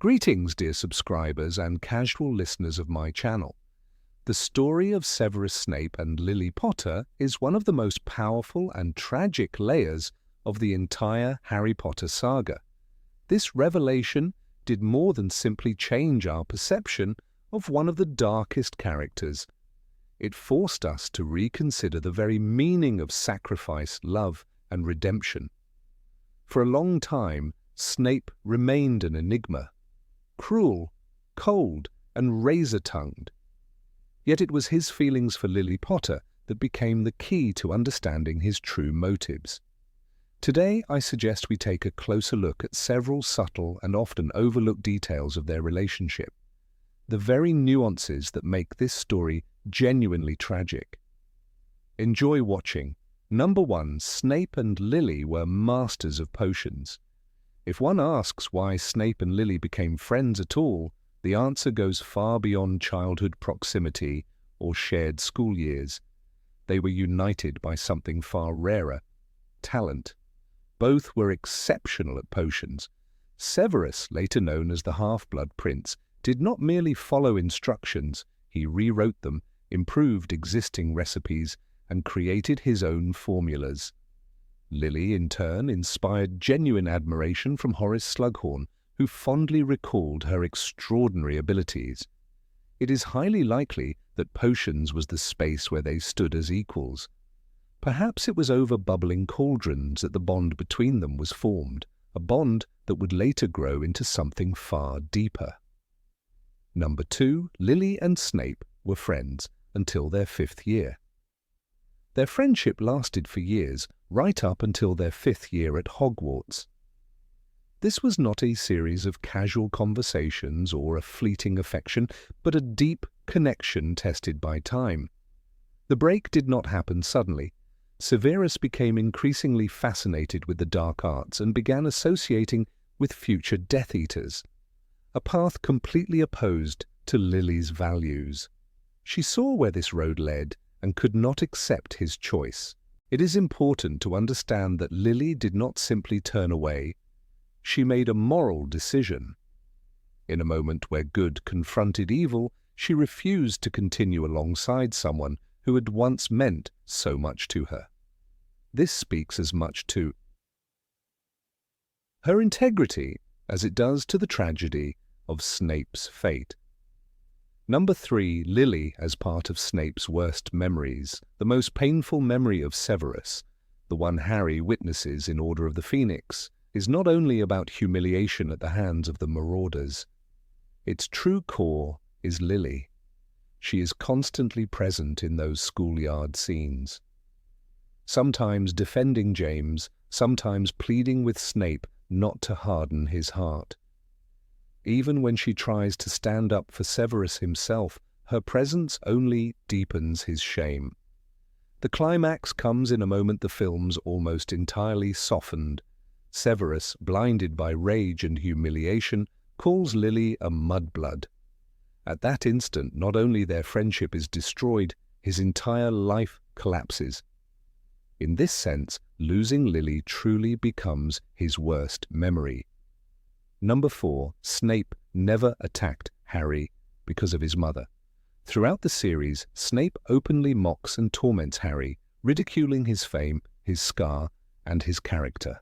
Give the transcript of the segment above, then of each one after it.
Greetings, dear subscribers and casual listeners of my channel. The story of Severus Snape and Lily Potter is one of the most powerful and tragic layers of the entire Harry Potter saga. This revelation did more than simply change our perception of one of the darkest characters. It forced us to reconsider the very meaning of sacrifice, love, and redemption. For a long time, Snape remained an enigma. Cruel, cold, and razor-tongued. Yet it was his feelings for Lily Potter that became the key to understanding his true motives. Today, I suggest we take a closer look at several subtle and often overlooked details of their relationship, the very nuances that make this story genuinely tragic. Enjoy watching. Number 1. Snape and Lily were masters of potions. If one asks why Snape and Lily became friends at all, the answer goes far beyond childhood proximity or shared school years. They were united by something far rarer: talent. Both were exceptional at potions. Severus, later known as the Half-Blood Prince, did not merely follow instructions, he rewrote them, improved existing recipes, and created his own formulas. Lily, in turn, inspired genuine admiration from Horace Slughorn, who fondly recalled her extraordinary abilities. It is highly likely that potions was the space where they stood as equals. Perhaps it was over bubbling cauldrons that the bond between them was formed, a bond that would later grow into something far deeper. Number 2. Lily and Snape were friends until their 5th year. Their friendship lasted for years, right up until their 5th year at Hogwarts. This was not a series of casual conversations or a fleeting affection, but a deep connection tested by time. The break did not happen suddenly. Severus became increasingly fascinated with the dark arts and began associating with future Death Eaters, a path completely opposed to Lily's values. She saw where this road led and could not accept his choice. It is important to understand that Lily did not simply turn away. She made a moral decision. In a moment where good confronted evil, she refused to continue alongside someone who had once meant so much to her. This speaks as much to her integrity as it does to the tragedy of Snape's fate. Number 3. Lily as part of Snape's worst memories, the most painful memory of Severus, the one Harry witnesses in Order of the Phoenix, is not only about humiliation at the hands of the marauders. Its true core is Lily. She is constantly present in those schoolyard scenes, sometimes defending James, sometimes pleading with Snape not to harden his heart. Even when she tries to stand up for Severus himself, her presence only deepens his shame. The climax comes in a moment the film's almost entirely softened. Severus, blinded by rage and humiliation, calls Lily a mudblood. At that instant, not only their friendship is destroyed, his entire life collapses. In this sense, losing Lily truly becomes his worst memory. Number 4. Snape never attacked Harry because of his mother. Throughout the series, Snape openly mocks and torments Harry, ridiculing his fame, his scar, and his character.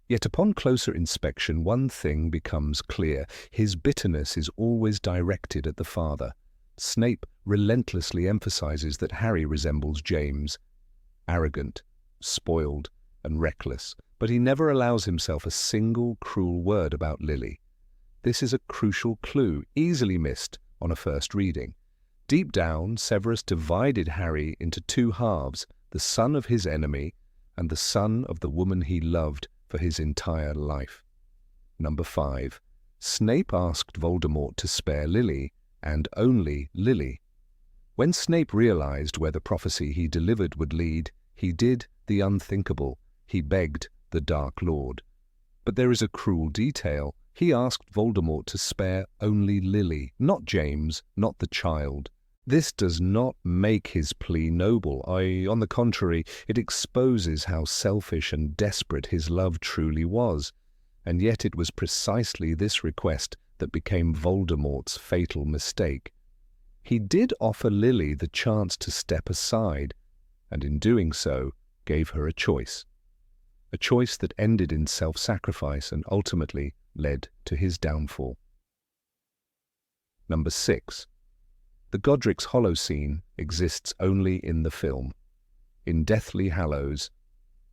Yet upon closer inspection, one thing becomes clear: his bitterness is always directed at the father. Snape relentlessly emphasizes that Harry resembles James, arrogant, spoiled, and reckless, but he never allows himself a single cruel word about Lily. This is a crucial clue, easily missed on a first reading. Deep down, Severus divided Harry into two halves, the son of his enemy and the son of the woman he loved for his entire life. Number 5. Snape asked Voldemort to spare Lily, and only Lily. When Snape realized where the prophecy he delivered would lead, he did the unthinkable. He begged the Dark Lord. But there is a cruel detail. He asked Voldemort to spare only Lily, not James, not the child. This does not make his plea noble. On the contrary, it exposes how selfish and desperate his love truly was. and yet it was precisely this request that became Voldemort's fatal mistake. He did offer Lily the chance to step aside, and in doing so, gave her a choice that ended in self-sacrifice and ultimately led to his downfall. Number 6. The Godric's Hollow scene exists only in the film. In Deathly Hallows,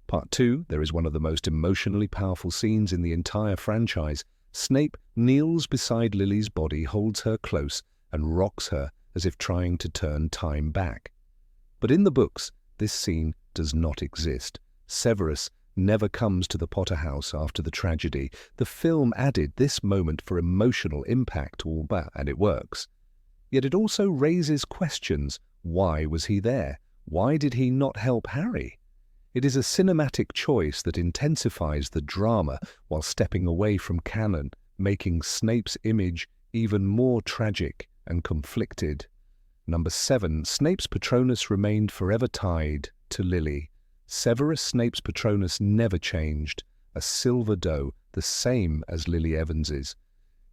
Part 2, there is one of the most emotionally powerful scenes in the entire franchise. Snape kneels beside Lily's body, holds her close, and rocks her as if trying to turn time back. But in the books, this scene does not exist. Severus never comes to the Potter house after the tragedy. The film added this moment for emotional impact, and it works. Yet it also raises questions. Why was he there? Why did he not help Harry? It is a cinematic choice that intensifies the drama while stepping away from canon, making Snape's image even more tragic and conflicted. Number 7. Snape's Patronus remained forever tied to Lily. Severus Snape's Patronus never changed, a silver doe, the same as Lily Evans's.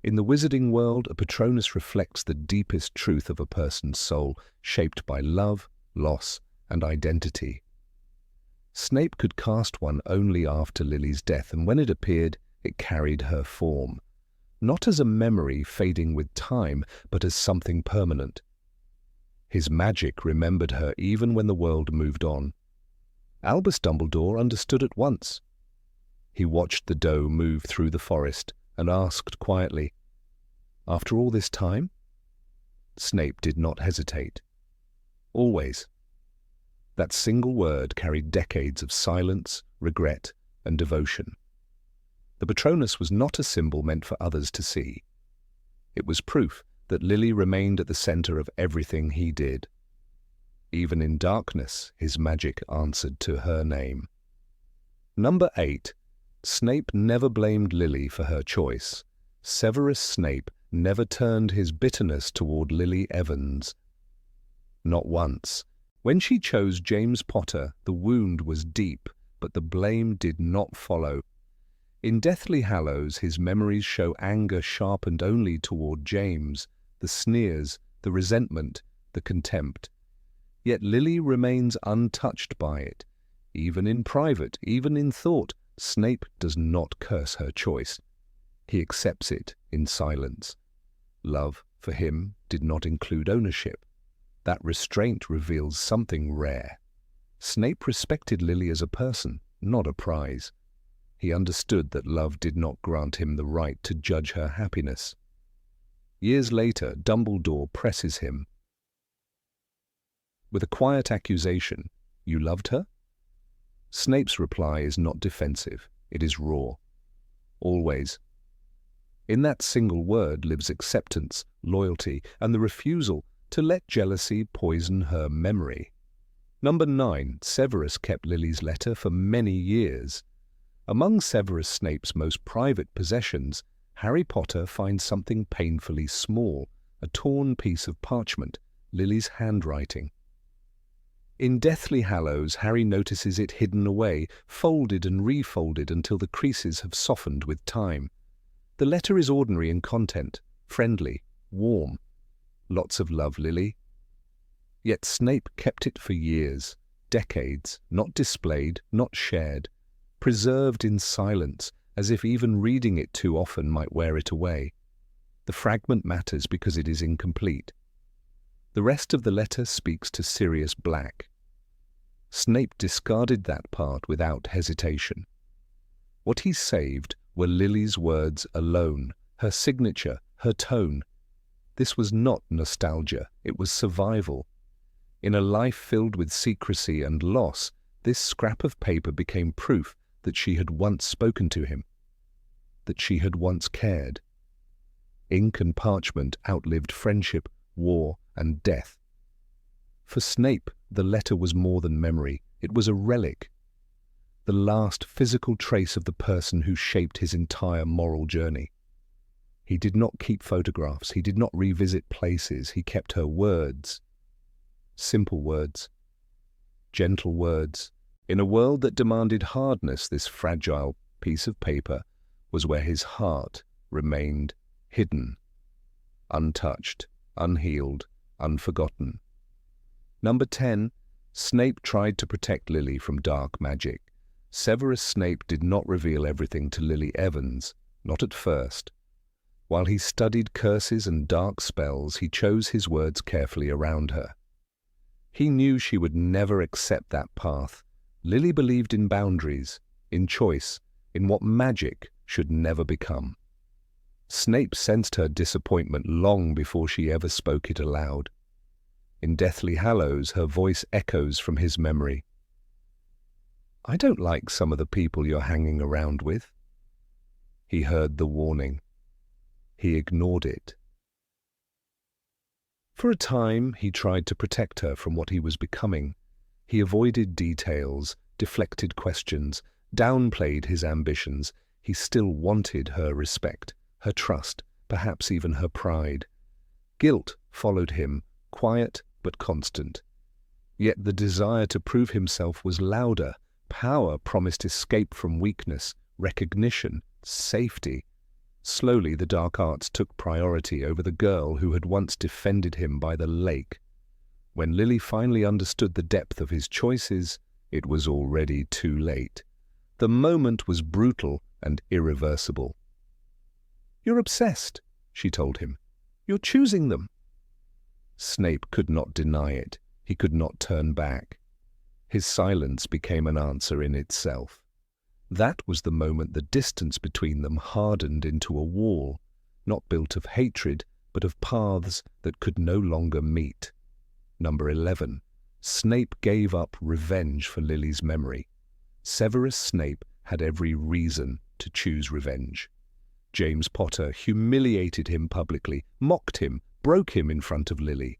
In the wizarding world, a Patronus reflects the deepest truth of a person's soul, shaped by love, loss, and identity. Snape could cast one only after Lily's death, and when it appeared, it carried her form. Not as a memory fading with time, but as something permanent. His magic remembered her even when the world moved on. Albus Dumbledore understood at once. He watched the doe move through the forest and asked quietly, "After all this time?" Snape did not hesitate. "Always." That single word carried decades of silence, regret, and devotion. The Patronus was not a symbol meant for others to see. It was proof that Lily remained at the center of everything he did. Even in darkness, his magic answered to her name. Number 8. Snape never blamed Lily for her choice. Severus Snape never turned his bitterness toward Lily Evans. Not once. When she chose James Potter, the wound was deep, but the blame did not follow. In Deathly Hallows, his memories show anger sharpened only toward James, the sneers, the resentment, the contempt. Yet Lily remains untouched by it. Even in private, even in thought, Snape does not curse her choice. He accepts it in silence. Love, for him, did not include ownership. That restraint reveals something rare. Snape respected Lily as a person, not a prize. He understood that love did not grant him the right to judge her happiness. Years later, Dumbledore presses him with a quiet accusation, "You loved her?" Snape's reply is not defensive, it is raw. Always. In that single word lives acceptance, loyalty, and the refusal to let jealousy poison her memory. Number 9. Severus kept Lily's letter for many years. Among Severus Snape's most private possessions, Harry Potter finds something painfully small, a torn piece of parchment, Lily's handwriting. In Deathly Hallows, Harry notices it hidden away, folded and refolded until the creases have softened with time. The letter is ordinary in content, friendly, warm. Lots of love, Lily. Yet Snape kept it for years, decades, not displayed, not shared, preserved in silence, as if even reading it too often might wear it away. The fragment matters because it is incomplete. The rest of the letter speaks to Sirius Black. Snape discarded that part without hesitation. What he saved were Lily's words alone, her signature, her tone. This was not nostalgia, it was survival. In a life filled with secrecy and loss, this scrap of paper became proof that she had once spoken to him, that she had once cared. Ink and parchment outlived friendship, war, and death. For Snape, the letter was more than memory, it was a relic, the last physical trace of the person who shaped his entire moral journey. He did not keep photographs, he did not revisit places, he kept her words. Simple words, gentle words. In a world that demanded hardness, this fragile piece of paper was where his heart remained hidden, untouched, unhealed, unforgotten. Number 10. Snape tried to protect Lily from dark magic. Severus Snape did not reveal everything to Lily Evans, not at first. While he studied curses and dark spells, he chose his words carefully around her. He knew she would never accept that path. Lily believed in boundaries, in choice, in what magic should never become. Snape sensed her disappointment long before she ever spoke it aloud. In Deathly Hallows, her voice echoes from his memory. "I don't like some of the people you're hanging around with." He heard the warning. He ignored it. For a time, he tried to protect her from what he was becoming. He avoided details, deflected questions, downplayed his ambitions. He still wanted her respect, her trust, perhaps even her pride. Guilt followed him, quiet but constant. Yet the desire to prove himself was louder. Power promised escape from weakness, recognition, safety. Slowly, the dark arts took priority over the girl who had once defended him by the lake. When Lily finally understood the depth of his choices, it was already too late. The moment was brutal and irreversible. "You're obsessed," she told him. "You're choosing them." Snape could not deny it. He could not turn back. His silence became an answer in itself. That was the moment the distance between them hardened into a wall, not built of hatred, but of paths that could no longer meet. Number 11. Snape gave up revenge for Lily's memory. Severus Snape had every reason to choose revenge. James Potter humiliated him publicly, mocked him, broke him in front of Lily.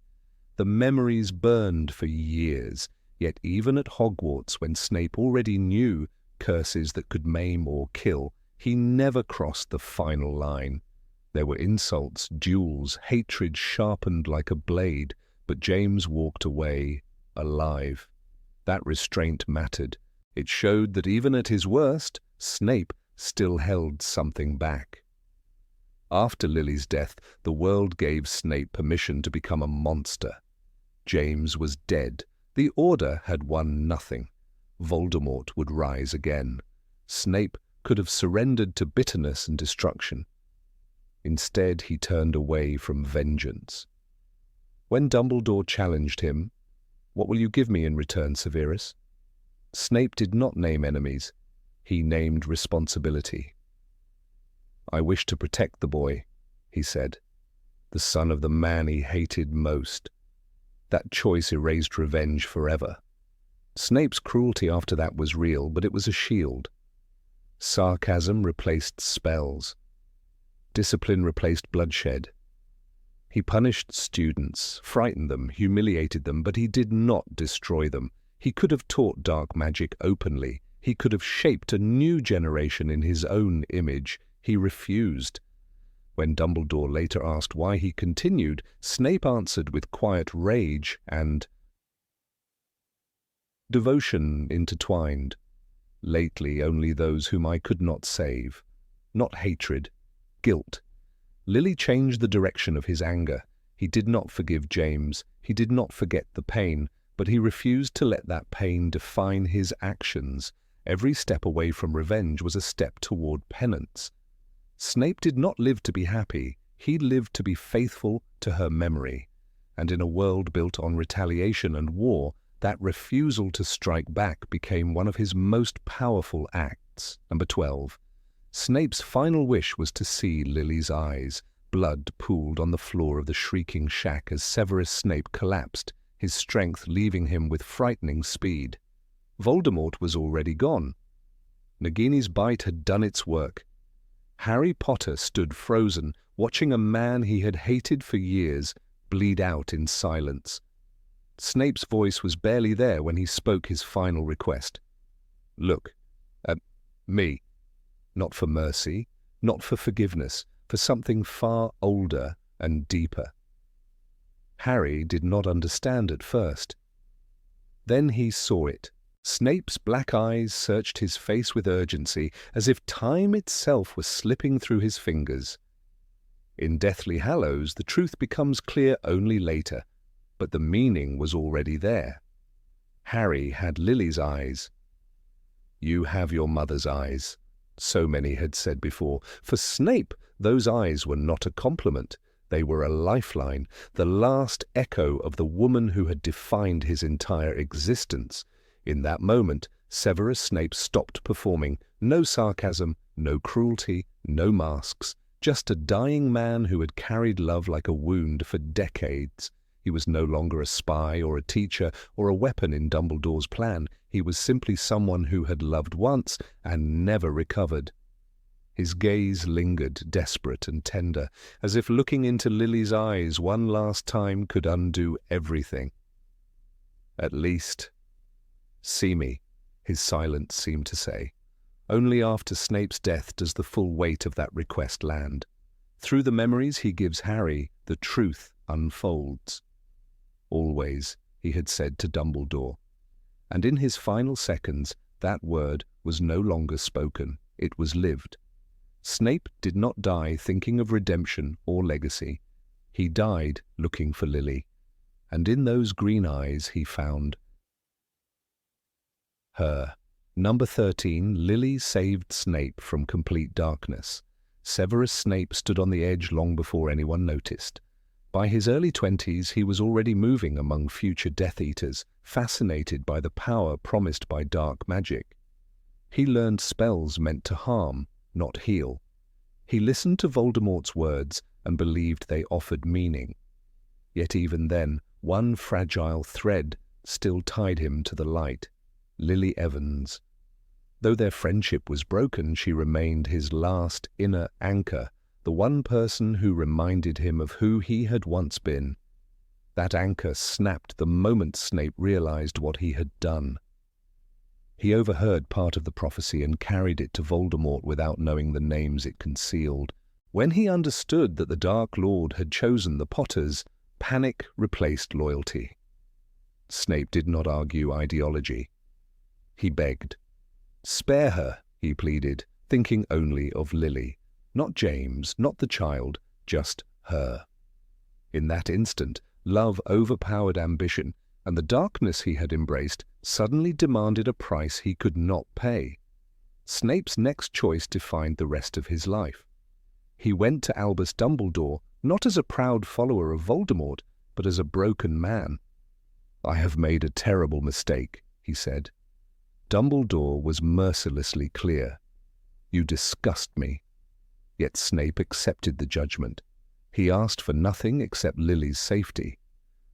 The memories burned for years, yet even at Hogwarts, when Snape already knew curses that could maim or kill, he never crossed the final line. There were insults, duels, hatred sharpened like a blade, but James walked away, alive. That restraint mattered. It showed that even at his worst, Snape still held something back. After Lily's death, the world gave Snape permission to become a monster. James was dead. The Order had won nothing. Voldemort would rise again. Snape could have surrendered to bitterness and destruction. Instead, he turned away from vengeance. When Dumbledore challenged him, "What will you give me in return, Severus?" Snape did not name enemies. He named responsibility. "I wish to protect the boy," he said, "the son of the man he hated most." That choice erased revenge forever. Snape's cruelty after that was real, but it was a shield. Sarcasm replaced spells. Discipline replaced bloodshed. He punished students, frightened them, humiliated them, but he did not destroy them. He could have taught dark magic openly. He could have shaped a new generation in his own image. He refused. When Dumbledore later asked why he continued, Snape answered with quiet rage and devotion intertwined. Lately, only those whom I could not save. Not hatred, guilt. Lily changed the direction of his anger. He did not forgive James. He did not forget the pain, but he refused to let that pain define his actions. Every step away from revenge was a step toward penance. Snape did not live to be happy. He lived to be faithful to her memory. And in a world built on retaliation and war, that refusal to strike back became one of his most powerful acts. Number 12. Snape's final wish was to see Lily's eyes. Blood pooled on the floor of the shrieking shack as Severus Snape collapsed, his strength leaving him with frightening speed. Voldemort was already gone. Nagini's bite had done its work. Harry Potter stood frozen, watching a man he had hated for years bleed out in silence. Snape's voice was barely there when he spoke his final request. "Look at me. Not for mercy, not for forgiveness, for something far older and deeper." Harry did not understand at first. Then he saw it. Snape's black eyes searched his face with urgency, as if time itself was slipping through his fingers. In Deathly Hallows, the truth becomes clear only later, but the meaning was already there. Harry had Lily's eyes. "You have your mother's eyes," so many had said before. For Snape, those eyes were not a compliment. They were a lifeline, the last echo of the woman who had defined his entire existence. In that moment, Severus Snape stopped performing. No sarcasm, no cruelty, no masks. Just a dying man who had carried love like a wound for decades. He was no longer a spy or a teacher or a weapon in Dumbledore's plan. He was simply someone who had loved once and never recovered. His gaze lingered, desperate and tender, as if looking into Lily's eyes one last time could undo everything. "At least, see me," his silence seemed to say. Only after Snape's death does the full weight of that request land. Through the memories he gives Harry, the truth unfolds. "Always," he had said to Dumbledore. And in his final seconds, that word was no longer spoken, it was lived. Snape did not die thinking of redemption or legacy. He died looking for Lily, and in those green eyes he found her. Number 13, Lily saved Snape from complete darkness. Severus Snape stood on the edge long before anyone noticed. By his early 20s, he was already moving among future Death Eaters, fascinated by the power promised by dark magic. He learned spells meant to harm, not heal. He listened to Voldemort's words and believed they offered meaning. Yet even then, one fragile thread still tied him to the light: Lily Evans. Though their friendship was broken, she remained his last inner anchor, the one person who reminded him of who he had once been. That anchor snapped the moment Snape realized what he had done. He overheard part of the prophecy and carried it to Voldemort without knowing the names it concealed. When he understood that the Dark Lord had chosen the Potters, panic replaced loyalty. Snape did not argue ideology. He begged. "Spare her," he pleaded, thinking only of Lily. Not James, not the child, just her. In that instant, love overpowered ambition, and the darkness he had embraced suddenly demanded a price he could not pay. Snape's next choice defined the rest of his life. He went to Albus Dumbledore not as a proud follower of Voldemort, but as a broken man. "I have made a terrible mistake," he said. Dumbledore was mercilessly clear. "You disgust me." Yet Snape accepted the judgment. He asked for nothing except Lily's safety.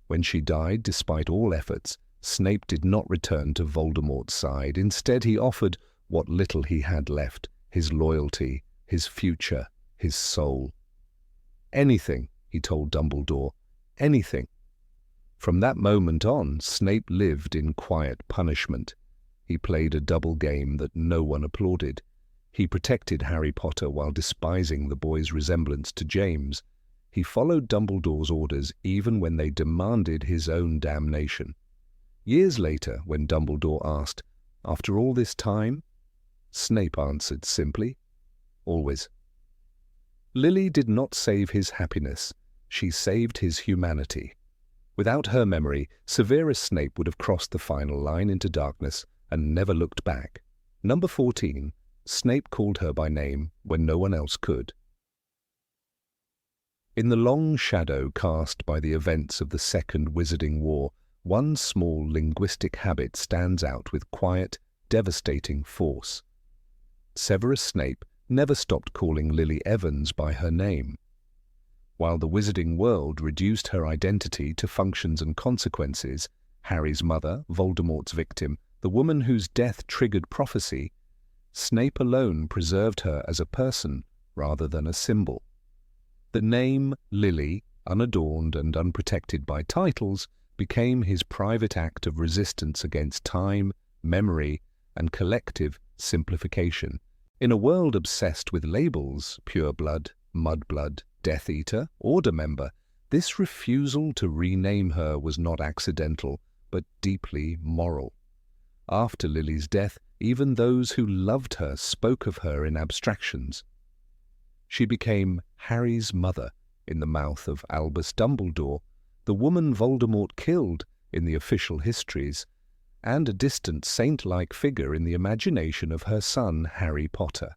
When she died, despite all efforts, Snape did not return to Voldemort's side. Instead, he offered what little he had left: his loyalty, his future, his soul. "Anything," he told Dumbledore, "anything." From that moment on, Snape lived in quiet punishment. He played a double game that no one applauded. He protected Harry Potter while despising the boy's resemblance to James. He followed Dumbledore's orders even when they demanded his own damnation. Years later, when Dumbledore asked, "After all this time?" Snape answered simply, "Always." Lily did not save his happiness. She saved his humanity. Without her memory, Severus Snape would have crossed the final line into darkness and never looked back. Number 14. Snape called her by name when no one else could. In the long shadow cast by the events of the Second Wizarding War, one small linguistic habit stands out with quiet, devastating force. Severus Snape never stopped calling Lily Evans by her name. While the wizarding world reduced her identity to functions and consequences, Harry's mother, Voldemort's victim, the woman whose death triggered prophecy, Snape alone preserved her as a person rather than a symbol. The name Lily, unadorned and unprotected by titles, became his private act of resistance against time, memory, and collective simplification. In a world obsessed with labels, pureblood, mudblood, Death Eater, Order member, this refusal to rename her was not accidental, but deeply moral. After Lily's death, even those who loved her spoke of her in abstractions. She became Harry's mother in the mouth of Albus Dumbledore, the woman Voldemort killed in the official histories, and a distant saint-like figure in the imagination of her son Harry Potter.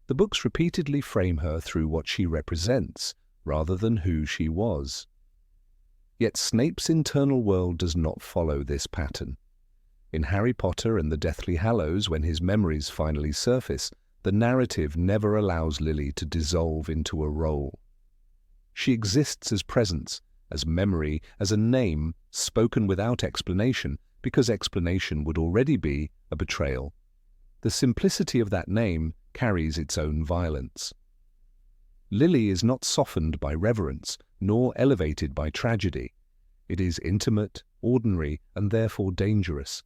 The books repeatedly frame her through what she represents, rather than who she was. Yet Snape's internal world does not follow this pattern. In Harry Potter and the Deathly Hallows, when his memories finally surface, the narrative never allows Lily to dissolve into a role. She exists as presence, as memory, as a name spoken without explanation, because explanation would already be a betrayal. The simplicity of that name carries its own violence. Lily is not softened by reverence, nor elevated by tragedy. It is intimate, ordinary, and therefore dangerous.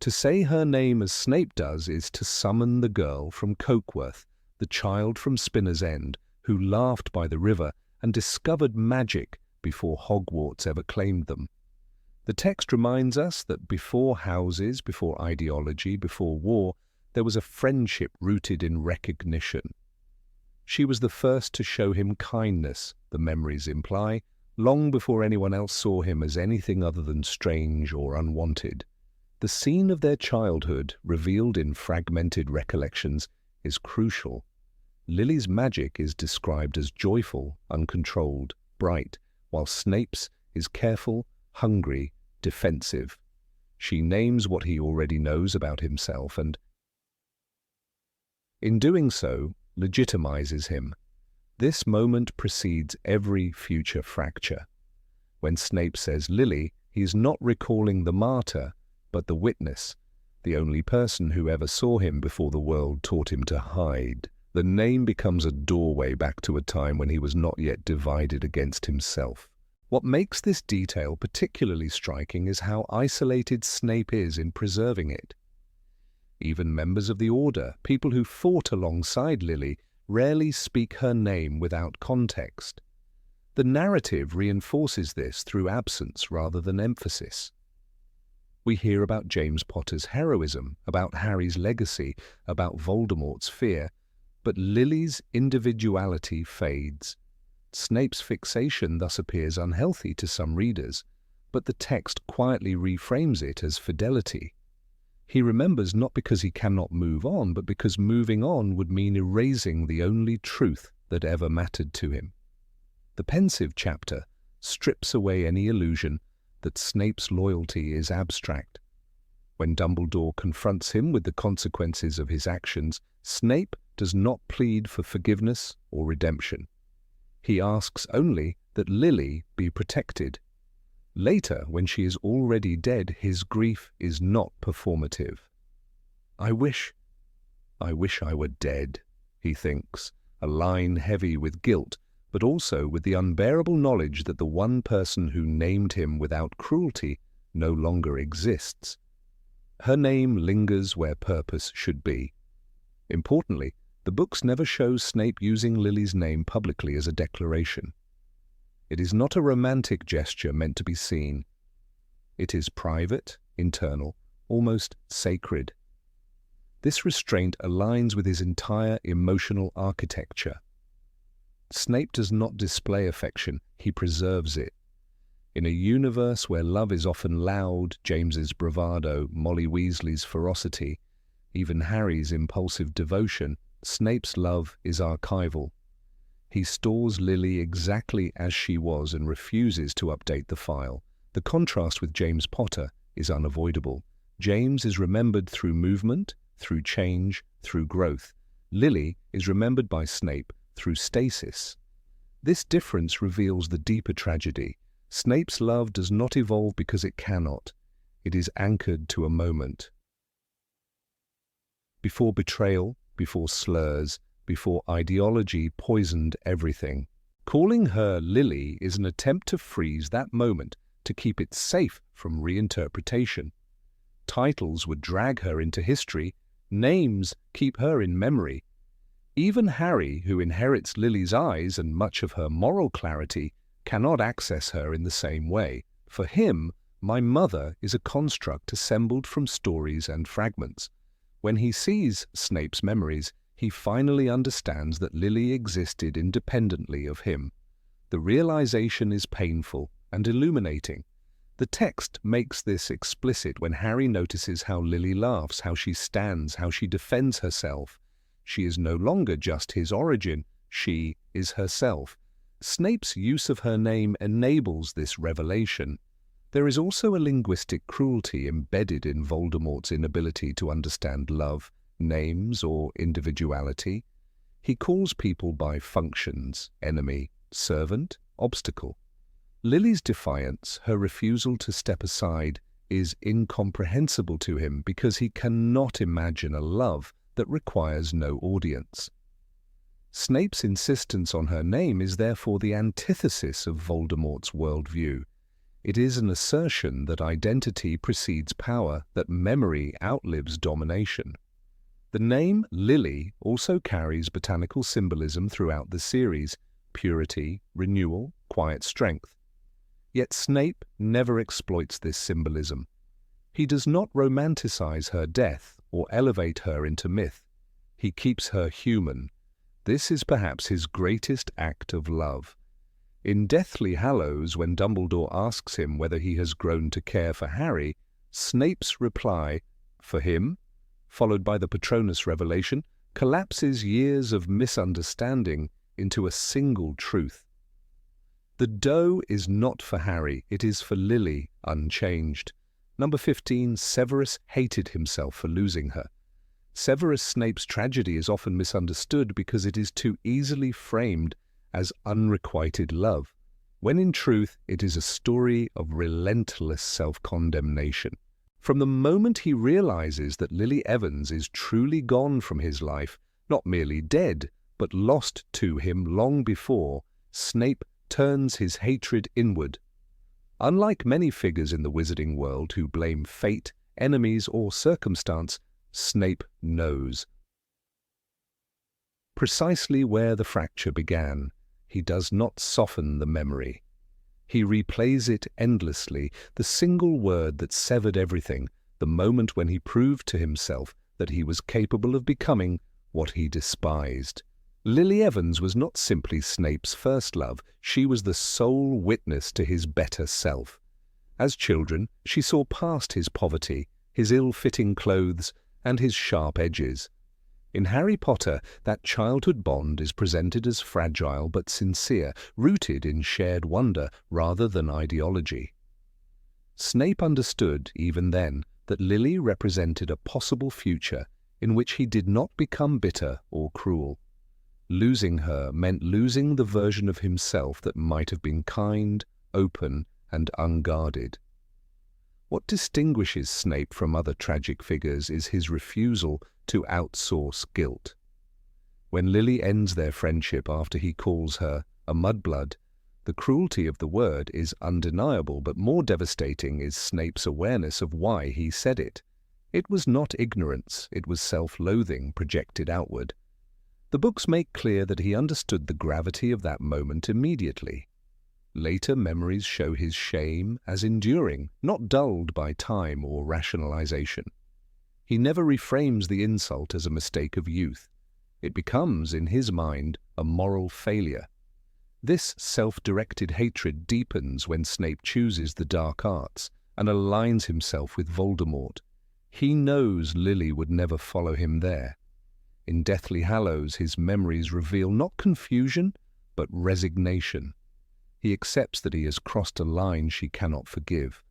To say her name as Snape does is to summon the girl from Cokeworth, the child from Spinner's End, who laughed by the river and discovered magic before Hogwarts ever claimed them. The text reminds us that before houses, before ideology, before war, there was a friendship rooted in recognition. She was the first to show him kindness, the memories imply, long before anyone else saw him as anything other than strange or unwanted. The scene of their childhood, revealed in fragmented recollections, is crucial. Lily's magic is described as joyful, uncontrolled, bright, while Snape's is careful, hungry, defensive. She names what he already knows about himself and, in doing so, legitimizes him. This moment precedes every future fracture. When Snape says Lily, he is not recalling the martyr, but the witness, the only person who ever saw him before the world taught him to hide. The name becomes a doorway back to a time when he was not yet divided against himself. What makes this detail particularly striking is how isolated Snape is in preserving it. Even members of the Order, people who fought alongside Lily, rarely speak her name without context. The narrative reinforces this through absence rather than emphasis. We hear about James Potter's heroism, about Harry's legacy, about Voldemort's fear, but Lily's individuality fades. Snape's fixation thus appears unhealthy to some readers, but the text quietly reframes it as fidelity. He remembers not because he cannot move on, but because moving on would mean erasing the only truth that ever mattered to him. The pensive chapter strips away any illusion that Snape's loyalty is abstract. When Dumbledore confronts him with the consequences of his actions, Snape does not plead for forgiveness or redemption. He asks only that Lily be protected. Later, when she is already dead, his grief is not performative. I wish I were dead, he thinks, a line heavy with guilt, but also with the unbearable knowledge that the one person who named him without cruelty no longer exists. Her name lingers where purpose should be. Importantly, the books never show Snape using Lily's name publicly as a declaration. It is not a romantic gesture meant to be seen. It is private, internal, almost sacred. This restraint aligns with his entire emotional architecture. Snape does not display affection, he preserves it. In a universe where love is often loud, James's bravado, Molly Weasley's ferocity, even Harry's impulsive devotion, Snape's love is archival. He stores Lily exactly as she was and refuses to update the file. The contrast with James Potter is unavoidable. James is remembered through movement, through change, through growth. Lily is remembered by Snape through stasis. This difference reveals the deeper tragedy. Snape's love does not evolve because it cannot. It is anchored to a moment. Before betrayal, before slurs, before ideology poisoned everything. Calling her Lily is an attempt to freeze that moment, to keep it safe from reinterpretation. Titles would drag her into history, names keep her in memory. Even Harry, who inherits Lily's eyes and much of her moral clarity, cannot access her in the same way. For him, My mother is a construct assembled from stories and fragments. When he sees Snape's memories, he finally understands that Lily existed independently of him. The realization is painful and illuminating. The text makes this explicit when Harry notices how Lily laughs, how she stands, how she defends herself. She is no longer just his origin, she is herself. Snape's use of her name enables this revelation. There is also a linguistic cruelty embedded in Voldemort's inability to understand love, names, or individuality. He calls people by functions: enemy, servant, obstacle. Lily's defiance, her refusal to step aside, is incomprehensible to him because he cannot imagine a love that requires no audience. Snape's insistence on her name is therefore the antithesis of Voldemort's worldview. It is an assertion that identity precedes power, that memory outlives domination. The name Lily also carries botanical symbolism throughout the series: purity, renewal, quiet strength. Yet Snape never exploits this symbolism. He does not romanticize her death or elevate her into myth. He keeps her human. This is perhaps his greatest act of love. In Deathly Hallows, when Dumbledore asks him whether he has grown to care for Harry, Snape's reply, "For him?" followed by the Patronus revelation, collapses years of misunderstanding into a single truth. The dough is not for Harry, it is for Lily, unchanged. Number 15, Severus hated himself for losing her. Severus Snape's tragedy is often misunderstood because it is too easily framed as unrequited love, when in truth it is a story of relentless self-condemnation. From the moment he realizes that Lily Evans is truly gone from his life, not merely dead, but lost to him long before, Snape turns his hatred inward. Unlike many figures in the wizarding world who blame fate, enemies, or circumstance, Snape knows precisely where the fracture began. He does not soften the memory. He replays it endlessly, the single word that severed everything, the moment when he proved to himself that he was capable of becoming what he despised. Lily Evans was not simply Snape's first love, she was the sole witness to his better self. As children, she saw past his poverty, his ill-fitting clothes, and his sharp edges. In Harry Potter, that childhood bond is presented as fragile but sincere, rooted in shared wonder rather than ideology. Snape understood, even then, that Lily represented a possible future in which he did not become bitter or cruel. Losing her meant losing the version of himself that might have been kind, open, and unguarded. What distinguishes Snape from other tragic figures is his refusal to outsource guilt. When Lily ends their friendship after he calls her a mudblood, the cruelty of the word is undeniable, but more devastating is Snape's awareness of why he said it. It was not ignorance, it was self-loathing projected outward. The books make clear that he understood the gravity of that moment immediately. Later memories show his shame as enduring, not dulled by time or rationalization. He never reframes the insult as a mistake of youth. It becomes, in his mind, a moral failure. This self-directed hatred deepens when Snape chooses the dark arts and aligns himself with Voldemort. He knows Lily would never follow him there. In Deathly Hallows, his memories reveal not confusion, but resignation. He accepts that he has crossed a line she cannot forgive.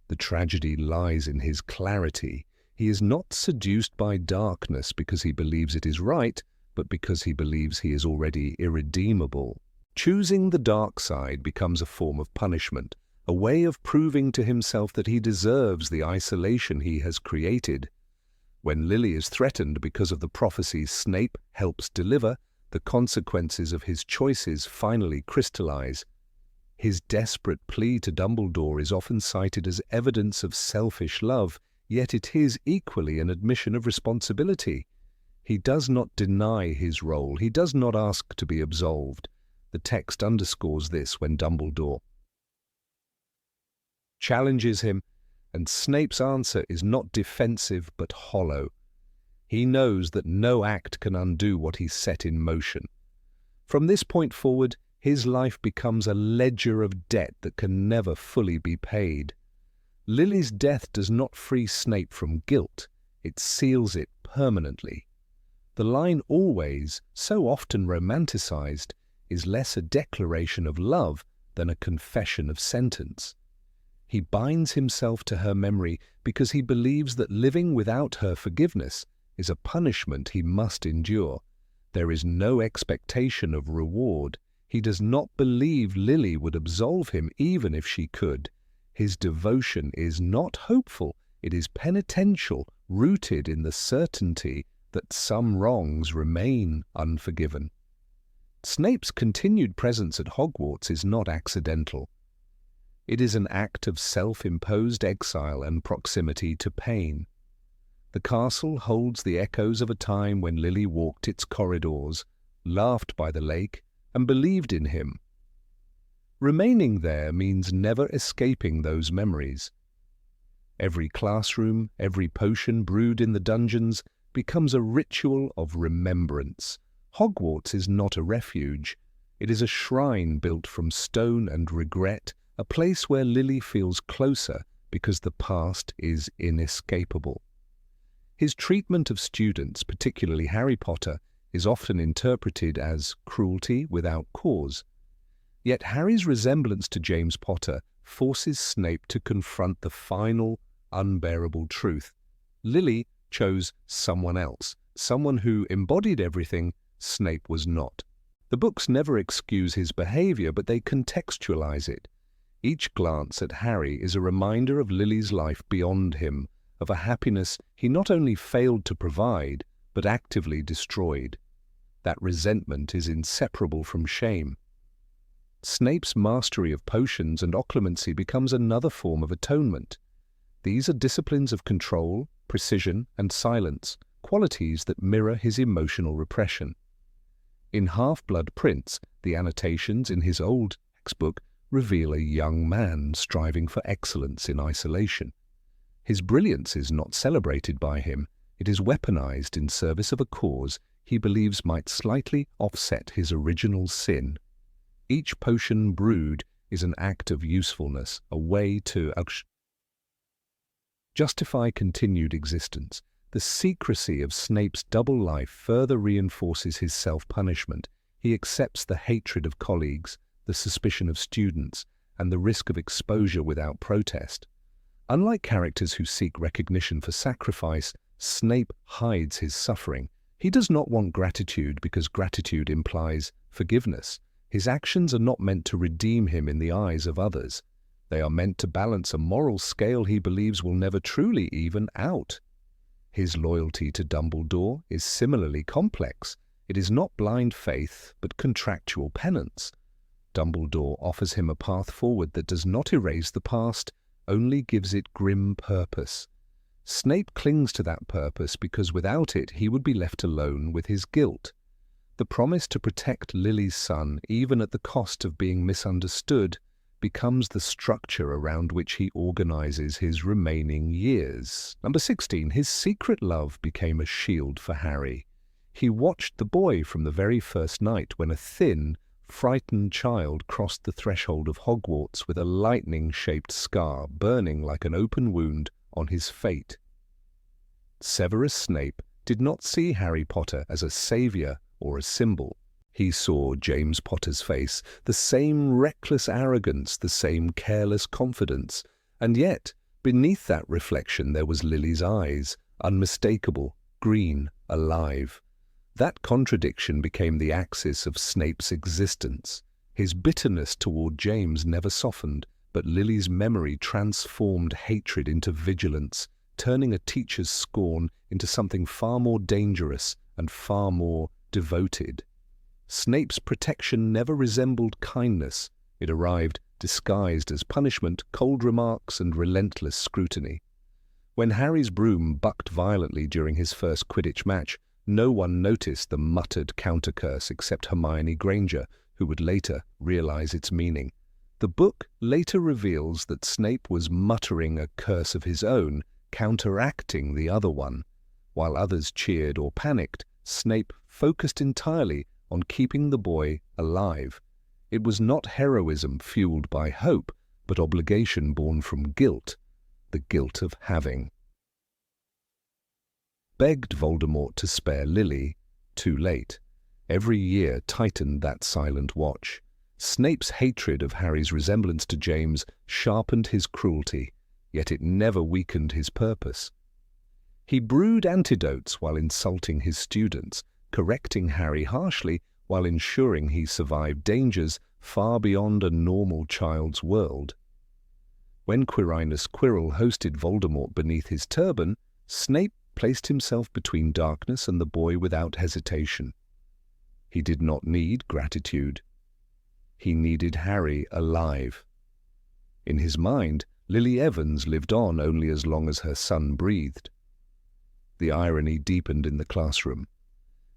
The tragedy lies in his clarity. He is not seduced by darkness because he believes it is right, but because he believes he is already irredeemable. Choosing the dark side becomes a form of punishment, a way of proving to himself that he deserves the isolation he has created. When Lily is threatened because of the prophecies Snape helps deliver, the consequences of his choices finally crystallize. His desperate plea to Dumbledore is often cited as evidence of selfish love, yet it is equally an admission of responsibility. He does not deny his role. He does not ask to be absolved. The text underscores this when Dumbledore challenges him, and Snape's answer is not defensive but hollow. He knows that no act can undo what he's set in motion. From this point forward, his life becomes a ledger of debt that can never fully be paid. Lily's death does not free Snape from guilt, it seals it permanently. The line always, so often romanticized, is less a declaration of love than a confession of sentence. He binds himself to her memory because he believes that living without her forgiveness is a punishment he must endure. There is no expectation of reward. He does not believe Lily would absolve him even if she could. His devotion is not hopeful, it is penitential, rooted in the certainty that some wrongs remain unforgiven. Snape's continued presence at Hogwarts is not accidental. It is an act of self-imposed exile and proximity to pain. The castle holds the echoes of a time when Lily walked its corridors, laughed by the lake, and believed in him. Remaining there means never escaping those memories. Every classroom, every potion brewed in the dungeons becomes a ritual of remembrance. Hogwarts is not a refuge. It is a shrine built from stone and regret, a place where Lily feels closer because the past is inescapable. His treatment of students, particularly Harry Potter, is often interpreted as cruelty without cause. Yet Harry's resemblance to James Potter forces Snape to confront the final, unbearable truth. Lily chose someone else, someone who embodied everything Snape was not. The books never excuse his behavior, but they contextualize it. Each glance at Harry is a reminder of Lily's life beyond him, of a happiness he not only failed to provide, but actively destroyed. That resentment is inseparable from shame. Snape's mastery of potions and occlumency becomes another form of atonement. These are disciplines of control, precision, and silence, qualities that mirror his emotional repression. In Half-Blood Prince, the annotations in his old textbook reveal a young man striving for excellence in isolation. His brilliance is not celebrated by him, it is weaponized in service of a cause he believes might slightly offset his original sin. Each potion brewed is an act of usefulness, a way to justify continued existence. The secrecy of Snape's double life further reinforces his self-punishment. He accepts the hatred of colleagues, the suspicion of students, and the risk of exposure without protest. Unlike characters who seek recognition for sacrifice, Snape hides his suffering. He does not want gratitude because gratitude implies forgiveness. His actions are not meant to redeem him in the eyes of others. They are meant to balance a moral scale he believes will never truly even out. His loyalty to Dumbledore is similarly complex. It is not blind faith, but contractual penance. Dumbledore offers him a path forward that does not erase the past, only gives it grim purpose. Snape clings to that purpose because without it he would be left alone with his guilt. The promise to protect Lily's son, even at the cost of being misunderstood, becomes the structure around which he organizes his remaining years. Number 16. His secret love became a shield for Harry. He watched the boy from the very first night when a thin, frightened child crossed the threshold of Hogwarts with a lightning-shaped scar burning like an open wound on his fate. Severus Snape did not see Harry Potter as a savior or a symbol. He saw James Potter's face, the same reckless arrogance, the same careless confidence, and yet, beneath that reflection there was Lily's eyes, unmistakable, green, alive. That contradiction became the axis of Snape's existence. His bitterness toward James never softened, but Lily's memory transformed hatred into vigilance, turning a teacher's scorn into something far more dangerous and far more devoted. Snape's protection never resembled kindness. It arrived disguised as punishment, cold remarks, and relentless scrutiny. When Harry's broom bucked violently during his first Quidditch match, no one noticed the muttered counter-curse except Hermione Granger, who would later realize its meaning. The book later reveals that Snape was muttering a curse of his own, counteracting the other one. While others cheered or panicked, Snape focused entirely on keeping the boy alive. It was not heroism fueled by hope, but obligation born from guilt, the guilt of having. Begged Voldemort to spare Lily, too late. Every year tightened that silent watch. Snape's hatred of Harry's resemblance to James sharpened his cruelty, yet it never weakened his purpose. He brewed antidotes while insulting his students, correcting Harry harshly while ensuring he survived dangers far beyond a normal child's world. When Quirinus Quirrell hosted Voldemort beneath his turban, Snape placed himself between darkness and the boy without hesitation. He did not need gratitude. He needed Harry alive. In his mind, Lily Evans lived on only as long as her son breathed. The irony deepened in the classroom.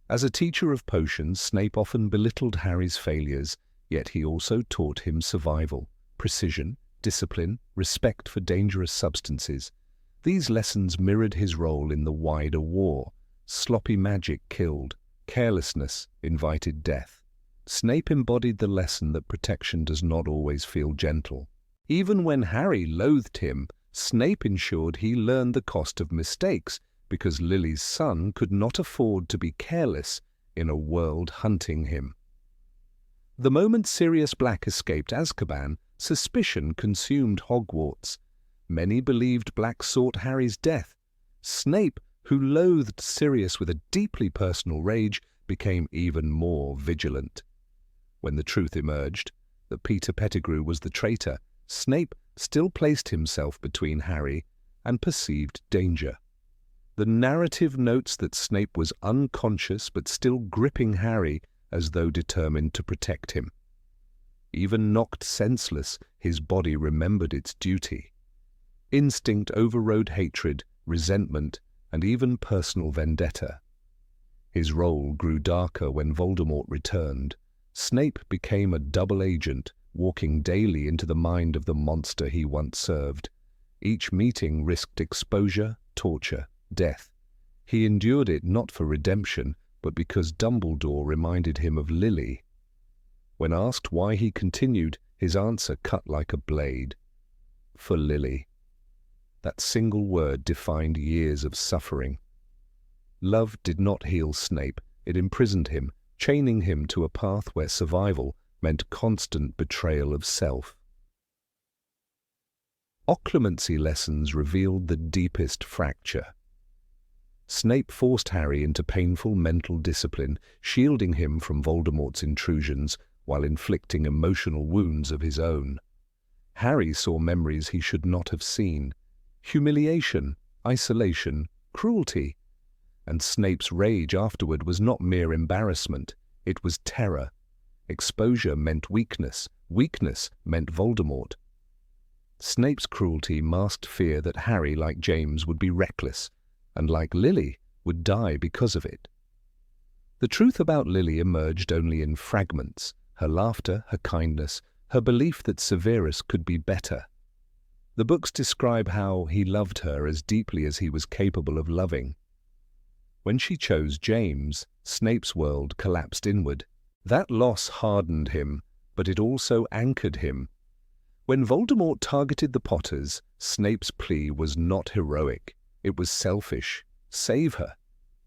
As a teacher of potions, Snape often belittled Harry's failures, yet he also taught him survival, precision, discipline, respect for dangerous substances. These lessons mirrored his role in the wider war. Sloppy magic killed. Carelessness invited death. Snape embodied the lesson that protection does not always feel gentle. Even when Harry loathed him, Snape ensured he learned the cost of mistakes, because Lily's son could not afford to be careless in a world hunting him. The moment Sirius Black escaped Azkaban, suspicion consumed Hogwarts. Many believed Black sought Harry's death. Snape, who loathed Sirius with a deeply personal rage, became even more vigilant. When the truth emerged, that Peter Pettigrew was the traitor, Snape still placed himself between Harry and perceived danger. The narrative notes that Snape was unconscious but still gripping Harry as though determined to protect him. Even knocked senseless, his body remembered its duty. Instinct overrode hatred, resentment, and even personal vendetta. His role grew darker when Voldemort returned. Snape became a double agent, walking daily into the mind of the monster he once served. Each meeting risked exposure, torture, death. He endured it not for redemption, but because Dumbledore reminded him of Lily. When asked why he continued, his answer cut like a blade. For Lily. That single word defined years of suffering. Love did not heal Snape, it imprisoned him, chaining him to a path where survival meant constant betrayal of self. Occlumency lessons revealed the deepest fracture. Snape forced Harry into painful mental discipline, shielding him from Voldemort's intrusions while inflicting emotional wounds of his own. Harry saw memories he should not have seen. Humiliation, isolation, cruelty. And Snape's rage afterward was not mere embarrassment, it was terror. Exposure meant weakness, weakness meant Voldemort. Snape's cruelty masked fear that Harry, like James, would be reckless, and like Lily, would die because of it. The truth about Lily emerged only in fragments, her laughter, her kindness, her belief that Severus could be better. The books describe how he loved her as deeply as he was capable of loving. When she chose James, Snape's world collapsed inward. That loss hardened him, but it also anchored him. When Voldemort targeted the Potters, Snape's plea was not heroic. It was selfish. Save her.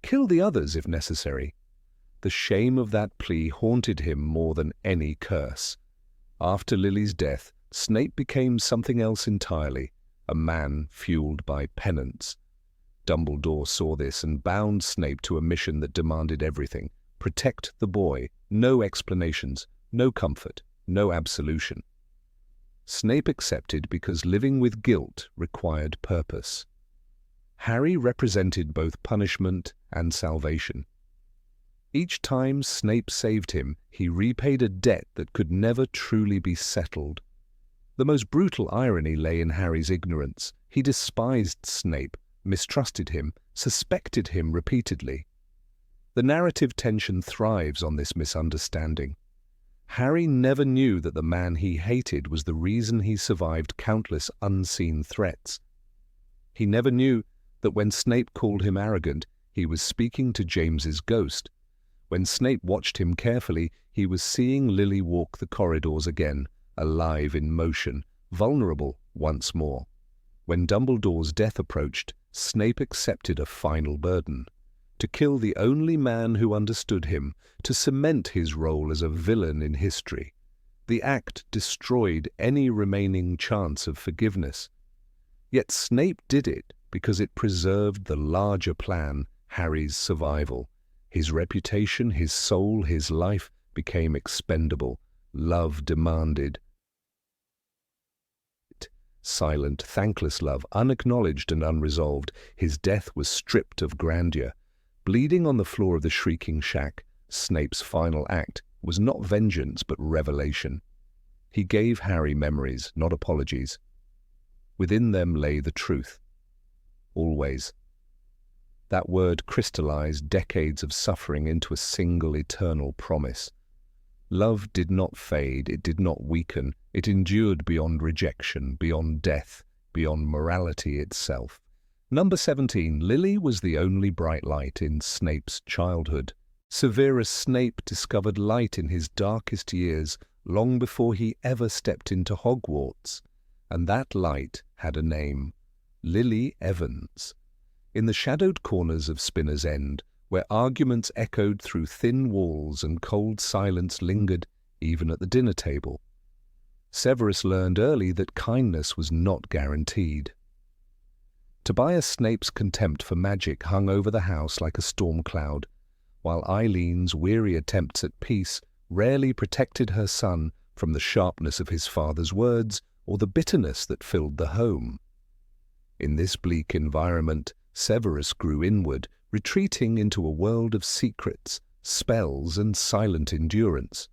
Kill the others if necessary. The shame of that plea haunted him more than any curse. After Lily's death, Snape became something else entirely, a man fueled by penance. Dumbledore saw this and bound Snape to a mission that demanded everything. Protect the boy. No explanations, no comfort, no absolution. Snape accepted because living with guilt required purpose. Harry represented both punishment and salvation. Each time Snape saved him, he repaid a debt that could never truly be settled. The most brutal irony lay in Harry's ignorance. He despised Snape, mistrusted him, suspected him repeatedly. The narrative tension thrives on this misunderstanding. Harry never knew that the man he hated was the reason he survived countless unseen threats. He never knew that when Snape called him arrogant, he was speaking to James's ghost. When Snape watched him carefully, he was seeing Lily walk the corridors again, alive in motion, vulnerable once more. When Dumbledore's death approached, Snape accepted a final burden: to kill the only man who understood him, to cement his role as a villain in history. The act destroyed any remaining chance of forgiveness. Yet Snape did it because it preserved the larger plan, Harry's survival. His reputation, his soul, his life became expendable. Love demanded. Silent, thankless love, unacknowledged and unresolved. His death was stripped of grandeur. Bleeding on the floor of the shrieking shack, Snape's final act was not vengeance but revelation. He gave Harry memories, not apologies. Within them lay the truth. Always. That word crystallized decades of suffering into a single eternal promise. Love did not fade, it did not weaken, it endured beyond rejection, beyond death, beyond morality itself. Number 17, Lily was the only bright light in Snape's childhood. Severus Snape discovered light in his darkest years, long before he ever stepped into Hogwarts. And that light had a name: Lily Evans. In the shadowed corners of Spinner's End, where arguments echoed through thin walls and cold silence lingered even at the dinner table, Severus learned early that kindness was not guaranteed. Tobias Snape's contempt for magic hung over the house like a storm cloud, while Eileen's weary attempts at peace rarely protected her son from the sharpness of his father's words or the bitterness that filled the home. In this bleak environment, Severus grew inward, retreating into a world of secrets, spells, and silent endurance.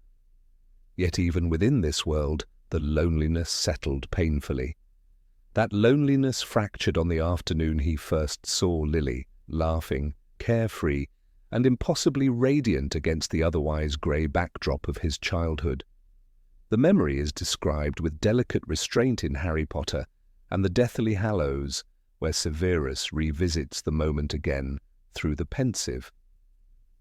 Yet even within this world, the loneliness settled painfully. That loneliness fractured on the afternoon he first saw Lily, laughing, carefree, and impossibly radiant against the otherwise grey backdrop of his childhood. The memory is described with delicate restraint in Harry Potter and the Deathly Hallows, where Severus revisits the moment again through the pensive.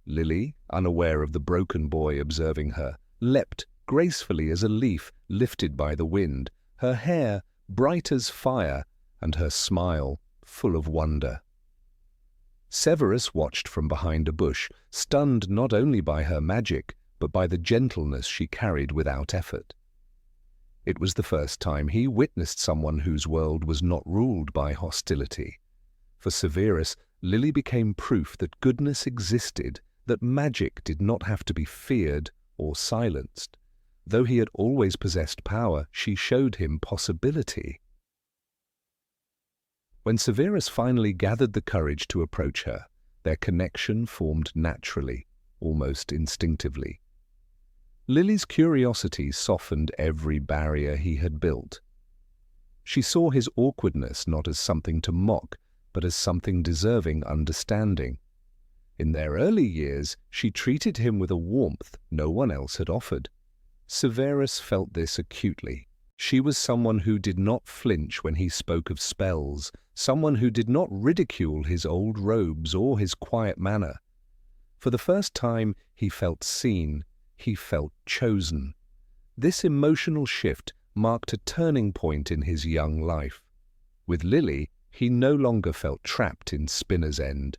Lily, unaware of the broken boy observing her, leapt gracefully as a leaf lifted by the wind, her hair bright as fire and her smile full of wonder. Severus watched from behind a bush, stunned not only by her magic, but by the gentleness she carried without effort. It was the first time he witnessed someone whose world was not ruled by hostility. For Severus, Lily became proof that goodness existed, that magic did not have to be feared or silenced. Though he had always possessed power, she showed him possibility. When Severus finally gathered the courage to approach her, their connection formed naturally, almost instinctively. Lily's curiosity softened every barrier he had built. She saw his awkwardness not as something to mock, but as something deserving understanding. In their early years, she treated him with a warmth no one else had offered. Severus felt this acutely. She was someone who did not flinch when he spoke of spells, someone who did not ridicule his old robes or his quiet manner. For the first time, he felt seen, he felt chosen. This emotional shift marked a turning point in his young life. With Lily, he no longer felt trapped in Spinner's End.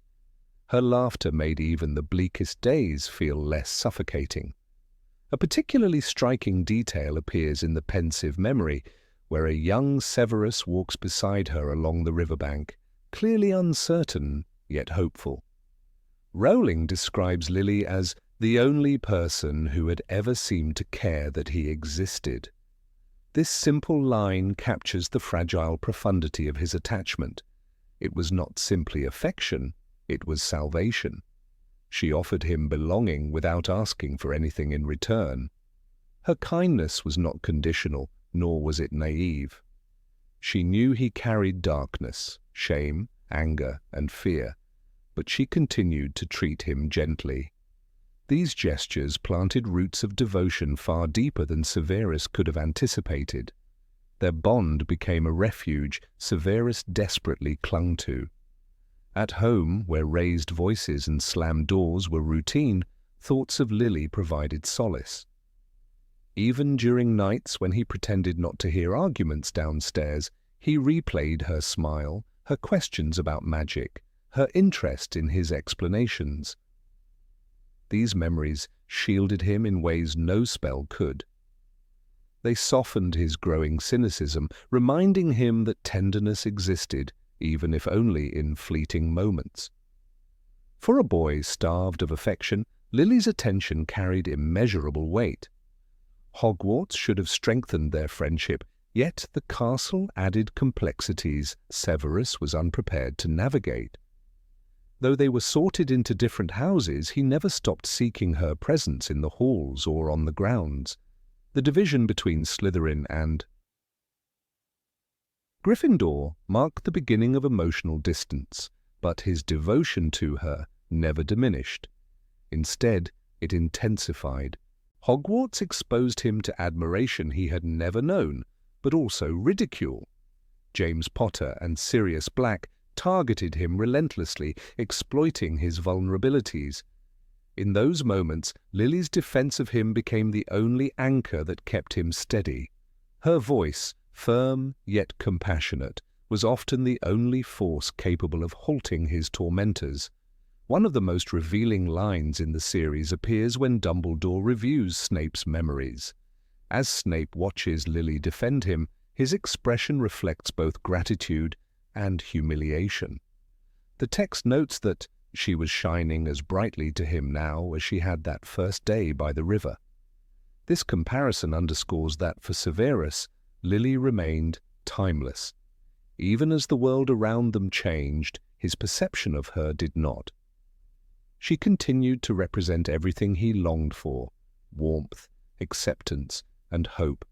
Her laughter made even the bleakest days feel less suffocating. A particularly striking detail appears in the pensive memory, where a young Severus walks beside her along the riverbank, clearly uncertain, yet hopeful. Rowling describes Lily as the only person who had ever seemed to care that he existed. This simple line captures the fragile profundity of his attachment. It was not simply affection, it was salvation. She offered him belonging without asking for anything in return. Her kindness was not conditional, nor was it naive. She knew he carried darkness, shame, anger, and fear, but she continued to treat him gently. These gestures planted roots of devotion far deeper than Severus could have anticipated. Their bond became a refuge Severus desperately clung to. At home, where raised voices and slammed doors were routine, thoughts of Lily provided solace. Even during nights when he pretended not to hear arguments downstairs, he replayed her smile, her questions about magic, her interest in his explanations. These memories shielded him in ways no spell could. They softened his growing cynicism, reminding him that tenderness existed, even if only in fleeting moments. For a boy starved of affection, Lily's attention carried immeasurable weight. Hogwarts should have strengthened their friendship, yet the castle added complexities Severus was unprepared to navigate. Though they were sorted into different houses, he never stopped seeking her presence in the halls or on the grounds. The division between Slytherin and Gryffindor marked the beginning of emotional distance, but his devotion to her never diminished. Instead, it intensified. Hogwarts exposed him to admiration he had never known, but also ridicule. James Potter and Sirius Black targeted him relentlessly, exploiting his vulnerabilities. In those moments, Lily's defense of him became the only anchor that kept him steady. Her voice, firm yet compassionate, was often the only force capable of halting his tormentors. One of the most revealing lines in the series appears when Dumbledore reviews Snape's memories. As Snape watches Lily defend him, his expression reflects both gratitude and humiliation. The text notes that she was shining as brightly to him now as she had that first day by the river. This comparison underscores that for Severus, Lily remained timeless. Even as the world around them changed, his perception of her did not. She continued to represent everything he longed for: warmth, acceptance, and hope.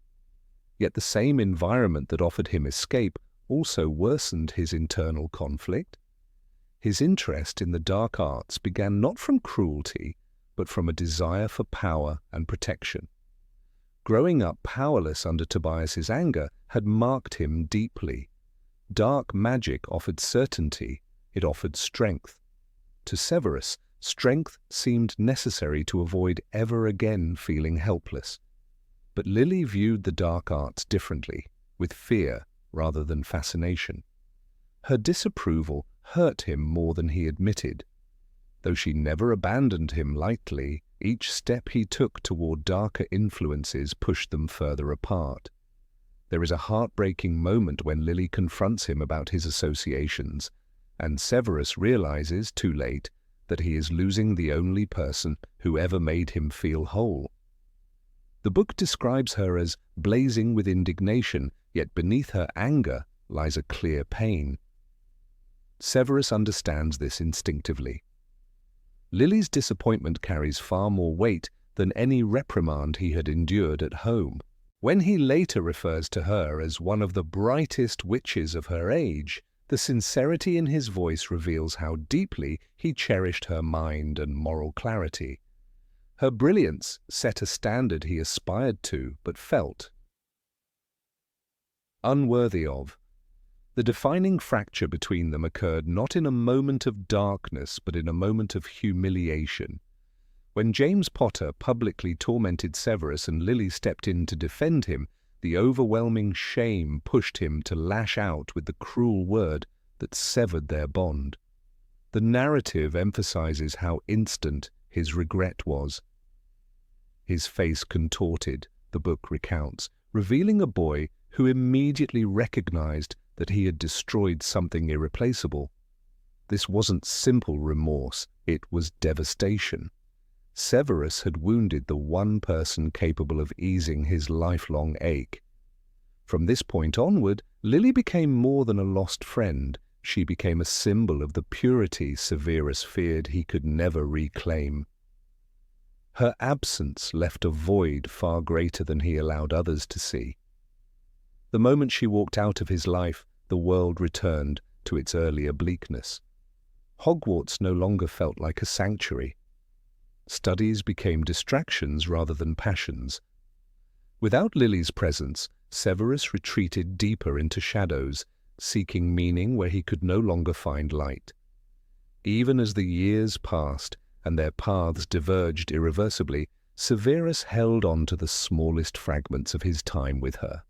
Yet the same environment that offered him escape also worsened his internal conflict. His interest in the dark arts began not from cruelty, but from a desire for power and protection. Growing up powerless under Tobias's anger had marked him deeply. Dark magic offered certainty, it offered strength. To Severus, strength seemed necessary to avoid ever again feeling helpless. But Lily viewed the dark arts differently, with fear rather than fascination. Her disapproval hurt him more than he admitted. Though she never abandoned him lightly, each step he took toward darker influences pushed them further apart. There is a heartbreaking moment when Lily confronts him about his associations, and Severus realizes, too late, that he is losing the only person who ever made him feel whole. The book describes her as blazing with indignation, yet beneath her anger lies a clear pain. Severus understands this instinctively. Lily's disappointment carries far more weight than any reprimand he had endured at home. When he later refers to her as one of the brightest witches of her age, the sincerity in his voice reveals how deeply he cherished her mind and moral clarity. Her brilliance set a standard he aspired to but felt unworthy of. The defining fracture between them occurred not in a moment of darkness but in a moment of humiliation. When James Potter publicly tormented Severus and Lily stepped in to defend him, the overwhelming shame pushed him to lash out with the cruel word that severed their bond. The narrative emphasizes how instant his regret was. His face contorted, the book recounts, revealing a boy who immediately recognized that he had destroyed something irreplaceable. This wasn't simple remorse, it was devastation. Severus had wounded the one person capable of easing his lifelong ache. From this point onward, Lily became more than a lost friend. She became a symbol of the purity Severus feared he could never reclaim. Her absence left a void far greater than he allowed others to see. The moment she walked out of his life, the world returned to its earlier bleakness. Hogwarts no longer felt like a sanctuary. Studies became distractions rather than passions. Without Lily's presence, Severus retreated deeper into shadows, seeking meaning where he could no longer find light. Even as the years passed and their paths diverged irreversibly, Severus held on to the smallest fragments of his time with her.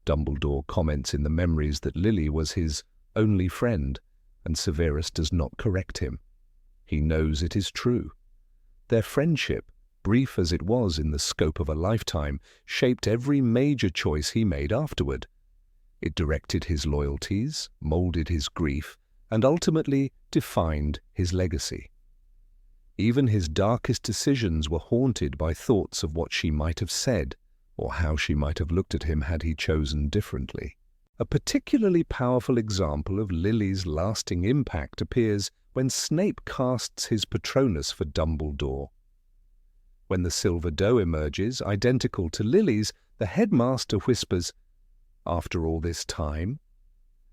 Dumbledore comments in the memories that Lily was his only friend, and Severus does not correct him. He knows it is true. Their friendship, brief as it was in the scope of a lifetime, shaped every major choice he made afterward. It directed his loyalties, molded his grief, and ultimately defined his legacy. Even his darkest decisions were haunted by thoughts of what she might have said, or how she might have looked at him had he chosen differently. A particularly powerful example of Lily's lasting impact appears when Snape casts his Patronus for Dumbledore. When the silver doe emerges, identical to Lily's, the headmaster whispers, "After all this time?"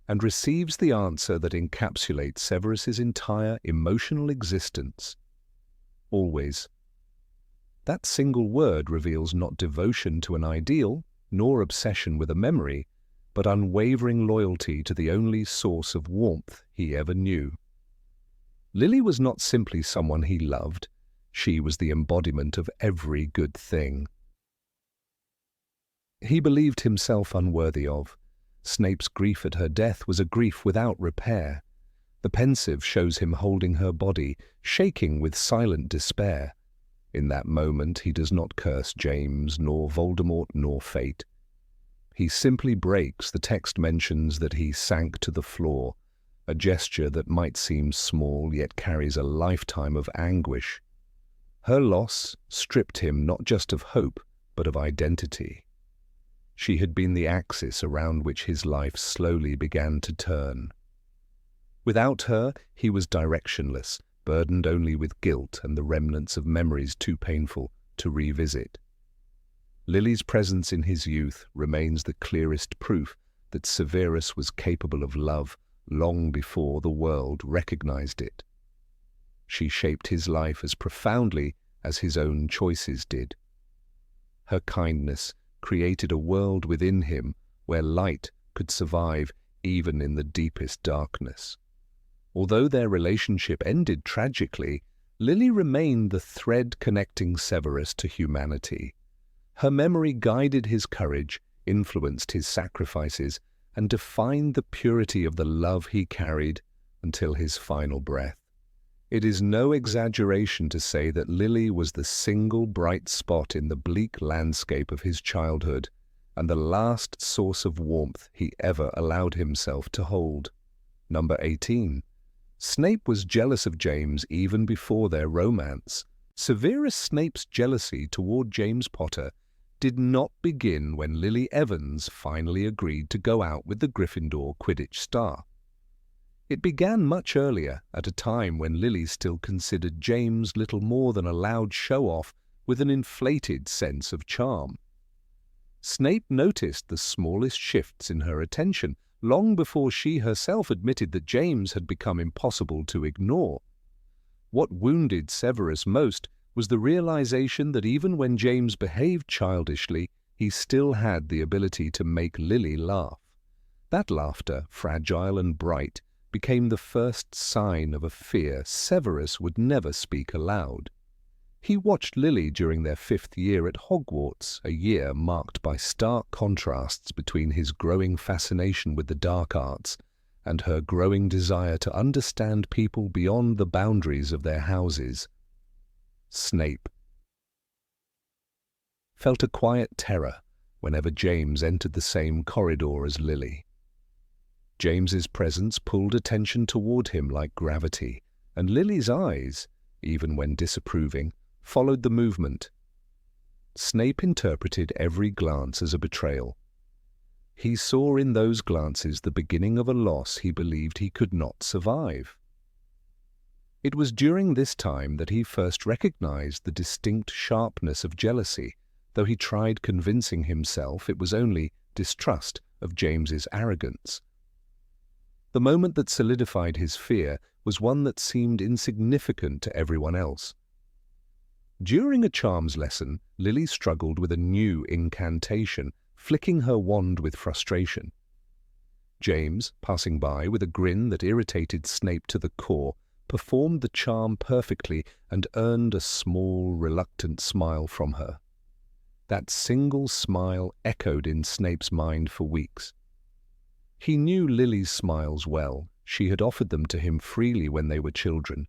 and receives the answer that encapsulates Severus's entire emotional existence. Always. That single word reveals not devotion to an ideal, nor obsession with a memory, but unwavering loyalty to the only source of warmth he ever knew. Lily was not simply someone he loved, she was the embodiment of every good thing he believed himself unworthy of. Snape's grief at her death was a grief without repair. The pensive shows him holding her body, shaking with silent despair. In that moment he does not curse James, nor Voldemort, nor fate. He simply breaks. The text mentions that he sank to the floor, a gesture that might seem small yet carries a lifetime of anguish. Her loss stripped him not just of hope, but of identity. She had been the axis around which his life slowly began to turn. Without her, he was directionless, burdened only with guilt and the remnants of memories too painful to revisit. Lily's presence in his youth remains the clearest proof that Severus was capable of love long before the world recognized it. She shaped his life as profoundly as his own choices did. Her kindness created a world within him where light could survive even in the deepest darkness. Although their relationship ended tragically, Lily remained the thread connecting Severus to humanity. Her memory guided his courage, influenced his sacrifices, and defined the purity of the love he carried until his final breath. It is no exaggeration to say that Lily was the single bright spot in the bleak landscape of his childhood, and the last source of warmth he ever allowed himself to hold. Number 18. Snape was jealous of James even before their romance. Severus Snape's jealousy toward James Potter did not begin when Lily Evans finally agreed to go out with the Gryffindor Quidditch star. It began much earlier, at a time when Lily still considered James little more than a loud show-off with an inflated sense of charm. Snape noticed the smallest shifts in her attention long before she herself admitted that James had become impossible to ignore. What wounded Severus most was the realization that even when James behaved childishly, he still had the ability to make Lily laugh. That laughter, fragile and bright, became the first sign of a fear Severus would never speak aloud. He watched Lily during their 5th year at Hogwarts, a year marked by stark contrasts between his growing fascination with the dark arts and her growing desire to understand people beyond the boundaries of their houses. Snape felt a quiet terror whenever James entered the same corridor as Lily. James's presence pulled attention toward him like gravity, and Lily's eyes, even when disapproving, followed the movement. Snape interpreted every glance as a betrayal. He saw in those glances the beginning of a loss he believed he could not survive. It was during this time that he first recognized the distinct sharpness of jealousy, though he tried convincing himself it was only distrust of James's arrogance. The moment that solidified his fear was one that seemed insignificant to everyone else. During a charms lesson, Lily struggled with a new incantation, flicking her wand with frustration. James, passing by with a grin that irritated Snape to the core, performed the charm perfectly and earned a small, reluctant smile from her. That single smile echoed in Snape's mind for weeks. He knew Lily's smiles well. She had offered them to him freely when they were children.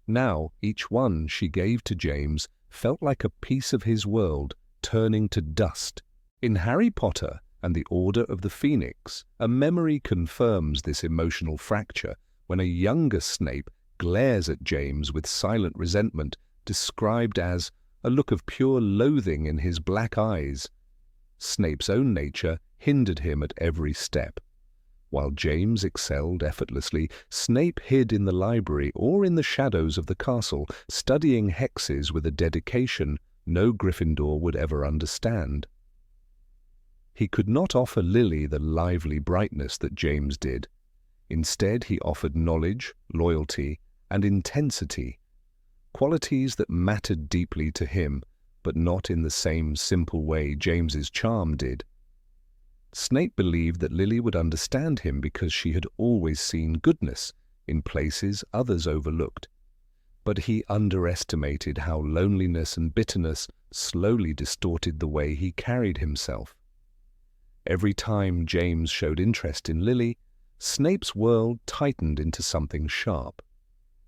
Now, each one she gave to James felt like a piece of his world turning to dust. In Harry Potter and the Order of the Phoenix, a memory confirms this emotional fracture when a younger Snape glares at James with silent resentment, described as a look of pure loathing in his black eyes. Snape's own nature hindered him at every step. While James excelled effortlessly, Snape hid in the library or in the shadows of the castle, studying hexes with a dedication no Gryffindor would ever understand. He could not offer Lily the lively brightness that James did. Instead, he offered knowledge, loyalty, and intensity, qualities that mattered deeply to him, but not in the same simple way James's charm did. Snape believed that Lily would understand him because she had always seen goodness in places others overlooked. But he underestimated how loneliness and bitterness slowly distorted the way he carried himself. Every time James showed interest in Lily, Snape's world tightened into something sharp.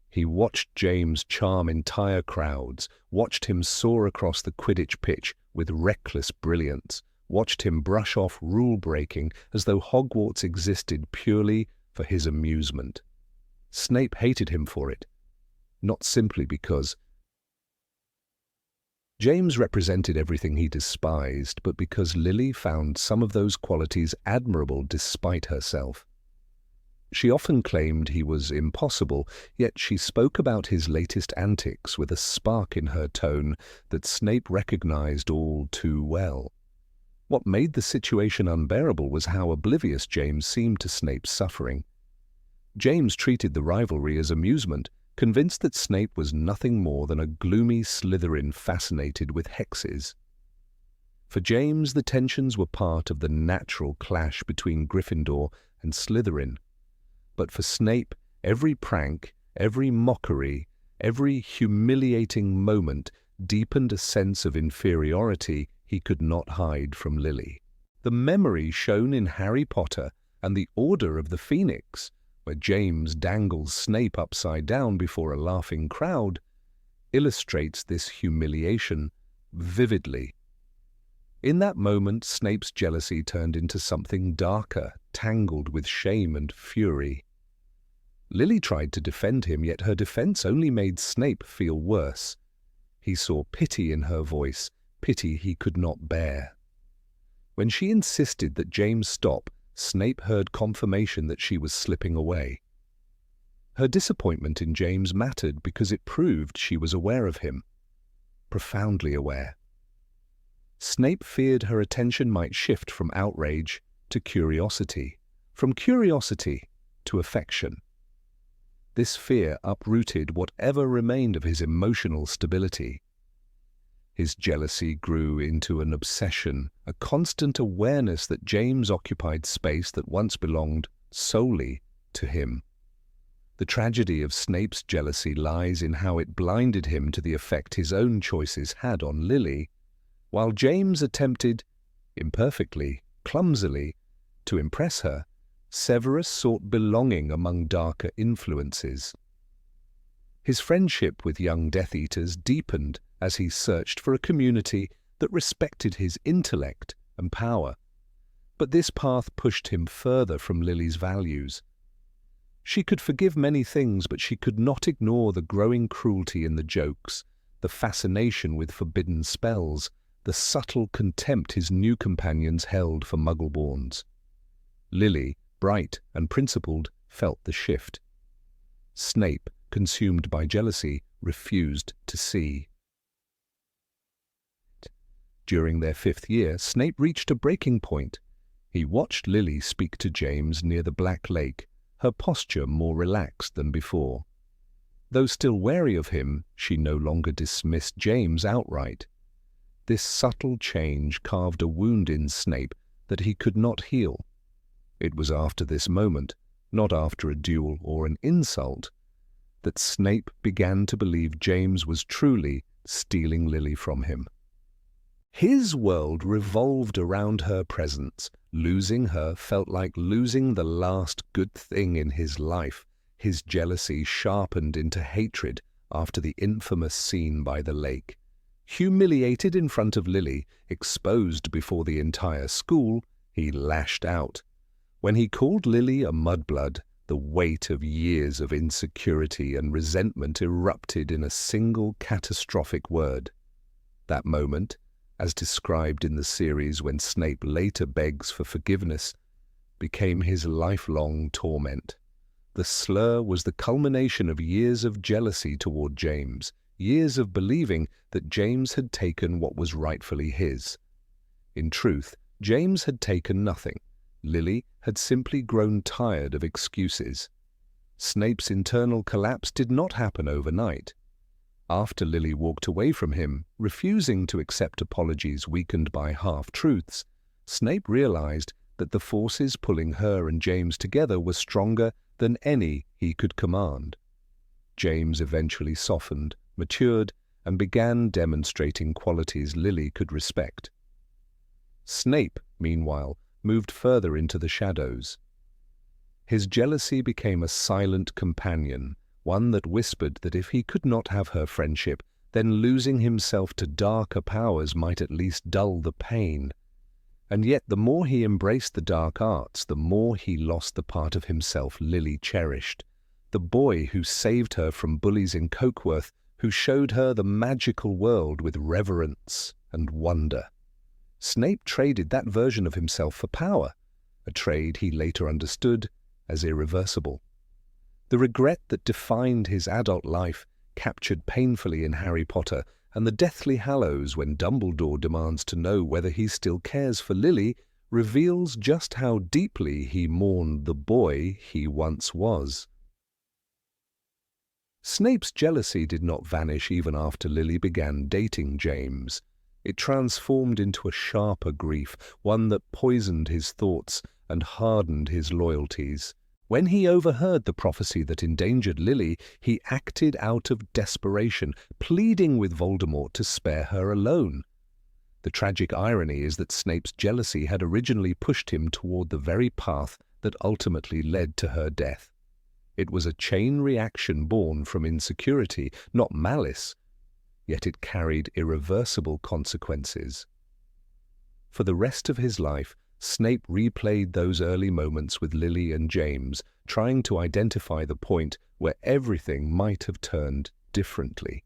He watched James charm entire crowds, watched him soar across the Quidditch pitch with reckless brilliance, watched him brush off rule-breaking as though Hogwarts existed purely for his amusement. Snape hated him for it, not simply because James represented everything he despised, but because Lily found some of those qualities admirable despite herself. She often claimed he was impossible, yet she spoke about his latest antics with a spark in her tone that Snape recognized all too well. What made the situation unbearable was how oblivious James seemed to Snape's suffering. James treated the rivalry as amusement, convinced that Snape was nothing more than a gloomy Slytherin fascinated with hexes. For James, the tensions were part of the natural clash between Gryffindor and Slytherin. But for Snape, every prank, every mockery, every humiliating moment deepened a sense of inferiority he could not hide from Lily. The memory shown in Harry Potter and the Order of the Phoenix, where James dangles Snape upside down before a laughing crowd, illustrates this humiliation vividly. In that moment, Snape's jealousy turned into something darker, tangled with shame and fury. Lily tried to defend him, yet her defense only made Snape feel worse. He saw pity in her voice, pity he could not bear. When she insisted that James stop, Snape heard confirmation that she was slipping away. Her disappointment in James mattered because it proved she was aware of him, profoundly aware. Snape feared her attention might shift from outrage to curiosity, from curiosity to affection. This fear uprooted whatever remained of his emotional stability. His jealousy grew into an obsession, a constant awareness that James occupied space that once belonged solely to him. The tragedy of Snape's jealousy lies in how it blinded him to the effect his own choices had on Lily, while James attempted, imperfectly, clumsily, to impress her. Severus sought belonging among darker influences. His friendship with young Death Eaters deepened as he searched for a community that respected his intellect and power. But this path pushed him further from Lily's values. She could forgive many things, but she could not ignore the growing cruelty in the jokes, the fascination with forbidden spells, the subtle contempt his new companions held for Muggleborns. Lily, bright and principled, felt the shift. Snape, consumed by jealousy, refused to see. During their 5th year, Snape reached a breaking point. He watched Lily speak to James near the Black Lake, her posture more relaxed than before. Though still wary of him, she no longer dismissed James outright. This subtle change carved a wound in Snape that he could not heal. It was after this moment, not after a duel or an insult, that Snape began to believe James was truly stealing Lily from him. His world revolved around her presence. Losing her felt like losing the last good thing in his life. His jealousy sharpened into hatred after the infamous scene by the lake. Humiliated in front of Lily, exposed before the entire school, he lashed out. When he called Lily a mudblood, the weight of years of insecurity and resentment erupted in a single catastrophic word. That moment, as described in the series when Snape later begs for forgiveness, became his lifelong torment. The slur was the culmination of years of jealousy toward James, years of believing that James had taken what was rightfully his. In truth, James had taken nothing. Lily had simply grown tired of excuses. Snape's internal collapse did not happen overnight. After Lily walked away from him, refusing to accept apologies weakened by half-truths, Snape realized that the forces pulling her and James together were stronger than any he could command. James eventually softened, matured, and began demonstrating qualities Lily could respect. Snape, meanwhile, moved further into the shadows. His jealousy became a silent companion, one that whispered that if he could not have her friendship, then losing himself to darker powers might at least dull the pain. And yet the more he embraced the dark arts, the more he lost the part of himself Lily cherished. The boy who saved her from bullies in Cokeworth, who showed her the magical world with reverence and wonder. Snape traded that version of himself for power, a trade he later understood as irreversible. The regret that defined his adult life, captured painfully in Harry Potter, and the Deathly Hallows when Dumbledore demands to know whether he still cares for Lily, reveals just how deeply he mourned the boy he once was. Snape's jealousy did not vanish even after Lily began dating James. It transformed into a sharper grief, one that poisoned his thoughts and hardened his loyalties. When he overheard the prophecy that endangered Lily, he acted out of desperation, pleading with Voldemort to spare her alone. The tragic irony is that Snape's jealousy had originally pushed him toward the very path that ultimately led to her death. It was a chain reaction born from insecurity, not malice, yet it carried irreversible consequences. For the rest of his life, Snape replayed those early moments with Lily and James, trying to identify the point where everything might have turned differently.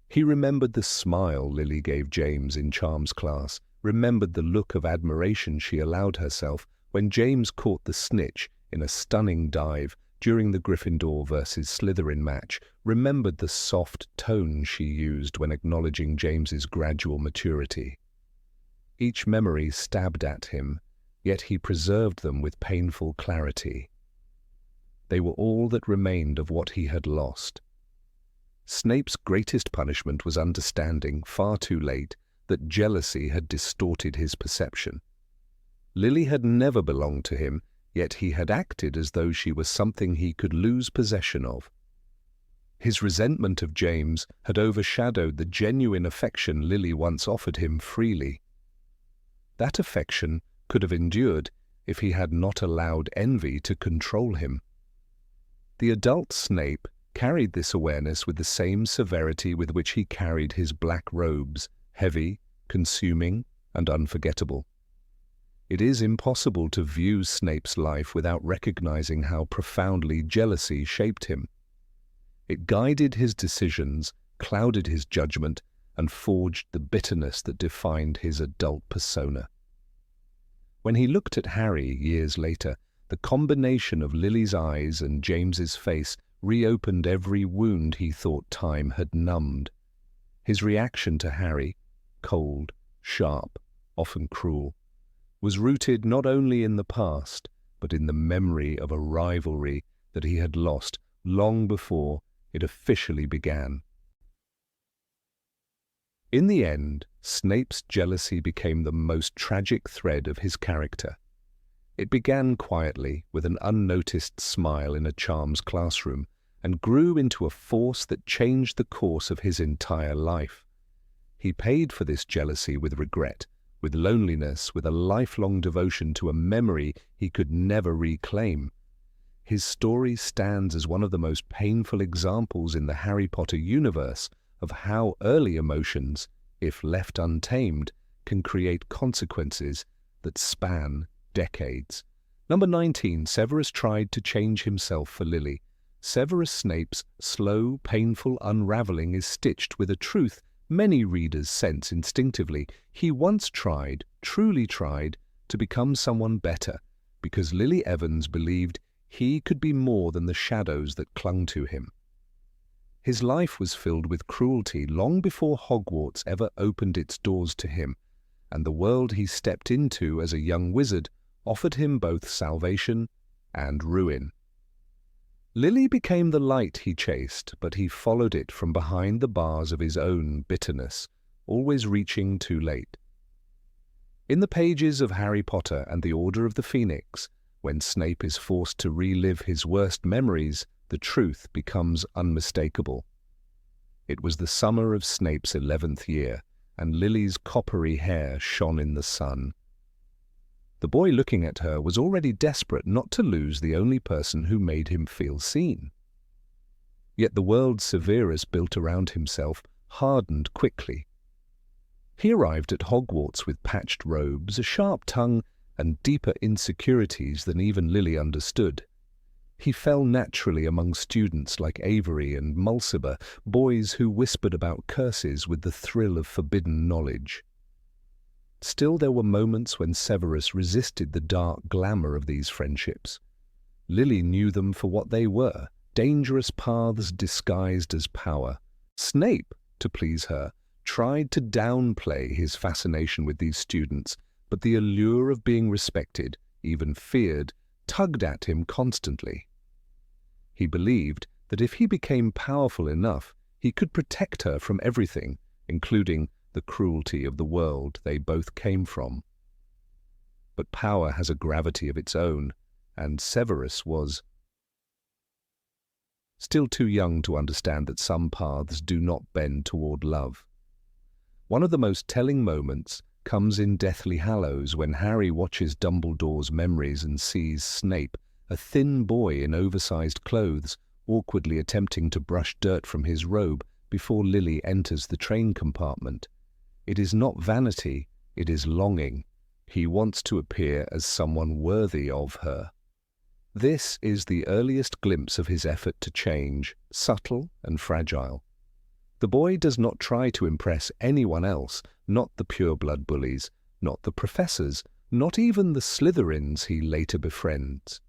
He remembered the smile Lily gave James in Charms class, remembered the look of admiration she allowed herself when James caught the snitch in a stunning dive during the Gryffindor versus Slytherin match, remembered the soft tone she used when acknowledging James's gradual maturity. Each memory stabbed at him, yet he preserved them with painful clarity. They were all that remained of what he had lost. Snape's greatest punishment was understanding, far too late, that jealousy had distorted his perception. Lily had never belonged to him, yet he had acted as though she was something he could lose possession of. His resentment of James had overshadowed the genuine affection Lily once offered him freely. That affection could have endured if he had not allowed envy to control him. The adult Snape carried this awareness with the same severity with which he carried his black robes, heavy, consuming, and unforgettable. It is impossible to view Snape's life without recognizing how profoundly jealousy shaped him. It guided his decisions, clouded his judgment, and forged the bitterness that defined his adult persona. When he looked at Harry years later, the combination of Lily's eyes and James's face reopened every wound he thought time had numbed. His reaction to Harry, cold, sharp, often cruel, was rooted not only in the past, but in the memory of a rivalry that he had lost long before it officially began. In the end, Snape's jealousy became the most tragic thread of his character. It began quietly, with an unnoticed smile in a charms classroom, and grew into a force that changed the course of his entire life. He paid for this jealousy with regret, with loneliness, with a lifelong devotion to a memory he could never reclaim. His story stands as one of the most painful examples in the Harry Potter universe of how early emotions, if left untamed, can create consequences that span decades. Number 19. Severus tried to change himself for Lily. Severus Snape's slow, painful unraveling is stitched with a truth many readers sense instinctively. He once tried, truly tried, to become someone better, because Lily Evans believed he could be more than the shadows that clung to him. His life was filled with cruelty long before Hogwarts ever opened its doors to him, and the world he stepped into as a young wizard offered him both salvation and ruin. Lily became the light he chased, but he followed it from behind the bars of his own bitterness, always reaching too late. In the pages of Harry Potter and the Order of the Phoenix, when Snape is forced to relive his worst memories, the truth becomes unmistakable. It was the summer of Snape's 11th year, and Lily's coppery hair shone in the sun. The boy looking at her was already desperate not to lose the only person who made him feel seen. Yet the world Severus built around himself hardened quickly. He arrived at Hogwarts with patched robes, a sharp tongue, and deeper insecurities than even Lily understood. He fell naturally among students like Avery and Mulciber, boys who whispered about curses with the thrill of forbidden knowledge. Still, there were moments when Severus resisted the dark glamour of these friendships. Lily knew them for what they were, dangerous paths disguised as power. Snape, to please her, tried to downplay his fascination with these students, but the allure of being respected, even feared, tugged at him constantly. He believed that if he became powerful enough, he could protect her from everything, including the cruelty of the world they both came from. But power has a gravity of its own, and Severus was still too young to understand that some paths do not bend toward love. One of the most telling moments comes in Deathly Hallows when Harry watches Dumbledore's memories and sees Snape, a thin boy in oversized clothes, awkwardly attempting to brush dirt from his robe before Lily enters the train compartment. It is not vanity, it is longing. He wants to appear as someone worthy of her. This is the earliest glimpse of his effort to change, subtle and fragile. The boy does not try to impress anyone else, not the pureblood bullies, not the professors, not even the Slytherins he later befriends.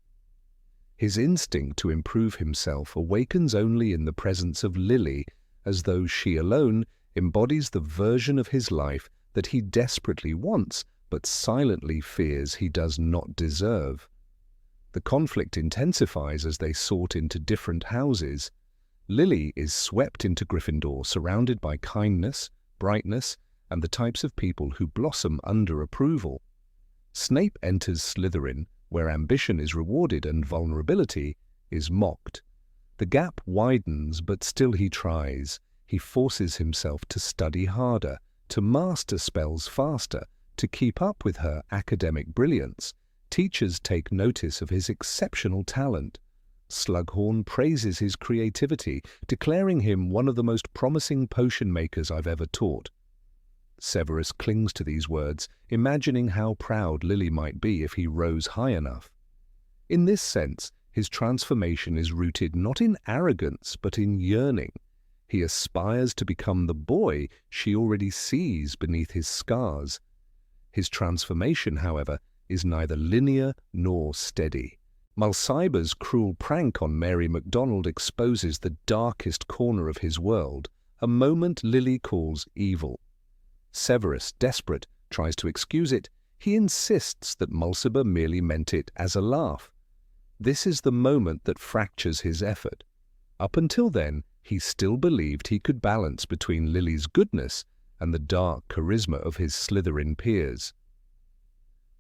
His instinct to improve himself awakens only in the presence of Lily, as though she alone embodies the version of his life that he desperately wants but silently fears he does not deserve. The conflict intensifies as they sort into different houses. Lily is swept into Gryffindor, surrounded by kindness, brightness, and the types of people who blossom under approval. Snape enters Slytherin, where ambition is rewarded and vulnerability is mocked. The gap widens, but still he tries. He forces himself to study harder, to master spells faster, to keep up with her academic brilliance. Teachers take notice of his exceptional talent. Slughorn praises his creativity, declaring him one of the most promising potion makers I've ever taught. Severus clings to these words, imagining how proud Lily might be if he rose high enough. In this sense, his transformation is rooted not in arrogance but in yearning. He aspires to become the boy she already sees beneath his scars. His transformation, however, is neither linear nor steady. Mulciber's cruel prank on Mary MacDonald exposes the darkest corner of his world, a moment Lily calls evil. Severus, desperate, tries to excuse it. He insists that Mulciber merely meant it as a laugh. This is the moment that fractures his effort. Up until then, he still believed he could balance between Lily's goodness and the dark charisma of his Slytherin peers.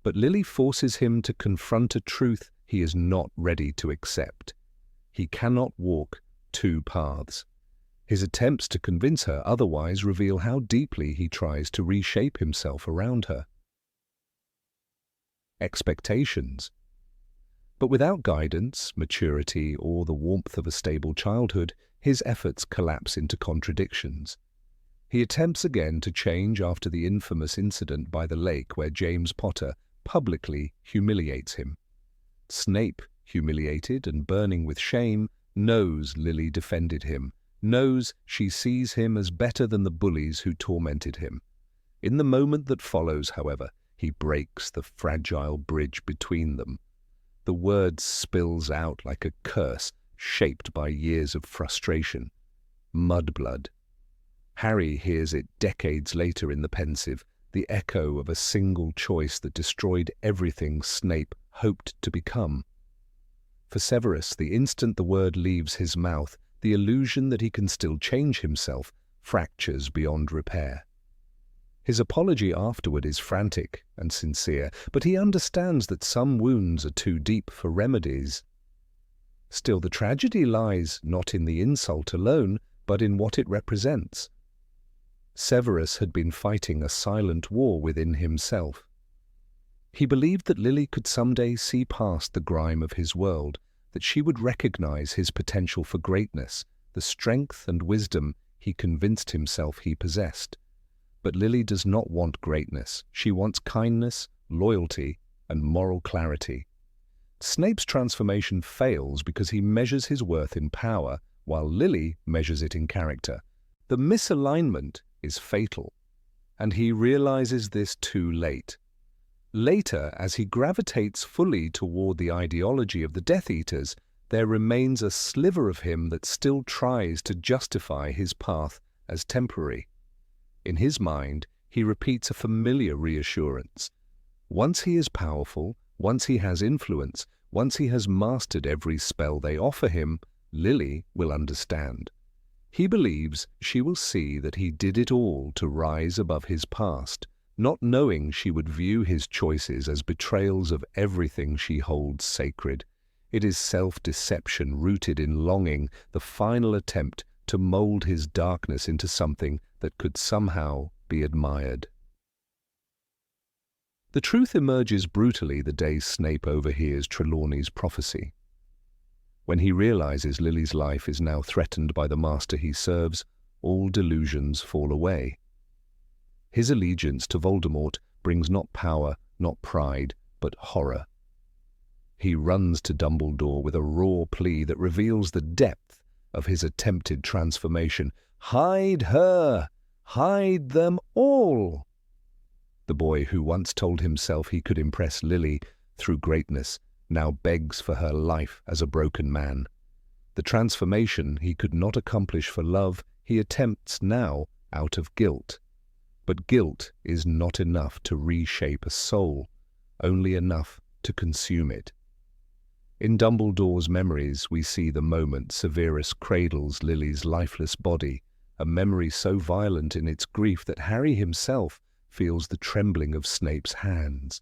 But Lily forces him to confront a truth he is not ready to accept. He cannot walk two paths. His attempts to convince her otherwise reveal how deeply he tries to reshape himself around her. Expectations. But without guidance, maturity, or the warmth of a stable childhood, his efforts collapse into contradictions. He attempts again to change after the infamous incident by the lake where James Potter publicly humiliates him. Snape, humiliated and burning with shame, knows Lily defended him, knows she sees him as better than the bullies who tormented him. In the moment that follows, however, he breaks the fragile bridge between them. The word spills out like a curse shaped by years of frustration. Mudblood. Harry hears it decades later in the pensive, the echo of a single choice that destroyed everything Snape hoped to become. For Severus, the instant the word leaves his mouth, the illusion that he can still change himself fractures beyond repair. His apology afterward is frantic and sincere, but he understands that some wounds are too deep for remedies. Still, the tragedy lies not in the insult alone, but in what it represents. Severus had been fighting a silent war within himself. He believed that Lily could someday see past the grime of his world, that she would recognize his potential for greatness, the strength and wisdom he convinced himself he possessed. But Lily does not want greatness. She wants kindness, loyalty, and moral clarity. Snape's transformation fails because he measures his worth in power, while Lily measures it in character. The misalignment is fatal, and he realizes this too late. Later, as he gravitates fully toward the ideology of the Death Eaters, there remains a sliver of him that still tries to justify his path as temporary. In his mind, he repeats a familiar reassurance. Once he is powerful, once he has influence, once he has mastered every spell they offer him, Lily will understand. He believes she will see that he did it all to rise above his past, not knowing she would view his choices as betrayals of everything she holds sacred. It is self-deception rooted in longing, the final attempt to mold his darkness into something that could somehow be admired. The truth emerges brutally the day Snape overhears Trelawney's prophecy. When he realizes Lily's life is now threatened by the master he serves, all delusions fall away. His allegiance to Voldemort brings not power, not pride, but horror. He runs to Dumbledore with a raw plea that reveals the depth of his attempted transformation. "Hide her! Hide them all!" The boy who once told himself he could impress Lily through greatness now begs for her life as a broken man. The transformation he could not accomplish for love, he attempts now out of guilt. But guilt is not enough to reshape a soul, only enough to consume it. In Dumbledore's memories, we see the moment Severus cradles Lily's lifeless body, a memory so violent in its grief that Harry himself feels the trembling of Snape's hands.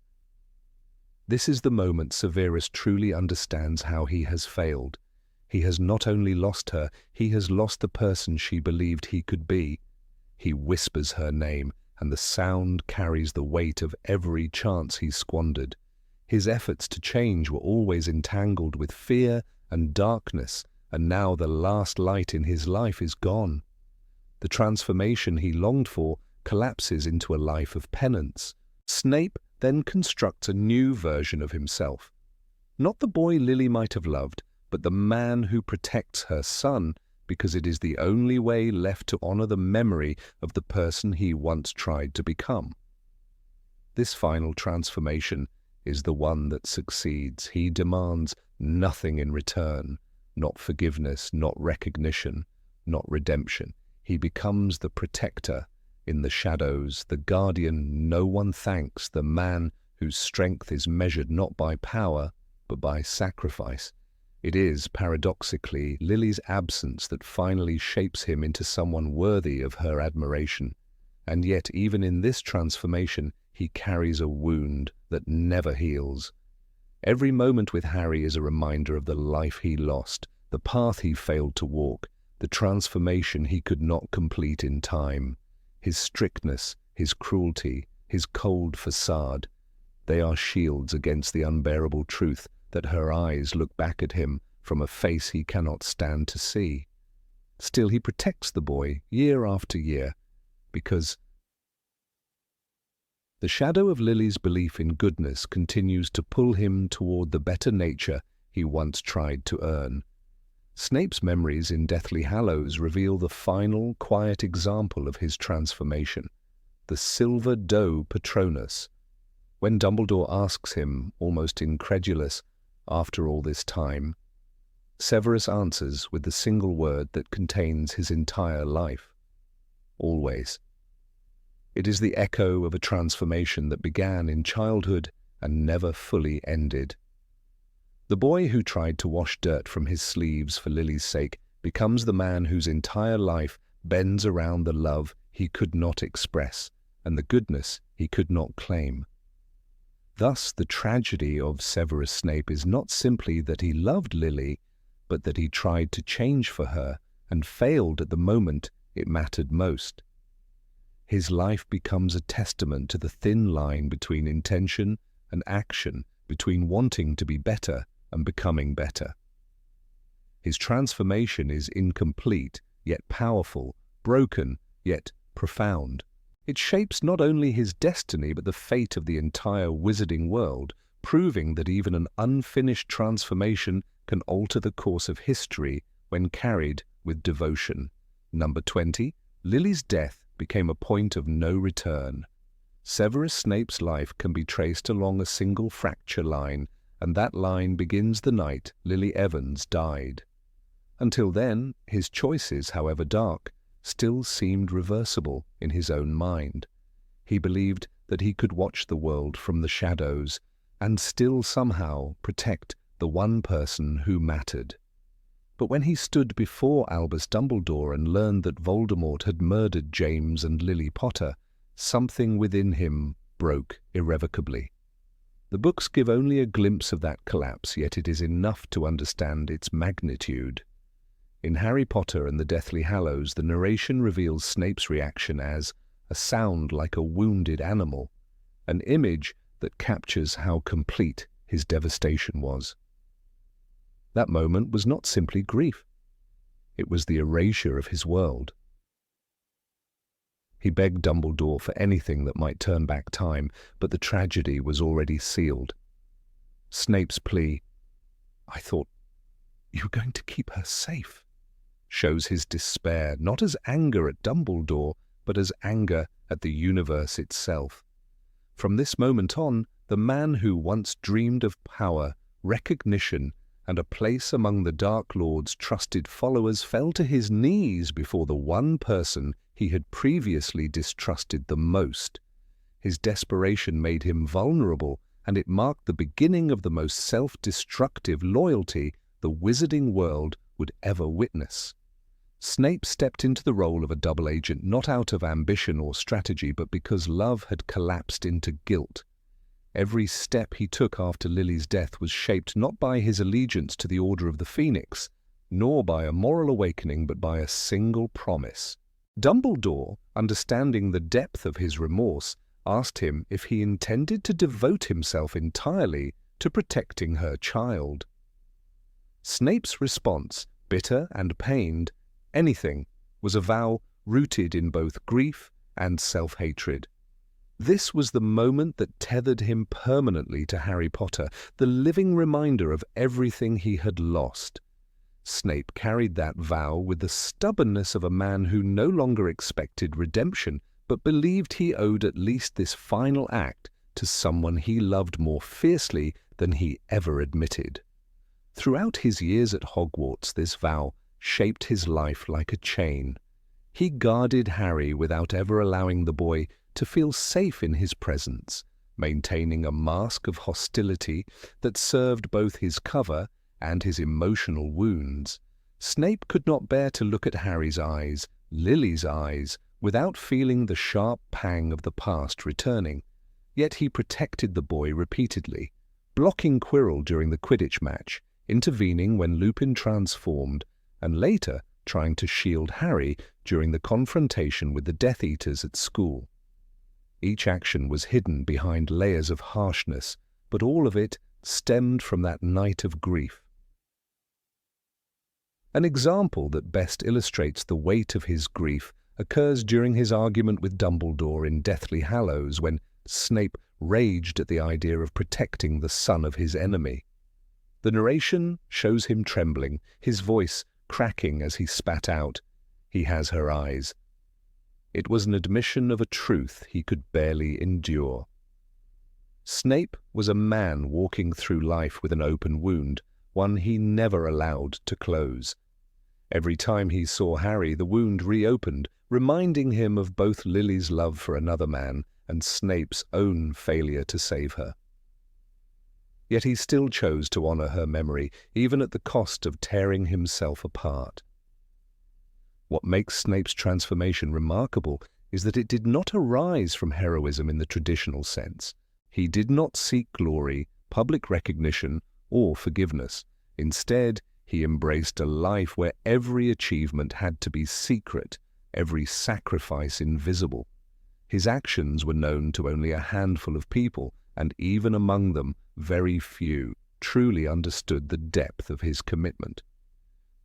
This is the moment Severus truly understands how he has failed. He has not only lost her, he has lost the person she believed he could be. He whispers her name, and the sound carries the weight of every chance he squandered. His efforts to change were always entangled with fear and darkness, and now the last light in his life is gone. The transformation he longed for collapses into a life of penance. Snape then constructs a new version of himself. Not the boy Lily might have loved, but the man who protects her son, because it is the only way left to honor the memory of the person he once tried to become. This final transformation is the one that succeeds. He demands nothing in return, not forgiveness, not recognition, not redemption. He becomes the protector in the shadows, the guardian no one thanks, the man whose strength is measured not by power, but by sacrifice. It is, paradoxically, Lily's absence that finally shapes him into someone worthy of her admiration. And yet, even in this transformation, he carries a wound that never heals. Every moment with Harry is a reminder of the life he lost, the path he failed to walk, the transformation he could not complete in time. His strictness, his cruelty, his cold facade, they are shields against the unbearable truth that her eyes look back at him from a face he cannot stand to see. Still, he protects the boy year after year, because the shadow of Lily's belief in goodness continues to pull him toward the better nature he once tried to earn. Snape's memories in Deathly Hallows reveal the final, quiet example of his transformation, the Silver Doe Patronus. When Dumbledore asks him, almost incredulous, after all this time, Severus answers with the single word that contains his entire life: always. It is the echo of a transformation that began in childhood and never fully ended. The boy who tried to wash dirt from his sleeves for Lily's sake becomes the man whose entire life bends around the love he could not express and the goodness he could not claim. Thus, the tragedy of Severus Snape is not simply that he loved Lily, but that he tried to change for her and failed at the moment it mattered most. His life becomes a testament to the thin line between intention and action, between wanting to be better and becoming better. His transformation is incomplete, yet powerful, broken, yet profound. It shapes not only his destiny but the fate of the entire wizarding world, proving that even an unfinished transformation can alter the course of history when carried with devotion. Number 20. Lily's death became a point of no return. Severus Snape's life can be traced along a single fracture line, and that line begins the night Lily Evans died. Until then, his choices, however dark, still seemed reversible in his own mind. He believed that he could watch the world from the shadows and still somehow protect the one person who mattered. But when he stood before Albus Dumbledore and learned that Voldemort had murdered James and Lily Potter, something within him broke irrevocably. The books give only a glimpse of that collapse, yet it is enough to understand its magnitude. In Harry Potter and the Deathly Hallows, the narration reveals Snape's reaction as a sound like a wounded animal, an image that captures how complete his devastation was. That moment was not simply grief. It was the erasure of his world. He begged Dumbledore for anything that might turn back time, but the tragedy was already sealed. Snape's plea, "I thought you were going to keep her safe," shows his despair, not as anger at Dumbledore, but as anger at the universe itself. From this moment on, the man who once dreamed of power, recognition, and a place among the Dark Lord's trusted followers fell to his knees before the one person he had previously distrusted the most. His desperation made him vulnerable, and it marked the beginning of the most self-destructive loyalty the wizarding world would ever witness. Snape stepped into the role of a double agent not out of ambition or strategy, but because love had collapsed into guilt. Every step he took after Lily's death was shaped not by his allegiance to the Order of the Phoenix, nor by a moral awakening, but by a single promise. Dumbledore, understanding the depth of his remorse, asked him if he intended to devote himself entirely to protecting her child. Snape's response, bitter and pained, anything, was a vow rooted in both grief and self-hatred. This was the moment that tethered him permanently to Harry Potter, the living reminder of everything he had lost. Snape carried that vow with the stubbornness of a man who no longer expected redemption, but believed he owed at least this final act to someone he loved more fiercely than he ever admitted. Throughout his years at Hogwarts, this vow shaped his life like a chain. He guarded Harry without ever allowing the boy to feel safe in his presence, maintaining a mask of hostility that served both his cover and his emotional wounds, Snape could not bear to look at Harry's eyes, Lily's eyes, without feeling the sharp pang of the past returning. Yet he protected the boy repeatedly, blocking Quirrell during the Quidditch match, intervening when Lupin transformed, and later trying to shield Harry during the confrontation with the Death Eaters at school. Each action was hidden behind layers of harshness, but all of it stemmed from that night of grief. An example that best illustrates the weight of his grief occurs during his argument with Dumbledore in Deathly Hallows, when Snape raged at the idea of protecting the son of his enemy. The narration shows him trembling, his voice cracking as he spat out, "He has her eyes." It was an admission of a truth he could barely endure. Snape was a man walking through life with an open wound, one he never allowed to close. Every time he saw Harry, the wound reopened, reminding him of both Lily's love for another man and Snape's own failure to save her. Yet he still chose to honor her memory, even at the cost of tearing himself apart. What makes Snape's transformation remarkable is that it did not arise from heroism in the traditional sense. He did not seek glory, public recognition, or forgiveness. Instead, he embraced a life where every achievement had to be secret, every sacrifice invisible. His actions were known to only a handful of people, and even among them, very few truly understood the depth of his commitment.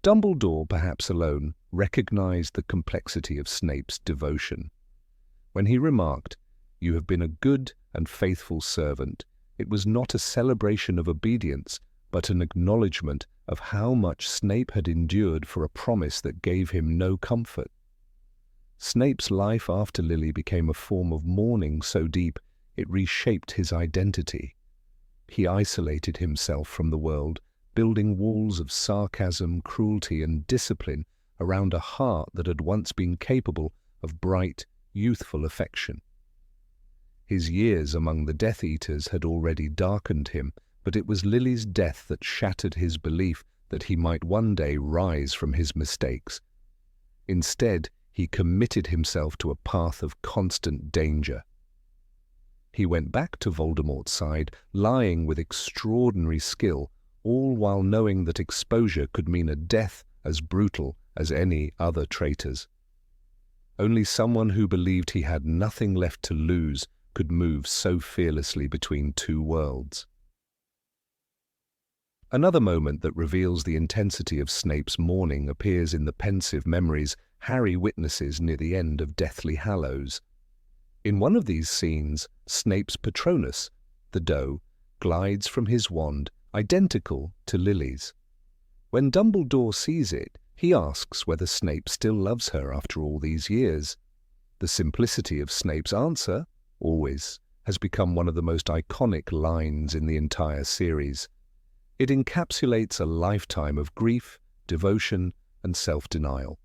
Dumbledore, perhaps alone, recognized the complexity of Snape's devotion. When he remarked, "You have been a good and faithful servant," it was not a celebration of obedience, but an acknowledgement of how much Snape had endured for a promise that gave him no comfort. Snape's life after Lily became a form of mourning so deep it reshaped his identity. He isolated himself from the world, building walls of sarcasm, cruelty, and discipline around a heart that had once been capable of bright, youthful affection. His years among the Death Eaters had already darkened him, but it was Lily's death that shattered his belief that he might one day rise from his mistakes. Instead, he committed himself to a path of constant danger. He went back to Voldemort's side, lying with extraordinary skill, all while knowing that exposure could mean a death as brutal as any other traitor's. Only someone who believed he had nothing left to lose could move so fearlessly between two worlds. Another moment that reveals the intensity of Snape's mourning appears in the pensive memories Harry witnesses near the end of Deathly Hallows. In one of these scenes, Snape's Patronus, the doe, glides from his wand, identical to Lily's. When Dumbledore sees it, he asks whether Snape still loves her after all these years. The simplicity of Snape's answer, "Always," has become one of the most iconic lines in the entire series. It encapsulates a lifetime of grief, devotion, and self-denial.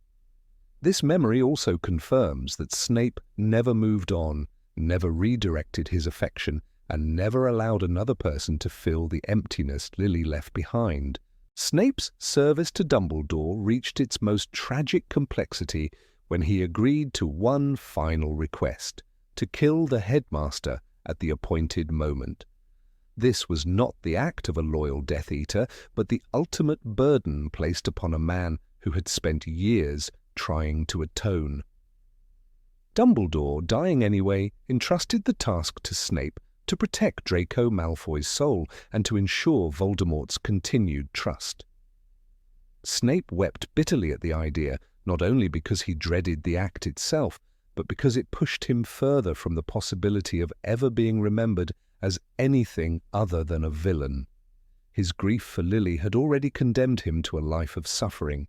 This memory also confirms that Snape never moved on, never redirected his affection, and never allowed another person to fill the emptiness Lily left behind. Snape's service to Dumbledore reached its most tragic complexity when he agreed to one final request: to kill the headmaster at the appointed moment. This was not the act of a loyal Death Eater, but the ultimate burden placed upon a man who had spent years trying to atone. Dumbledore, dying anyway, entrusted the task to Snape to protect Draco Malfoy's soul and to ensure Voldemort's continued trust. Snape wept bitterly at the idea, not only because he dreaded the act itself, but because it pushed him further from the possibility of ever being remembered as anything other than a villain. His grief for Lily had already condemned him to a life of suffering.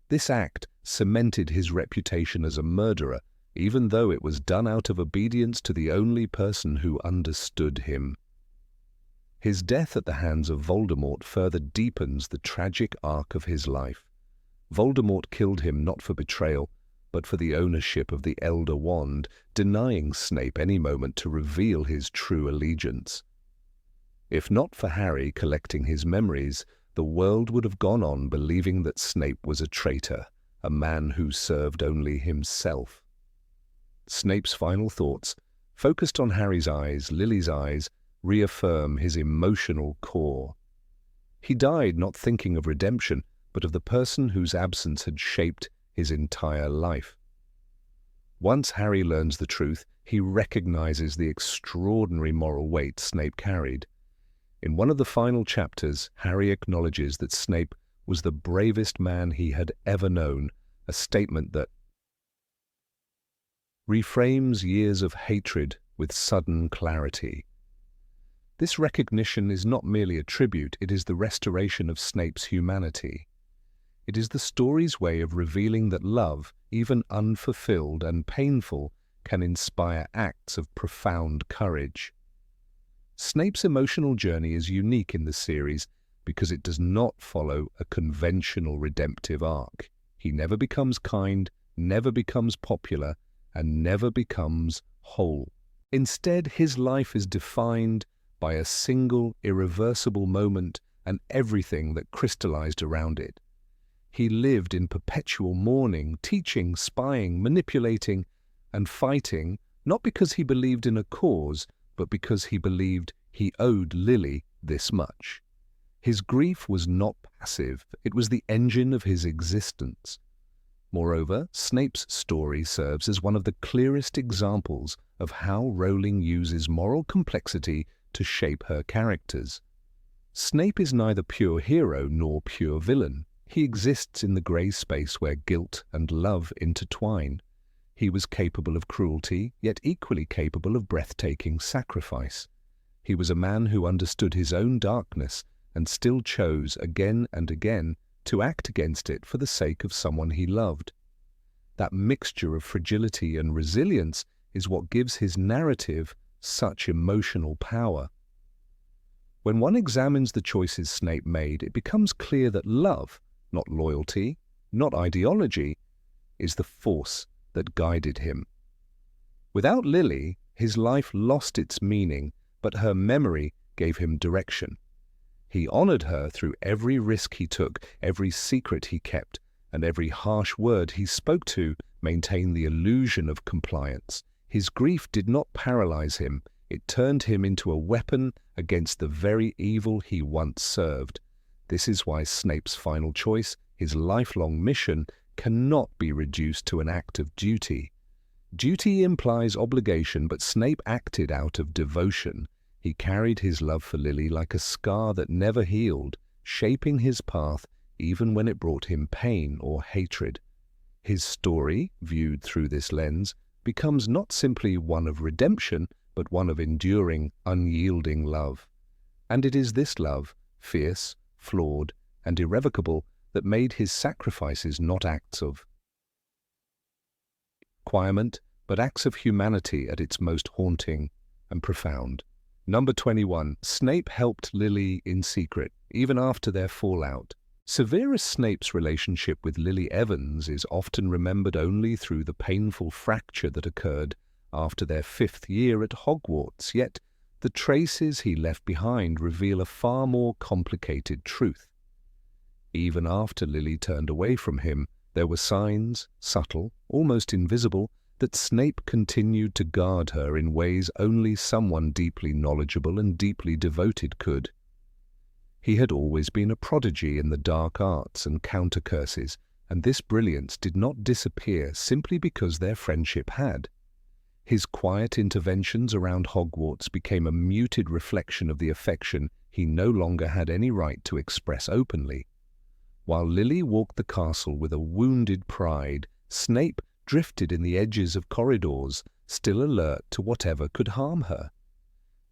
This act cemented his reputation as a murderer, even though it was done out of obedience to the only person who understood him. His death at the hands of Voldemort further deepens the tragic arc of his life. Voldemort killed him not for betrayal, but for the ownership of the Elder Wand, denying Snape any moment to reveal his true allegiance. If not for Harry collecting his memories, the world would have gone on believing that Snape was a traitor, a man who served only himself. Snape's final thoughts, focused on Harry's eyes, Lily's eyes, reaffirm his emotional core. He died not thinking of redemption, but of the person whose absence had shaped his entire life. Once Harry learns the truth, he recognizes the extraordinary moral weight Snape carried. In one of the final chapters, Harry acknowledges that Snape was the bravest man he had ever known, a statement that reframes years of hatred with sudden clarity. This recognition is not merely a tribute, it is the restoration of Snape's humanity. It is the story's way of revealing that love, even unfulfilled and painful, can inspire acts of profound courage. Snape's emotional journey is unique in the series because it does not follow a conventional redemptive arc. He never becomes kind, never becomes popular, and never becomes whole. Instead, his life is defined by a single, irreversible moment and everything that crystallized around it. He lived in perpetual mourning, teaching, spying, manipulating, and fighting, not because he believed in a cause, but because he believed he owed Lily this much. His grief was not passive, it was the engine of his existence. Moreover, Snape's story serves as one of the clearest examples of how Rowling uses moral complexity to shape her characters. Snape is neither pure hero nor pure villain. He exists in the grey space where guilt and love intertwine. He was capable of cruelty, yet equally capable of breathtaking sacrifice. He was a man who understood his own darkness and still chose again and again to act against it for the sake of someone he loved. That mixture of fragility and resilience is what gives his narrative such emotional power. When one examines the choices Snape made, it becomes clear that love, not loyalty, not ideology, is the force that guided him. Without Lily, his life lost its meaning, but her memory gave him direction. He honored her through every risk he took, every secret he kept, and every harsh word he spoke to maintained the illusion of compliance. His grief did not paralyze him, it turned him into a weapon against the very evil he once served. This is why Snape's final choice, his lifelong mission, cannot be reduced to an act of duty. Duty implies obligation, but Snape acted out of devotion. He carried his love for Lily like a scar that never healed, shaping his path even when it brought him pain or hatred. His story, viewed through this lens, becomes not simply one of redemption, but one of enduring, unyielding love. And it is this love, fierce, flawed, and irrevocable, that made his sacrifices not acts of requirement, but acts of humanity at its most haunting and profound. Number 21. Snape helped Lily in secret, even after their fallout. Severus Snape's relationship with Lily Evans is often remembered only through the painful fracture that occurred after their 5th year at Hogwarts, yet the traces he left behind reveal a far more complicated truth. Even after Lily turned away from him, there were signs, subtle, almost invisible, that Snape continued to guard her in ways only someone deeply knowledgeable and deeply devoted could. He had always been a prodigy in the dark arts and counter-curses, and this brilliance did not disappear simply because their friendship had. His quiet interventions around Hogwarts became a muted reflection of the affection he no longer had any right to express openly. While Lily walked the castle with a wounded pride, Snape drifted in the edges of corridors, still alert to whatever could harm her.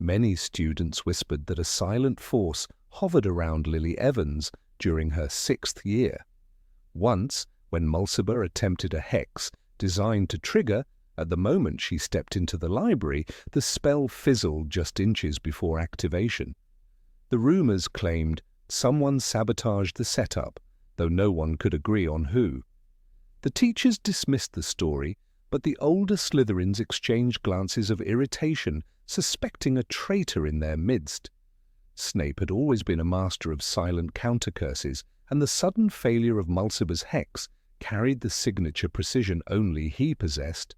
Many students whispered that a silent force hovered around Lily Evans during her 6th year. Once, when Mulciber attempted a hex designed to trigger, at the moment she stepped into the library, the spell fizzled just inches before activation. The rumors claimed someone sabotaged the setup, though no one could agree on who. The teachers dismissed the story, but the older Slytherins exchanged glances of irritation, suspecting a traitor in their midst. Snape had always been a master of silent counter-curses, and the sudden failure of Mulciber's hex carried the signature precision only he possessed.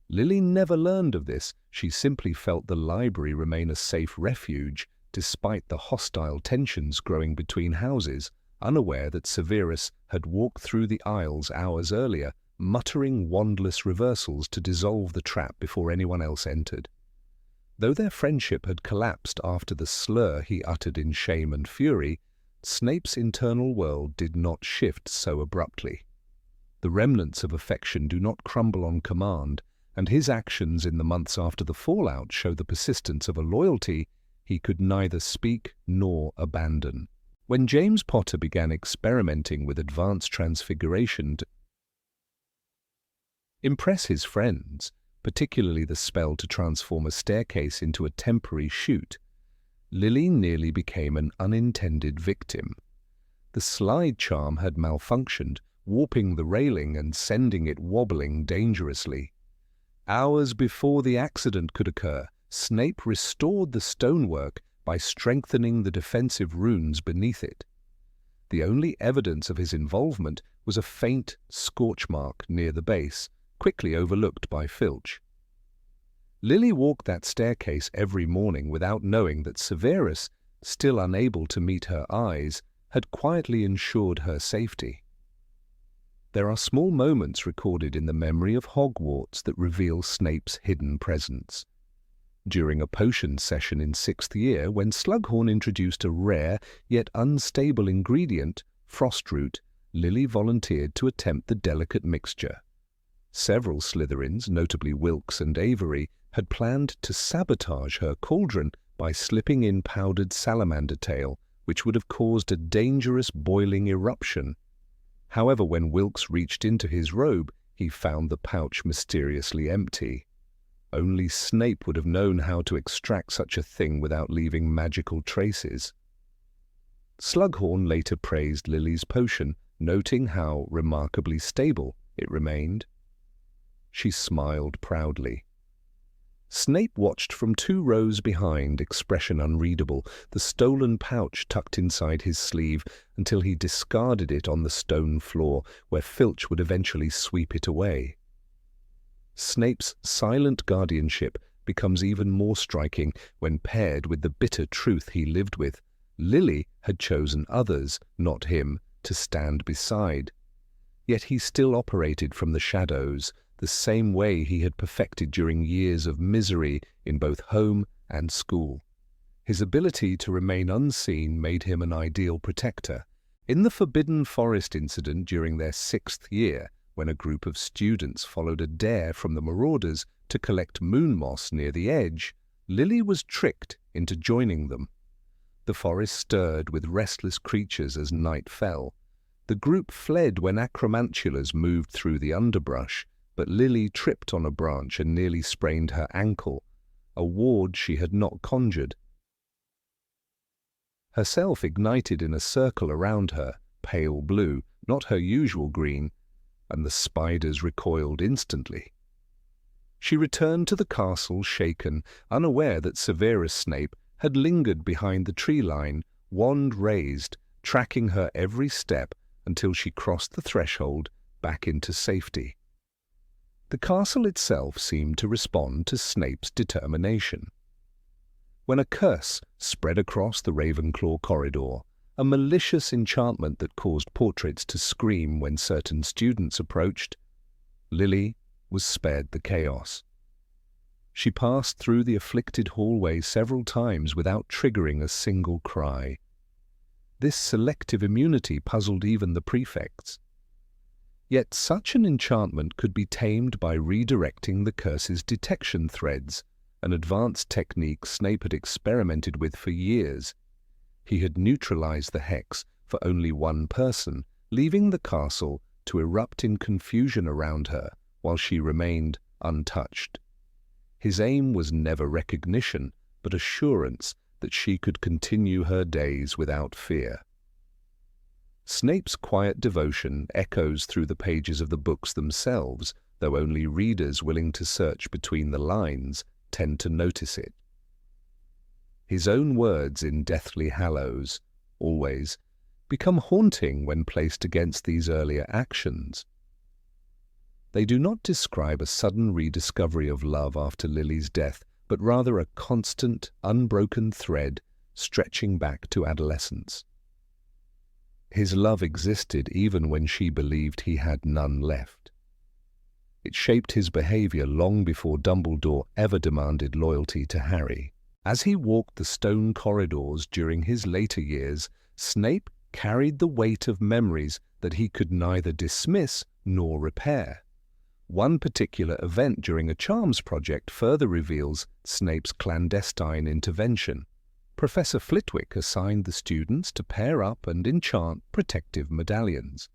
Lily never learned of this. She simply felt the library remain a safe refuge, despite the hostile tensions growing between houses, unaware that Severus had walked through the aisles hours earlier, muttering wandless reversals to dissolve the trap before anyone else entered. Though their friendship had collapsed after the slur he uttered in shame and fury, Snape's internal world did not shift so abruptly. The remnants of affection do not crumble on command, and his actions in the months after the fallout show the persistence of a loyalty he could neither speak nor abandon. When James Potter began experimenting with advanced transfiguration to impress his friends, particularly the spell to transform a staircase into a temporary chute, Lily nearly became an unintended victim. The slide charm had malfunctioned, warping the railing and sending it wobbling dangerously. Hours before the accident could occur, Snape restored the stonework by strengthening the defensive runes beneath it. The only evidence of his involvement was a faint scorch mark near the base, quickly overlooked by Filch. Lily walked that staircase every morning without knowing that Severus, still unable to meet her eyes, had quietly ensured her safety. There are small moments recorded in the memory of Hogwarts that reveal Snape's hidden presence. During a potion session in 6th year, when Slughorn introduced a rare yet unstable ingredient, frostroot, Lily volunteered to attempt the delicate mixture. Several Slytherins, notably Wilkes and Avery, had planned to sabotage her cauldron by slipping in powdered salamander tail, which would have caused a dangerous boiling eruption. However, when Wilkes reached into his robe, he found the pouch mysteriously empty. Only Snape would have known how to extract such a thing without leaving magical traces. Slughorn later praised Lily's potion, noting how remarkably stable it remained. She smiled proudly. Snape watched from 2 rows behind, expression unreadable, the stolen pouch tucked inside his sleeve, until he discarded it on the stone floor, where Filch would eventually sweep it away. Snape's silent guardianship becomes even more striking when paired with the bitter truth he lived with. Lily had chosen others, not him, to stand beside. Yet he still operated from the shadows, the same way he had perfected during years of misery in both home and school. His ability to remain unseen made him an ideal protector. In the Forbidden Forest incident during their 6th year, when a group of students followed a dare from the marauders to collect moon moss near the edge, Lily was tricked into joining them. The forest stirred with restless creatures as night fell. The group fled when acromantulas moved through the underbrush, but Lily tripped on a branch and nearly sprained her ankle, a ward she had not conjured. Herself ignited in a circle around her, pale blue, not her usual green, and the spiders recoiled instantly. She returned to the castle shaken, unaware that Severus Snape had lingered behind the tree line, wand raised, tracking her every step until she crossed the threshold back into safety. The castle itself seemed to respond to Snape's determination. When a curse spread across the Ravenclaw corridor, a malicious enchantment that caused portraits to scream when certain students approached, Lily was spared the chaos. She passed through the afflicted hallway several times without triggering a single cry. This selective immunity puzzled even the prefects. Yet such an enchantment could be tamed by redirecting the curse's detection threads, an advanced technique Snape had experimented with for years. He had neutralized the hex for only one person, leaving the castle to erupt in confusion around her while she remained untouched. His aim was never recognition, but assurance that she could continue her days without fear. Snape's quiet devotion echoes through the pages of the books themselves, though only readers willing to search between the lines tend to notice it. His own words in Deathly Hallows, always, become haunting when placed against these earlier actions. They do not describe a sudden rediscovery of love after Lily's death, but rather a constant, unbroken thread stretching back to adolescence. His love existed even when she believed he had none left. It shaped his behavior long before Dumbledore ever demanded loyalty to Harry. As he walked the stone corridors during his later years, Snape carried the weight of memories that he could neither dismiss nor repair. One particular event during a charms project further reveals Snape's clandestine intervention. Professor Flitwick assigned the students to pair up and enchant protective medallions.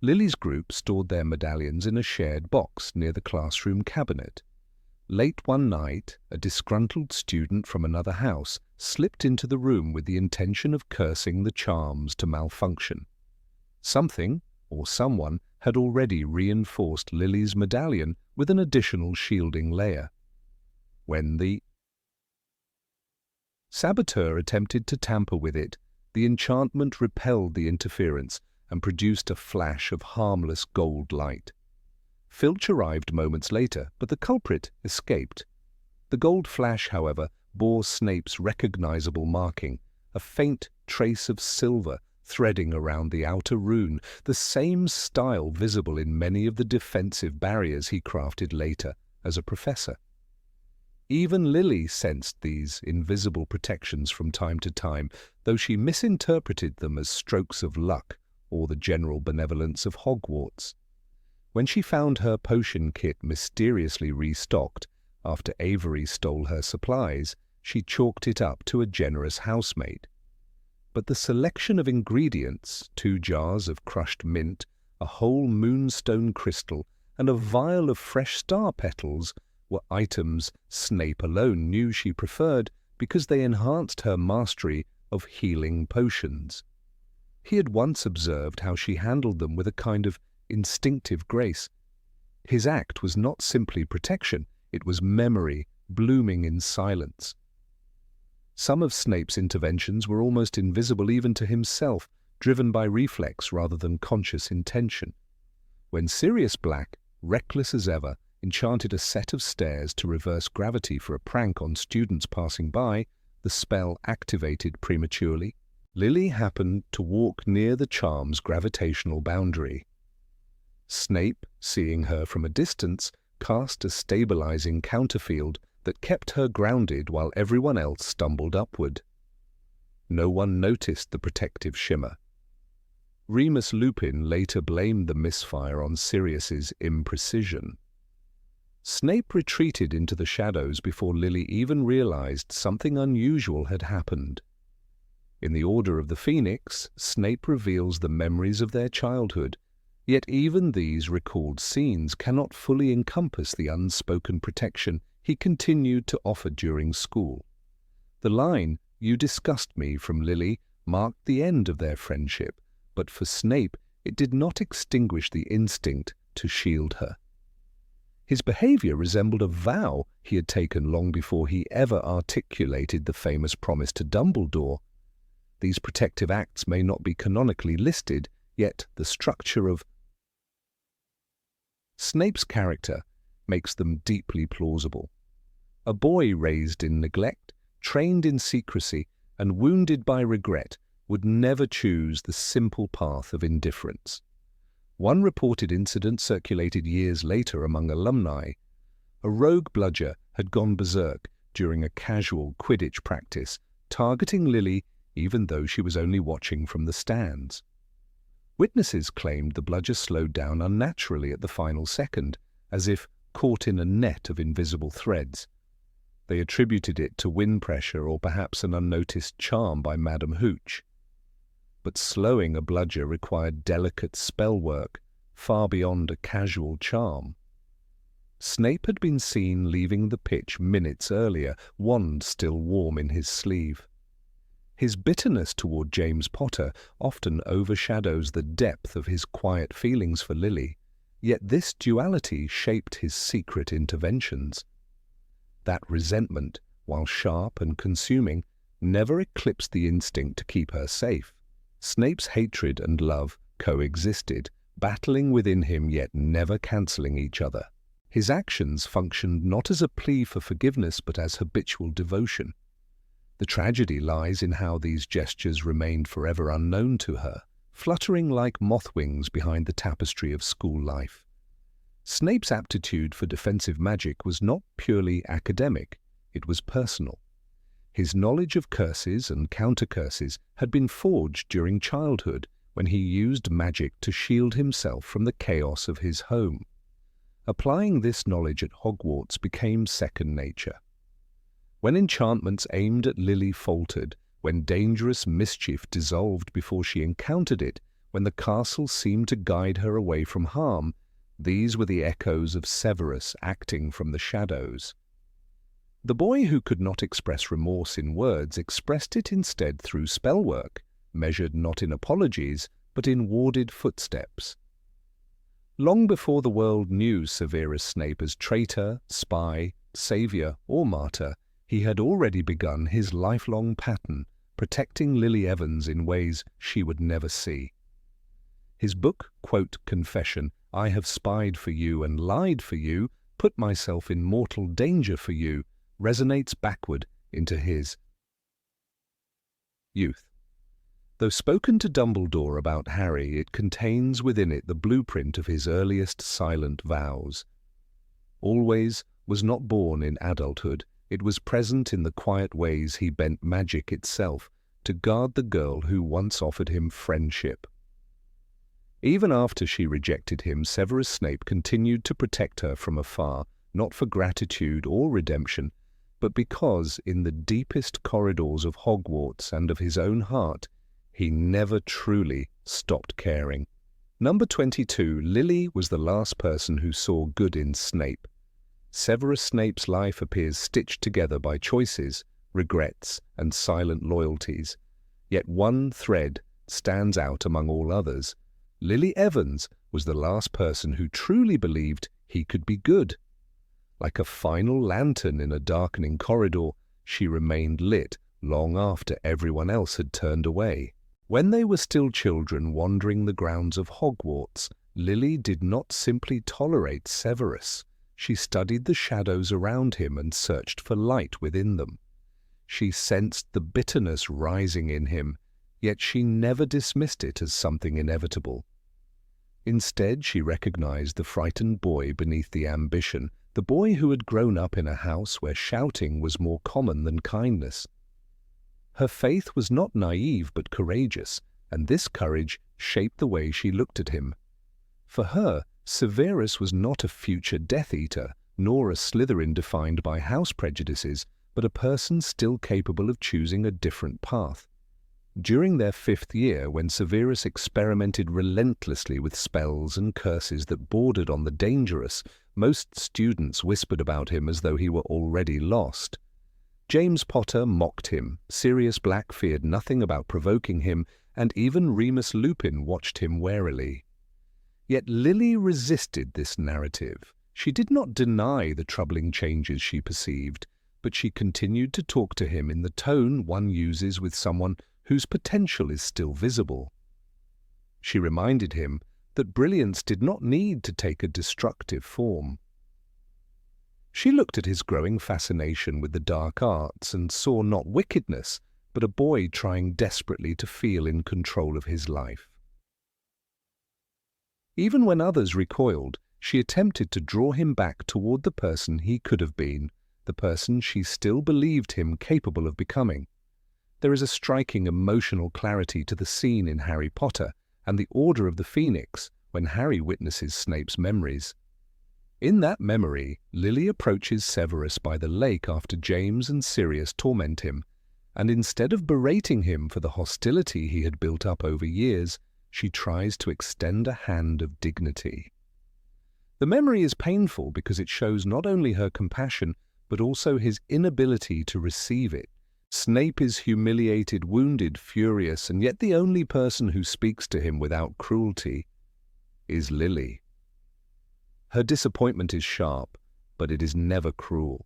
Lily's group stored their medallions in a shared box near the classroom cabinet. Late one night, a disgruntled student from another house slipped into the room with the intention of cursing the charms to malfunction. Something, or someone, had already reinforced Lily's medallion with an additional shielding layer. When the saboteur attempted to tamper with it, the enchantment repelled the interference and produced a flash of harmless gold light. Filch arrived moments later, but the culprit escaped. The gold flash, however, bore Snape's recognizable marking, a faint trace of silver threading around the outer rune, the same style visible in many of the defensive barriers he crafted later as a professor. Even Lily sensed these invisible protections from time to time, though she misinterpreted them as strokes of luck or the general benevolence of Hogwarts. When she found her potion kit mysteriously restocked after Avery stole her supplies, she chalked it up to a generous housemate. But the selection of ingredients, 2 jars of crushed mint, a whole moonstone crystal, and a vial of fresh star petals, were items Snape alone knew she preferred because they enhanced her mastery of healing potions. He had once observed how she handled them with a kind of instinctive grace. His act was not simply protection, it was memory blooming in silence. Some of Snape's interventions were almost invisible even to himself, driven by reflex rather than conscious intention. When Sirius Black, reckless as ever, enchanted a set of stairs to reverse gravity for a prank on students passing by, the spell activated prematurely. Lily happened to walk near the charm's gravitational boundary. Snape, seeing her from a distance, cast a stabilizing counterfield that kept her grounded while everyone else stumbled upward. No one noticed the protective shimmer. Remus Lupin later blamed the misfire on Sirius's imprecision. Snape retreated into the shadows before Lily even realized something unusual had happened. In the Order of the Phoenix, Snape reveals the memories of their childhood, yet even these recalled scenes cannot fully encompass the unspoken protection he continued to offer during school. The line, "You disgust me," from Lily marked the end of their friendship, but for Snape it did not extinguish the instinct to shield her. His behavior resembled a vow he had taken long before he ever articulated the famous promise to Dumbledore. These protective acts may not be canonically listed, yet the structure of Snape's character makes them deeply plausible. A boy raised in neglect, trained in secrecy, and wounded by regret would never choose the simple path of indifference. One reported incident circulated years later among alumni. A rogue bludger had gone berserk during a casual Quidditch practice, targeting Lily even though she was only watching from the stands. Witnesses claimed the bludger slowed down unnaturally at the final second, as if caught in a net of invisible threads. They attributed it to wind pressure or perhaps an unnoticed charm by Madam Hooch. But slowing a bludger required delicate spell work, far beyond a casual charm. Snape had been seen leaving the pitch minutes earlier, wand still warm in his sleeve. His bitterness toward James Potter often overshadows the depth of his quiet feelings for Lily, yet this duality shaped his secret interventions. That resentment, while sharp and consuming, never eclipsed the instinct to keep her safe. Snape's hatred and love coexisted, battling within him yet never cancelling each other. His actions functioned not as a plea for forgiveness but as habitual devotion. The tragedy lies in how these gestures remained forever unknown to her, fluttering like moth wings behind the tapestry of school life. Snape's aptitude for defensive magic was not purely academic, it was personal. His knowledge of curses and counter-curses had been forged during childhood when he used magic to shield himself from the chaos of his home. Applying this knowledge at Hogwarts became second nature. When enchantments aimed at Lily faltered, when dangerous mischief dissolved before she encountered it, when the castle seemed to guide her away from harm, these were the echoes of Severus acting from the shadows. The boy who could not express remorse in words expressed it instead through spellwork, measured not in apologies, but in warded footsteps. Long before the world knew Severus Snape as traitor, spy, saviour, or martyr, he had already begun his lifelong pattern, protecting Lily Evans in ways she would never see. His book, quote, confession, "I have spied for you and lied for you, put myself in mortal danger for you," resonates backward into his youth. Though spoken to Dumbledore about Harry, it contains within it the blueprint of his earliest silent vows. Always was not born in adulthood, it was present in the quiet ways he bent magic itself to guard the girl who once offered him friendship. Even after she rejected him, Severus Snape continued to protect her from afar, not for gratitude or redemption, but because in the deepest corridors of Hogwarts and of his own heart, he never truly stopped caring. Number 22, Lily was the last person who saw good in Snape. Severus Snape's life appears stitched together by choices, regrets, and silent loyalties. Yet one thread stands out among all others. Lily Evans was the last person who truly believed he could be good. Like a final lantern in a darkening corridor, she remained lit long after everyone else had turned away. When they were still children wandering the grounds of Hogwarts, Lily did not simply tolerate Severus. She studied the shadows around him and searched for light within them. She sensed the bitterness rising in him, yet she never dismissed it as something inevitable. Instead, she recognized the frightened boy beneath the ambition, the boy who had grown up in a house where shouting was more common than kindness. Her faith was not naive but courageous, and this courage shaped the way she looked at him. For her, Severus was not a future Death Eater, nor a Slytherin defined by house prejudices, but a person still capable of choosing a different path. During their 5th year, when Severus experimented relentlessly with spells and curses that bordered on the dangerous, most students whispered about him as though he were already lost. James Potter mocked him, Sirius Black feared nothing about provoking him, and even Remus Lupin watched him warily. Yet Lily resisted this narrative. She did not deny the troubling changes she perceived, but she continued to talk to him in the tone one uses with someone whose potential is still visible. She reminded him that brilliance did not need to take a destructive form. She looked at his growing fascination with the dark arts and saw not wickedness, but a boy trying desperately to feel in control of his life. Even when others recoiled, she attempted to draw him back toward the person he could have been, the person she still believed him capable of becoming. There is a striking emotional clarity to the scene in Harry Potter and the Order of the Phoenix when Harry witnesses Snape's memories. In that memory, Lily approaches Severus by the lake after James and Sirius torment him, and instead of berating him for the hostility he had built up over years, she tries to extend a hand of dignity. The memory is painful because it shows not only her compassion, but also his inability to receive it. Snape is humiliated, wounded, furious, and yet the only person who speaks to him without cruelty is Lily. Her disappointment is sharp, but it is never cruel.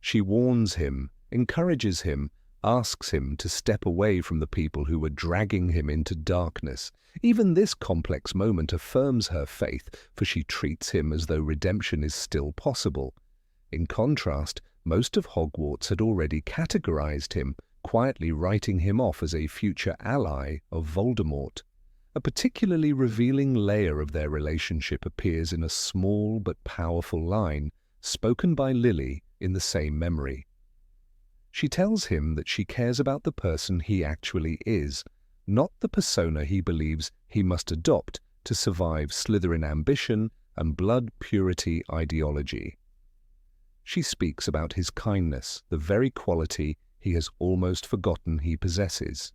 She warns him, encourages him, asks him to step away from the people who were dragging him into darkness. Even this complex moment affirms her faith, for she treats him as though redemption is still possible. In contrast, most of Hogwarts had already categorized him, quietly writing him off as a future ally of Voldemort. A particularly revealing layer of their relationship appears in a small but powerful line, spoken by Lily in the same memory. She tells him that she cares about the person he actually is, not the persona he believes he must adopt to survive Slytherin ambition and blood purity ideology. She speaks about his kindness, the very quality he has almost forgotten he possesses.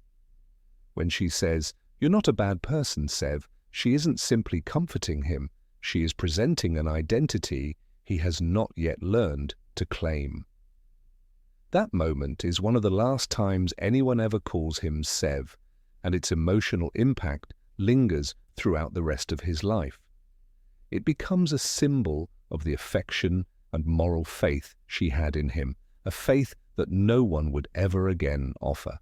When she says, "You're not a bad person, Sev," she isn't simply comforting him, she is presenting an identity he has not yet learned to claim. That moment is one of the last times anyone ever calls him Sev, and its emotional impact lingers throughout the rest of his life. It becomes a symbol of the affection and moral faith she had in him, a faith that no one would ever again offer.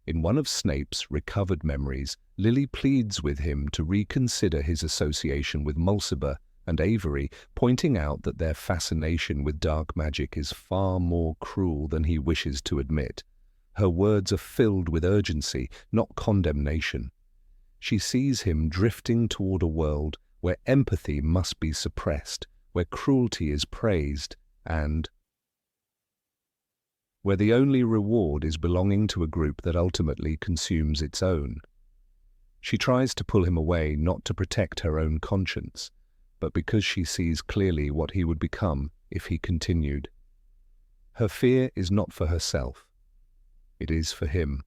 In one of Snape's recovered memories, Lily pleads with him to reconsider his association with Mulciber and Avery, pointing out that their fascination with dark magic is far more cruel than he wishes to admit. Her words are filled with urgency, not condemnation. She sees him drifting toward a world where empathy must be suppressed, where cruelty is praised, and where the only reward is belonging to a group that ultimately consumes its own. She tries to pull him away not to protect her own conscience, but because she sees clearly what he would become if he continued. Her fear is not for herself. It is for him.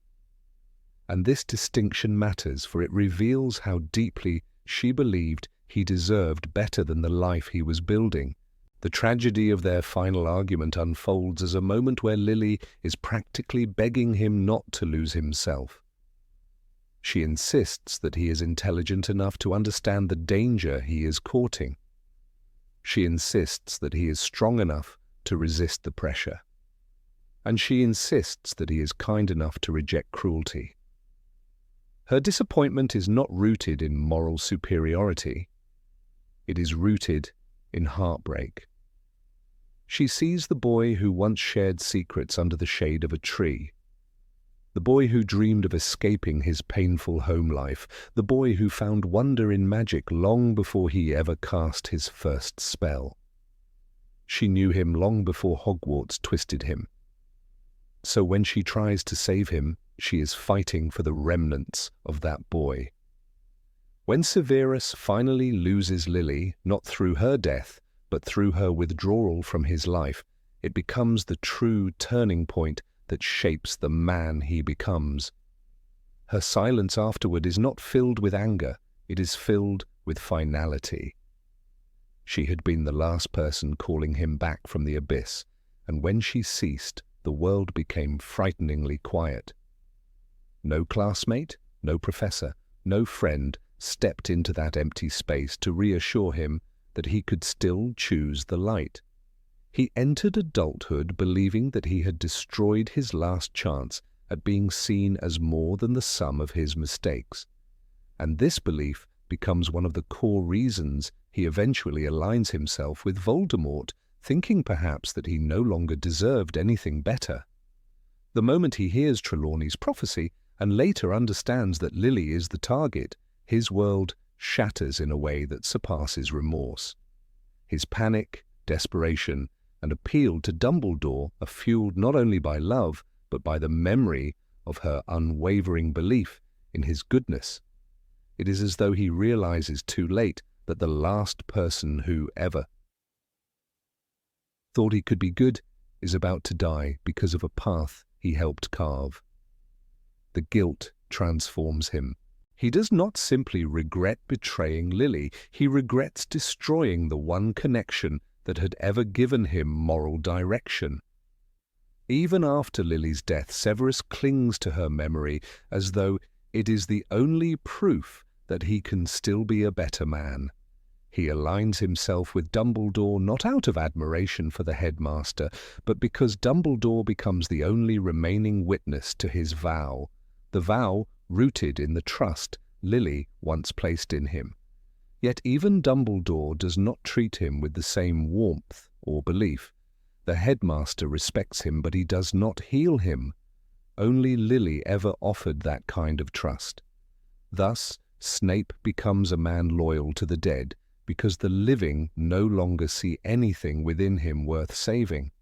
And this distinction matters, for it reveals how deeply she believed he deserved better than the life he was building. The tragedy of their final argument unfolds as a moment where Lily is practically begging him not to lose himself. She insists that he is intelligent enough to understand the danger he is courting. She insists that he is strong enough to resist the pressure. And she insists that he is kind enough to reject cruelty. Her disappointment is not rooted in moral superiority. It is rooted in heartbreak. She sees the boy who once shared secrets under the shade of a tree, the boy who dreamed of escaping his painful home life, the boy who found wonder in magic long before he ever cast his first spell. She knew him long before Hogwarts twisted him. So when she tries to save him, she is fighting for the remnants of that boy. When Severus finally loses Lily, not through her death, but through her withdrawal from his life, it becomes the true turning point that shapes the man he becomes. Her silence afterward is not filled with anger, it is filled with finality. She had been the last person calling him back from the abyss, and when she ceased, the world became frighteningly quiet. No classmate, no professor, no friend stepped into that empty space to reassure him that he could still choose the light. He entered adulthood believing that he had destroyed his last chance at being seen as more than the sum of his mistakes. And this belief becomes one of the core reasons he eventually aligns himself with Voldemort, thinking perhaps that he no longer deserved anything better. The moment he hears Trelawney's prophecy and later understands that Lily is the target, his world shatters in a way that surpasses remorse. His panic, desperation, and appeal to Dumbledore are fueled not only by love, but by the memory of her unwavering belief in his goodness. It is as though he realizes too late that the last person who ever thought he could be good is about to die because of a path he helped carve. The guilt transforms him. He does not simply regret betraying Lily, he regrets destroying the one connection that had ever given him moral direction. Even after Lily's death, Severus clings to her memory as though it is the only proof that he can still be a better man. He aligns himself with Dumbledore not out of admiration for the headmaster, but because Dumbledore becomes the only remaining witness to his vow, the vow rooted in the trust Lily once placed in him. Yet even Dumbledore does not treat him with the same warmth or belief. The headmaster respects him, but he does not heal him. Only Lily ever offered that kind of trust. Thus, Snape becomes a man loyal to the dead, because the living no longer see anything within him worth saving.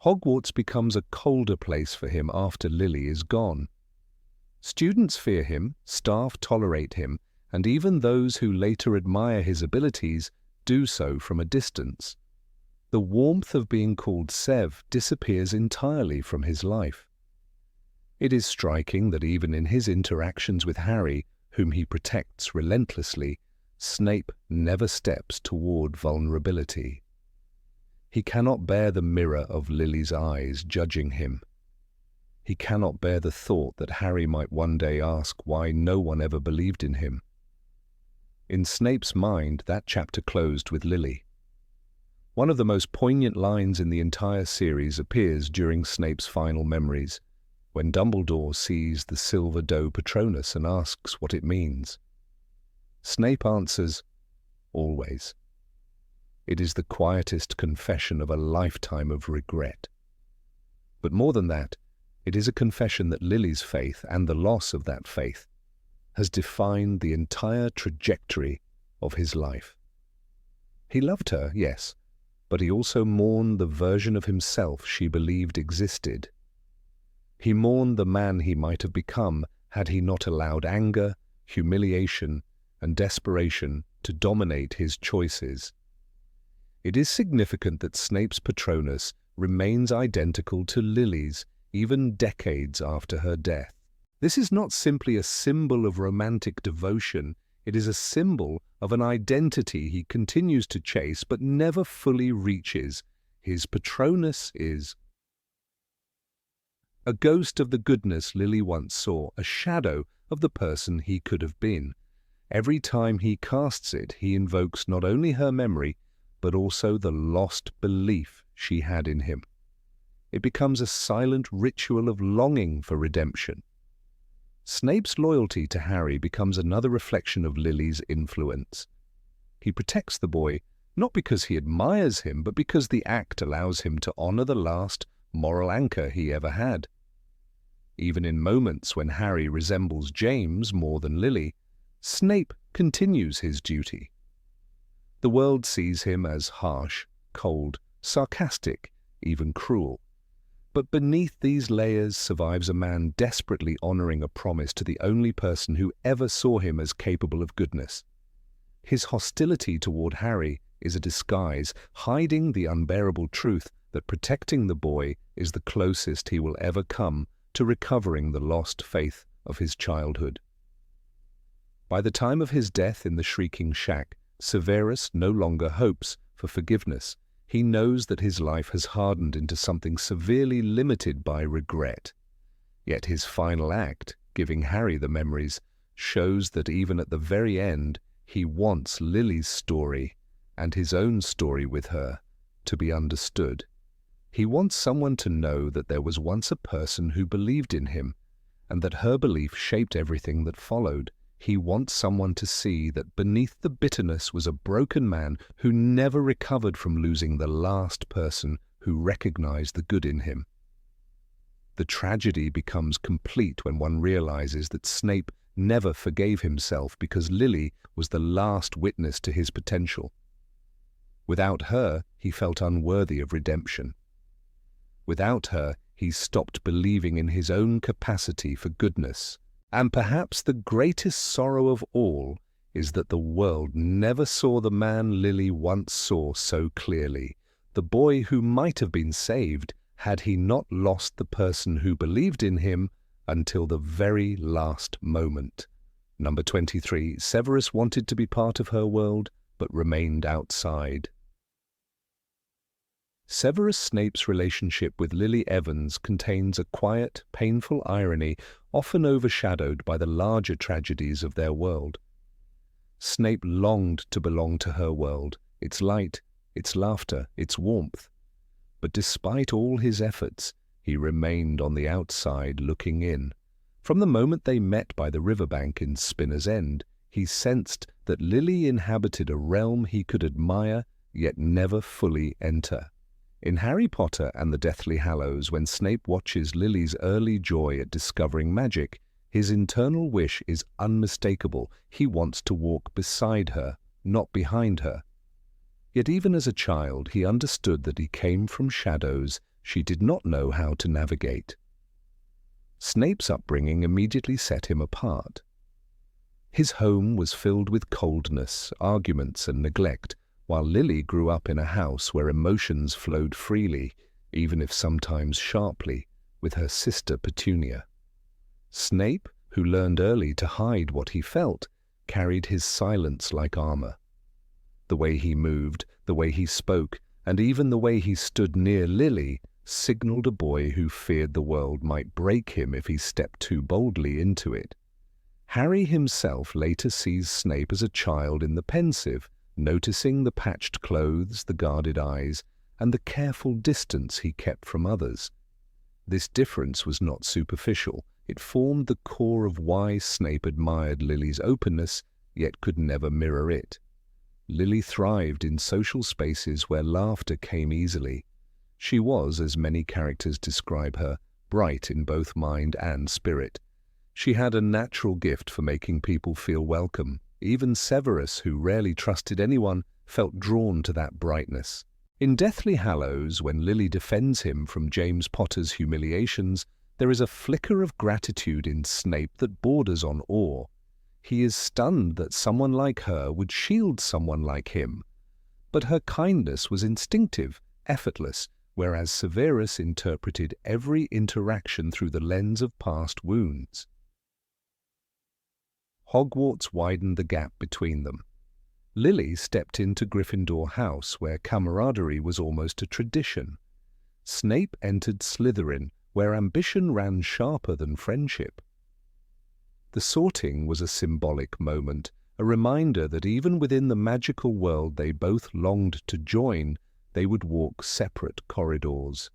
Hogwarts becomes a colder place for him after Lily is gone. Students fear him, staff tolerate him, and even those who later admire his abilities do so from a distance. The warmth of being called Sev disappears entirely from his life. It is striking that even in his interactions with Harry, whom he protects relentlessly, Snape never steps toward vulnerability. He cannot bear the mirror of Lily's eyes judging him. He cannot bear the thought that Harry might one day ask why no one ever believed in him. In Snape's mind, that chapter closed with Lily. One of the most poignant lines in the entire series appears during Snape's final memories, when Dumbledore sees the silver doe Patronus and asks what it means. Snape answers, "Always." It is the quietest confession of a lifetime of regret. But more than that, it is a confession that Lily's faith and the loss of that faith has defined the entire trajectory of his life. He loved her, yes, but he also mourned the version of himself she believed existed. He mourned the man he might have become had he not allowed anger, humiliation, and desperation to dominate his choices. It is significant that Snape's Patronus remains identical to Lily's even decades after her death. This is not simply a symbol of romantic devotion, it is a symbol of an identity he continues to chase but never fully reaches. His Patronus is a ghost of the goodness Lily once saw, a shadow of the person he could have been. Every time he casts it, he invokes not only her memory, but also the lost belief she had in him. It becomes a silent ritual of longing for redemption. Snape's loyalty to Harry becomes another reflection of Lily's influence. He protects the boy, not because he admires him, but because the act allows him to honor the last moral anchor he ever had. Even in moments when Harry resembles James more than Lily, Snape continues his duty. The world sees him as harsh, cold, sarcastic, even cruel. But beneath these layers survives a man desperately honoring a promise to the only person who ever saw him as capable of goodness. His hostility toward Harry is a disguise, hiding the unbearable truth that protecting the boy is the closest he will ever come to recovering the lost faith of his childhood. By the time of his death in the Shrieking Shack, Severus no longer hopes for forgiveness. He knows that his life has hardened into something severely limited by regret. Yet his final act, giving Harry the memories, shows that even at the very end, he wants Lily's story, and his own story with her, to be understood. He wants someone to know that there was once a person who believed in him, and that her belief shaped everything that followed. He wants someone to see that beneath the bitterness was a broken man who never recovered from losing the last person who recognized the good in him. The tragedy becomes complete when one realizes that Snape never forgave himself because Lily was the last witness to his potential. Without her, he felt unworthy of redemption. Without her, he stopped believing in his own capacity for goodness. And perhaps the greatest sorrow of all is that the world never saw the man Lily once saw so clearly, the boy who might have been saved had he not lost the person who believed in him until the very last moment. Number 23, Severus wanted to be part of her world, but remained outside. Severus Snape's relationship with Lily Evans contains a quiet, painful irony often overshadowed by the larger tragedies of their world. Snape longed to belong to her world, its light, its laughter, its warmth. But despite all his efforts, he remained on the outside looking in. From the moment they met by the riverbank in Spinner's End, he sensed that Lily inhabited a realm he could admire yet never fully enter. In Harry Potter and the Deathly Hallows, when Snape watches Lily's early joy at discovering magic, his internal wish is unmistakable. He wants to walk beside her, not behind her. Yet even as a child, he understood that he came from shadows she did not know how to navigate. Snape's upbringing immediately set him apart. His home was filled with coldness, arguments, and neglect, while Lily grew up in a house where emotions flowed freely, even if sometimes sharply, with her sister Petunia. Snape, who learned early to hide what he felt, carried his silence like armor. The way he moved, the way he spoke, and even the way he stood near Lily signaled a boy who feared the world might break him if he stepped too boldly into it. Harry himself later sees Snape as a child in the pensive, noticing the patched clothes, the guarded eyes, and the careful distance he kept from others. This difference was not superficial. It formed the core of why Snape admired Lily's openness, yet could never mirror it. Lily thrived in social spaces where laughter came easily. She was, as many characters describe her, bright in both mind and spirit. She had a natural gift for making people feel welcome. Even Severus, who rarely trusted anyone, felt drawn to that brightness. In Deathly Hallows, when Lily defends him from James Potter's humiliations, there is a flicker of gratitude in Snape that borders on awe. He is stunned that someone like her would shield someone like him. But her kindness was instinctive, effortless, whereas Severus interpreted every interaction through the lens of past wounds. Hogwarts widened the gap between them. Lily stepped into Gryffindor House, where camaraderie was almost a tradition. Snape entered Slytherin, where ambition ran sharper than friendship. The sorting was a symbolic moment, a reminder that even within the magical world they both longed to join, they would walk separate corridors.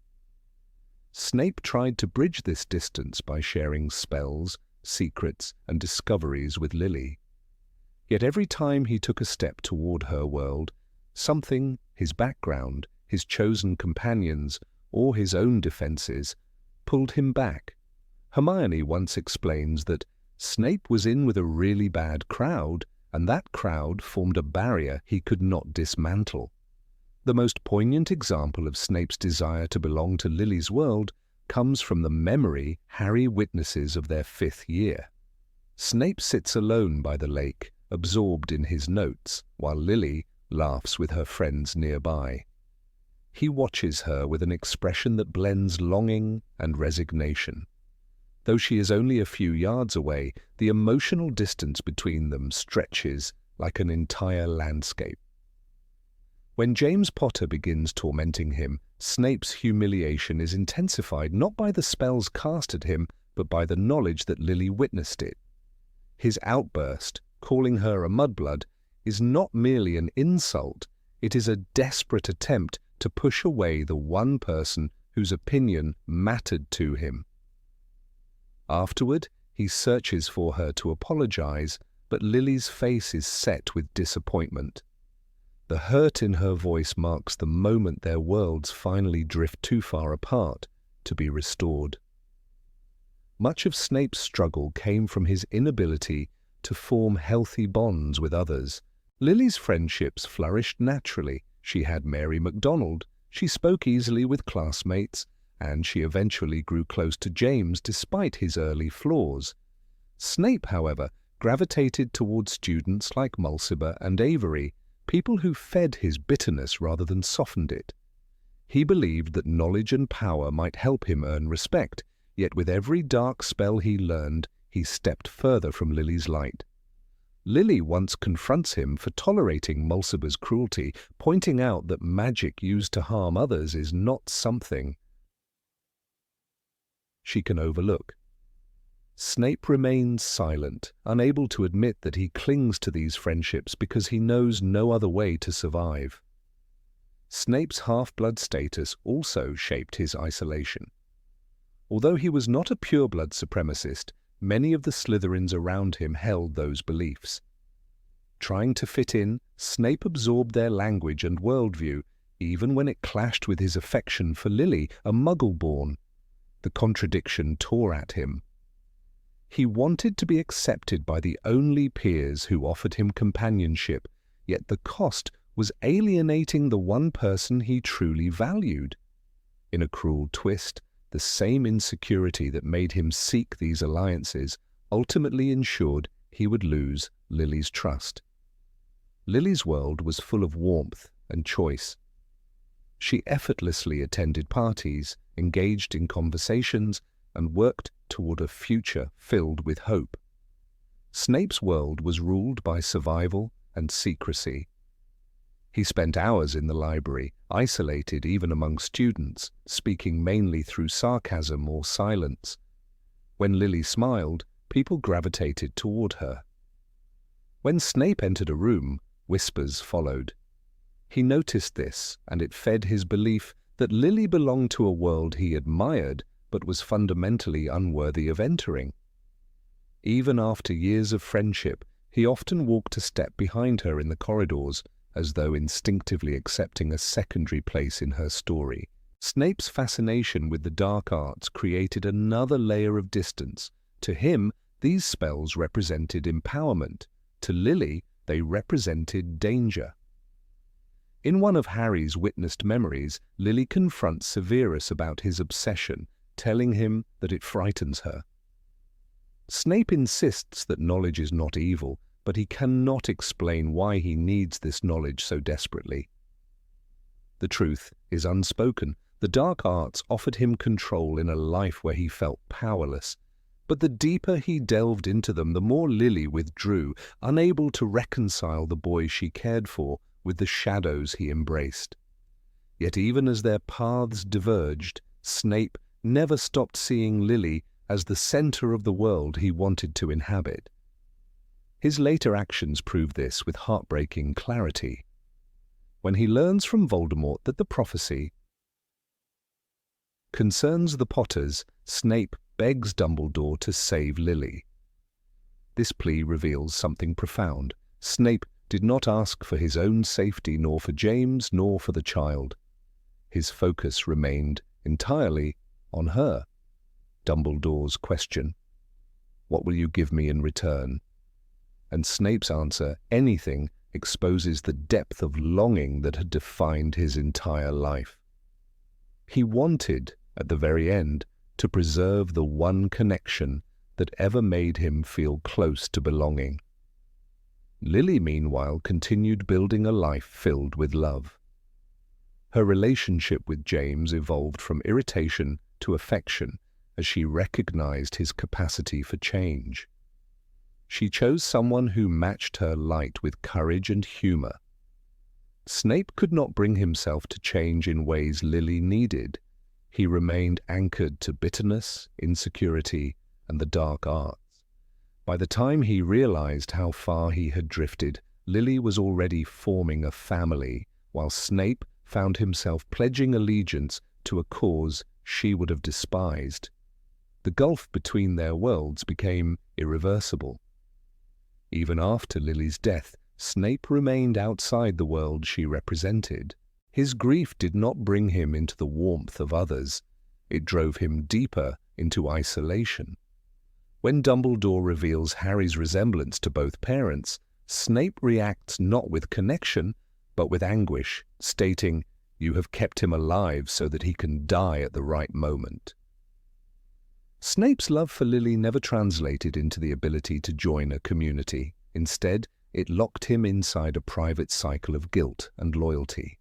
Snape tried to bridge this distance by sharing spells, secrets, and discoveries with Lily. Yet every time he took a step toward her world, something, his background, his chosen companions, or his own defenses, pulled him back. Hermione once explains that Snape was in with a really bad crowd, and that crowd formed a barrier he could not dismantle. The most poignant example of Snape's desire to belong to Lily's world comes from the memory Harry witnesses of their 5th year. Snape sits alone by the lake, absorbed in his notes, while Lily laughs with her friends nearby. He watches her with an expression that blends longing and resignation. Though she is only a few yards away, the emotional distance between them stretches like an entire landscape. When James Potter begins tormenting him, Snape's humiliation is intensified not by the spells cast at him, but by the knowledge that Lily witnessed it. His outburst, calling her a mudblood, is not merely an insult, it is a desperate attempt to push away the one person whose opinion mattered to him. Afterward, he searches for her to apologize, but Lily's face is set with disappointment. The hurt in her voice marks the moment their worlds finally drift too far apart to be restored. Much of Snape's struggle came from his inability to form healthy bonds with others. Lily's friendships flourished naturally. She had Mary McDonald, she spoke easily with classmates, and she eventually grew close to James despite his early flaws. Snape, however, gravitated towards students like Mulciber and Avery, people who fed his bitterness rather than softened it. He believed that knowledge and power might help him earn respect, yet with every dark spell he learned, he stepped further from Lily's light. Lily once confronts him for tolerating Mulciber's cruelty, pointing out that magic used to harm others is not something she can overlook. Snape remains silent, unable to admit that he clings to these friendships because he knows no other way to survive. Snape's half-blood status also shaped his isolation. Although he was not a pure-blood supremacist, many of the Slytherins around him held those beliefs. Trying to fit in, Snape absorbed their language and worldview, even when it clashed with his affection for Lily, a Muggle-born. The contradiction tore at him. He wanted to be accepted by the only peers who offered him companionship, yet the cost was alienating the one person he truly valued. In a cruel twist, the same insecurity that made him seek these alliances ultimately ensured he would lose Lily's trust. Lily's world was full of warmth and choice. She effortlessly attended parties, engaged in conversations, and worked toward a future filled with hope. Snape's world was ruled by survival and secrecy. He spent hours in the library, isolated even among students, speaking mainly through sarcasm or silence. When Lily smiled, people gravitated toward her. When Snape entered a room, whispers followed. He noticed this, and it fed his belief that Lily belonged to a world he admired but was fundamentally unworthy of entering. Even after years of friendship, he often walked a step behind her in the corridors, as though instinctively accepting a secondary place in her story. Snape's fascination with the dark arts created another layer of distance. To him, these spells represented empowerment. To Lily, they represented danger. In one of Harry's witnessed memories, Lily confronts Severus about his obsession, telling him that it frightens her. Snape insists that knowledge is not evil, but he cannot explain why he needs this knowledge so desperately. The truth is unspoken. The dark arts offered him control in a life where he felt powerless. But the deeper he delved into them, the more Lily withdrew, unable to reconcile the boy she cared for with the shadows he embraced. Yet even as their paths diverged, Snape never stopped seeing Lily as the center of the world he wanted to inhabit. His later actions prove this with heartbreaking clarity. When he learns from Voldemort that the prophecy concerns the Potters, Snape begs Dumbledore to save Lily. This plea reveals something profound. Snape did not ask for his own safety, nor for James, nor for the child. His focus remained entirely on her. Dumbledore's question, "What will you give me in return?" And Snape's answer, "Anything," exposes the depth of longing that had defined his entire life. He wanted, at the very end, to preserve the one connection that ever made him feel close to belonging. Lily, meanwhile, continued building a life filled with love. Her relationship with James evolved from irritation to affection as she recognized his capacity for change. She chose someone who matched her light with courage and humor. Snape could not bring himself to change in ways Lily needed. He remained anchored to bitterness, insecurity, and the dark arts. By the time he realized how far he had drifted, Lily was already forming a family, while Snape found himself pledging allegiance to a cause she would have despised. The gulf between their worlds became irreversible. Even after Lily's death, Snape remained outside the world she represented. His grief did not bring him into the warmth of others. It drove him deeper into isolation. When Dumbledore reveals Harry's resemblance to both parents, Snape reacts not with connection, but with anguish, stating, "You have kept him alive so that he can die at the right moment." Snape's love for Lily never translated into the ability to join a community. Instead, it locked him inside a private cycle of guilt and loyalty.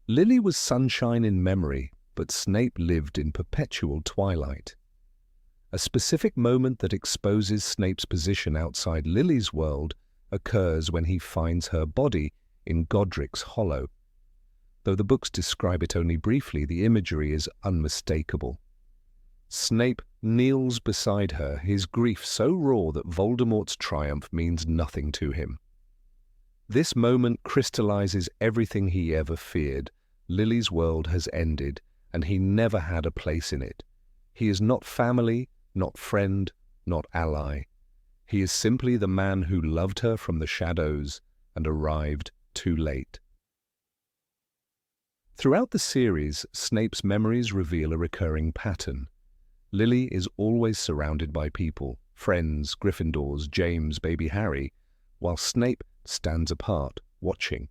Lily was sunshine in memory, but Snape lived in perpetual twilight. A specific moment that exposes Snape's position outside Lily's world occurs when he finds her body in Godric's Hollow. Though the books describe it only briefly, the imagery is unmistakable. Snape kneels beside her, his grief so raw that Voldemort's triumph means nothing to him. This moment crystallizes everything he ever feared. Lily's world has ended, and he never had a place in it. He is not family, not friend, not ally. He is simply the man who loved her from the shadows and arrived too late. Throughout the series, Snape's memories reveal a recurring pattern. Lily is always surrounded by people, friends, Gryffindors, James, baby Harry, while Snape stands apart, watching.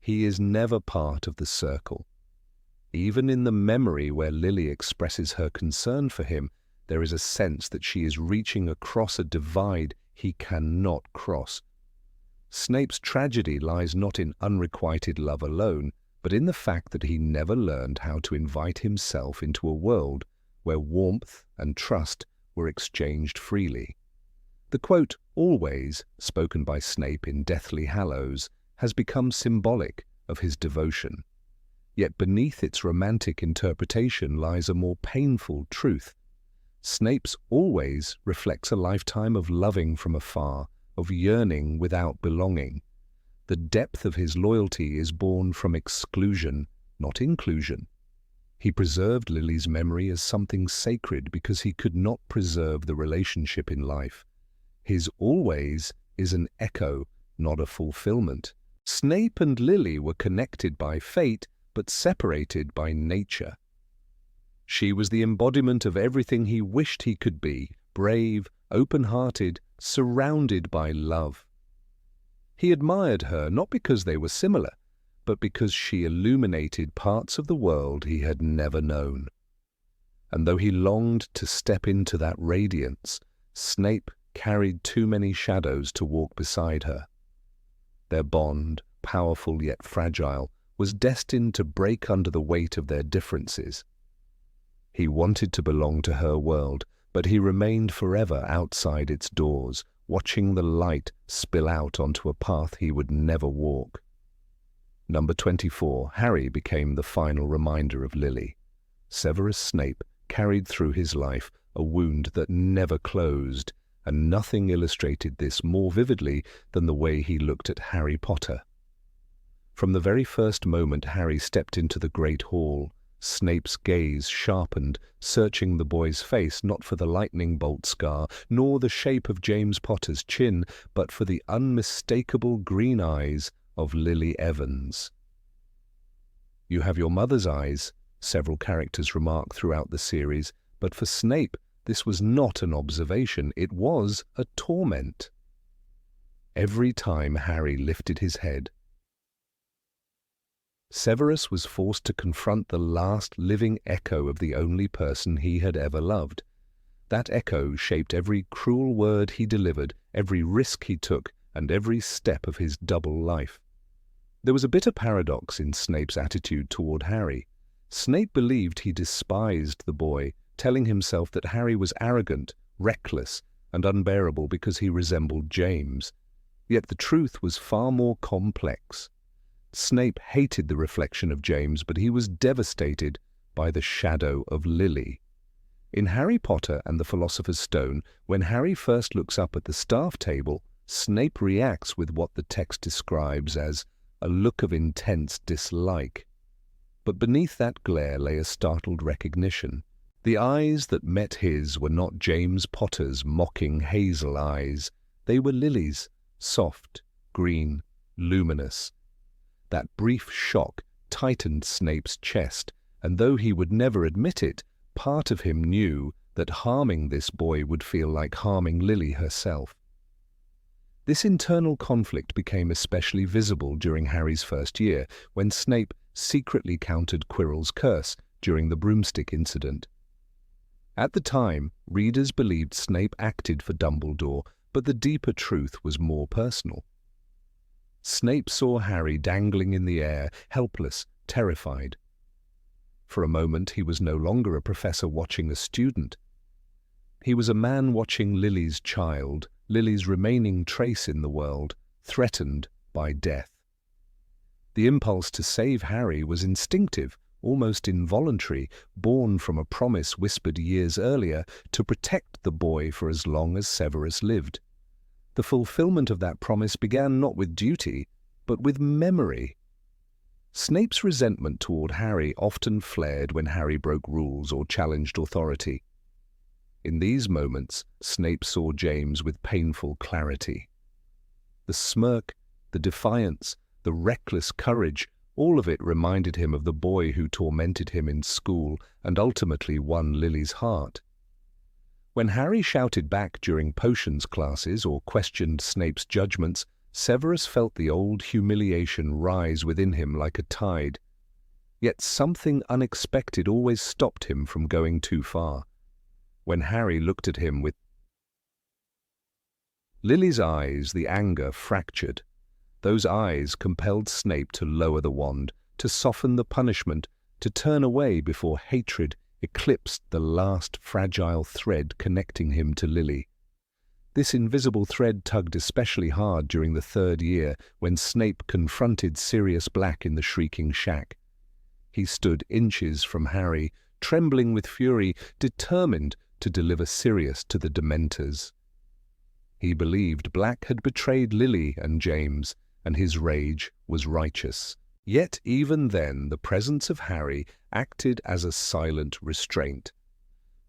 He is never part of the circle. Even in the memory where Lily expresses her concern for him, there is a sense that she is reaching across a divide he cannot cross. Snape's tragedy lies not in unrequited love alone, but in the fact that he never learned how to invite himself into a world where warmth and trust were exchanged freely. The quote, "always," spoken by Snape in Deathly Hallows, has become symbolic of his devotion. Yet beneath its romantic interpretation lies a more painful truth. Snape's always reflects a lifetime of loving from afar, of yearning without belonging. The depth of his loyalty is born from exclusion, not inclusion. He preserved Lily's memory as something sacred because he could not preserve the relationship in life. His always is an echo, not a fulfillment. Snape and Lily were connected by fate, but separated by nature. She was the embodiment of everything he wished he could be, brave, open-hearted, surrounded by love. He admired her not because they were similar, but because she illuminated parts of the world he had never known. And though he longed to step into that radiance, Snape carried too many shadows to walk beside her. Their bond, powerful yet fragile, was destined to break under the weight of their differences. He wanted to belong to her world, but he remained forever outside its doors, watching the light spill out onto a path he would never walk. Number 24, Harry became the final reminder of Lily. Severus Snape carried through his life a wound that never closed, and nothing illustrated this more vividly than the way he looked at Harry Potter. From the very first moment Harry stepped into the Great Hall, Snape's gaze sharpened, searching the boy's face not for the lightning bolt scar, nor the shape of James Potter's chin, but for the unmistakable green eyes of Lily Evans. "You have your mother's eyes," several characters remark throughout the series, but for Snape this was not an observation, it was a torment. Every time Harry lifted his head, Severus was forced to confront the last living echo of the only person he had ever loved. That echo shaped every cruel word he delivered, every risk he took, and every step of his double life. There was a bitter paradox in Snape's attitude toward Harry. Snape believed he despised the boy, telling himself that Harry was arrogant, reckless, and unbearable because he resembled James. Yet the truth was far more complex. Snape hated the reflection of James, but he was devastated by the shadow of Lily. In Harry Potter and the Philosopher's Stone, when Harry first looks up at the staff table, Snape reacts with what the text describes as a look of intense dislike. But beneath that glare lay a startled recognition. The eyes that met his were not James Potter's mocking hazel eyes. They were Lily's, soft, green, luminous. That brief shock tightened Snape's chest, and though he would never admit it, part of him knew that harming this boy would feel like harming Lily herself. This internal conflict became especially visible during Harry's first year, when Snape secretly countered Quirrell's curse during the broomstick incident. At the time, readers believed Snape acted for Dumbledore, but the deeper truth was more personal. Snape saw Harry dangling in the air, helpless, terrified. For a moment, he was no longer a professor watching a student. He was a man watching Lily's child, Lily's remaining trace in the world, threatened by death. The impulse to save Harry was instinctive, almost involuntary, born from a promise whispered years earlier to protect the boy for as long as Severus lived. The fulfillment of that promise began not with duty, but with memory. Snape's resentment toward Harry often flared when Harry broke rules or challenged authority. In these moments, Snape saw James with painful clarity. The smirk, the defiance, the reckless courage, all of it reminded him of the boy who tormented him in school and ultimately won Lily's heart. When Harry shouted back during potions classes or questioned Snape's judgments, Severus felt the old humiliation rise within him like a tide. Yet something unexpected always stopped him from going too far. When Harry looked at him with Lily's eyes, the anger fractured. Those eyes compelled Snape to lower the wand, to soften the punishment, to turn away before hatred eclipsed the last fragile thread connecting him to Lily. This invisible thread tugged especially hard during the third year when Snape confronted Sirius Black in the Shrieking Shack. He stood inches from Harry, trembling with fury, determined to deliver Sirius to the Dementors. He believed Black had betrayed Lily and James, and his rage was righteous. Yet even then the presence of Harry acted as a silent restraint.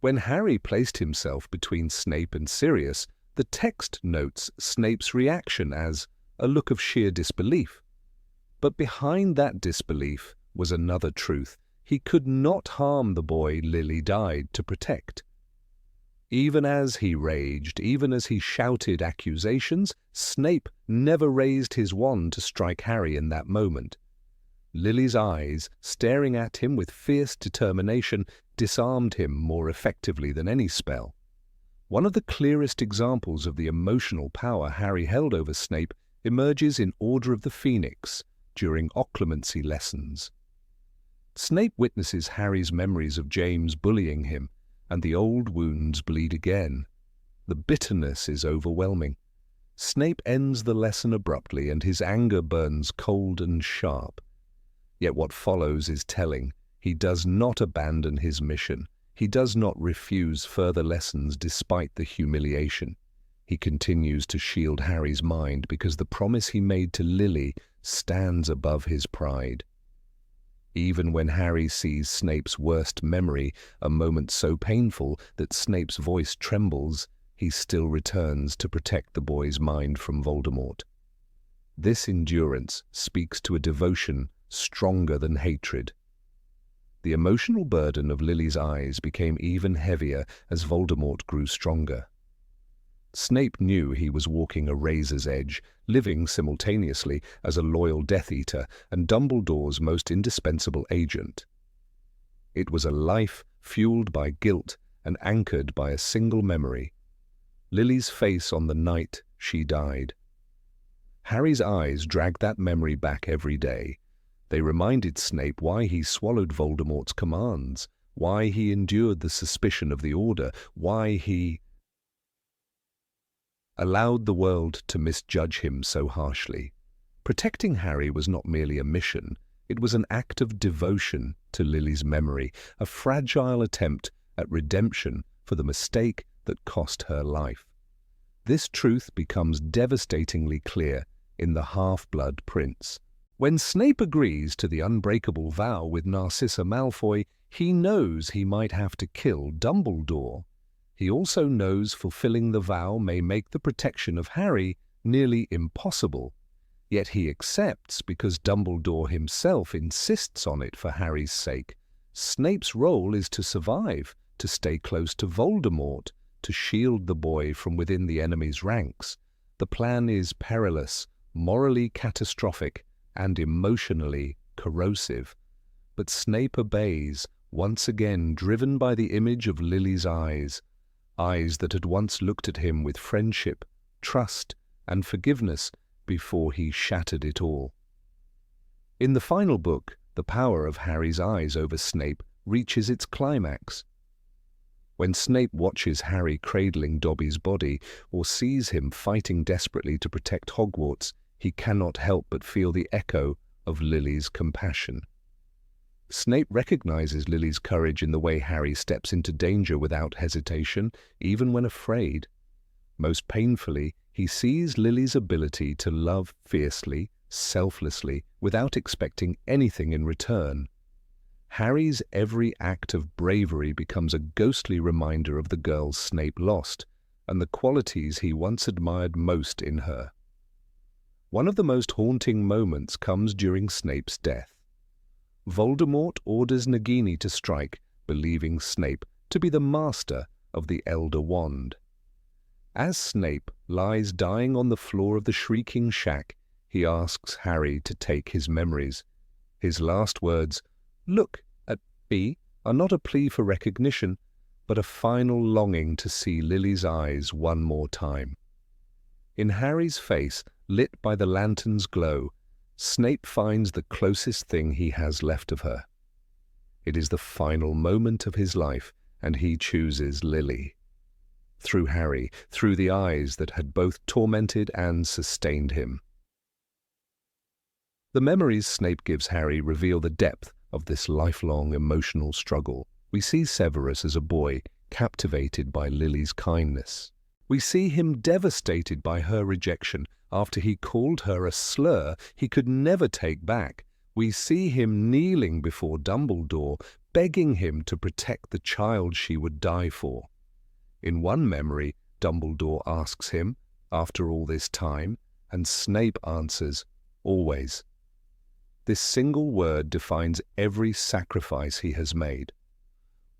When Harry placed himself between Snape and Sirius, the text notes Snape's reaction as a look of sheer disbelief. But behind that disbelief was another truth. He could not harm the boy Lily died to protect. Even as he raged, even as he shouted accusations, Snape never raised his wand to strike Harry in that moment. Lily's eyes, staring at him with fierce determination, disarmed him more effectively than any spell. One of the clearest examples of the emotional power Harry held over Snape emerges in Order of the Phoenix during occlumency lessons. Snape witnesses Harry's memories of James bullying him, and the old wounds bleed again. The bitterness is overwhelming. Snape ends the lesson abruptly, and his anger burns cold and sharp. Yet what follows is telling. He does not abandon his mission. He does not refuse further lessons despite the humiliation. He continues to shield Harry's mind because the promise he made to Lily stands above his pride. Even when Harry sees Snape's worst memory, a moment so painful that Snape's voice trembles, he still returns to protect the boy's mind from Voldemort. This endurance speaks to a devotion stronger than hatred. The emotional burden of Lily's eyes became even heavier as Voldemort grew stronger. Snape knew he was walking a razor's edge, living simultaneously as a loyal Death Eater and Dumbledore's most indispensable agent. It was a life fueled by guilt and anchored by a single memory: Lily's face on the night she died. Harry's eyes dragged that memory back every day. They reminded Snape why he swallowed Voldemort's commands, why he endured the suspicion of the Order, why he allowed the world to misjudge him so harshly. Protecting Harry was not merely a mission, it was an act of devotion to Lily's memory, a fragile attempt at redemption for the mistake that cost her life. This truth becomes devastatingly clear in The Half-Blood Prince. When Snape agrees to the unbreakable vow with Narcissa Malfoy, he knows he might have to kill Dumbledore. He also knows fulfilling the vow may make the protection of Harry nearly impossible. Yet he accepts because Dumbledore himself insists on it for Harry's sake. Snape's role is to survive, to stay close to Voldemort, to shield the boy from within the enemy's ranks. The plan is perilous, morally catastrophic, and emotionally corrosive. But Snape obeys, once again driven by the image of Lily's eyes, eyes that had once looked at him with friendship, trust, and forgiveness before he shattered it all. In the final book, the power of Harry's eyes over Snape reaches its climax. When Snape watches Harry cradling Dobby's body or sees him fighting desperately to protect Hogwarts, he cannot help but feel the echo of Lily's compassion. Snape recognizes Lily's courage in the way Harry steps into danger without hesitation, even when afraid. Most painfully, he sees Lily's ability to love fiercely, selflessly, without expecting anything in return. Harry's every act of bravery becomes a ghostly reminder of the girl Snape lost, and the qualities he once admired most in her. One of the most haunting moments comes during Snape's death. Voldemort orders Nagini to strike, believing Snape to be the master of the Elder Wand. As Snape lies dying on the floor of the Shrieking Shack, he asks Harry to take his memories. His last words, "Look at me," are not a plea for recognition, but a final longing to see Lily's eyes one more time. In Harry's face, lit by the lantern's glow, Snape finds the closest thing he has left of her. It is the final moment of his life, and he chooses Lily. Through Harry, through the eyes that had both tormented and sustained him. The memories Snape gives Harry reveal the depth of this lifelong emotional struggle. We see Severus as a boy, captivated by Lily's kindness. We see him devastated by her rejection after he called her a slur he could never take back. We see him kneeling before Dumbledore, begging him to protect the child she would die for. In one memory, Dumbledore asks him, "After all this time?" and Snape answers, "Always." This single word defines every sacrifice he has made.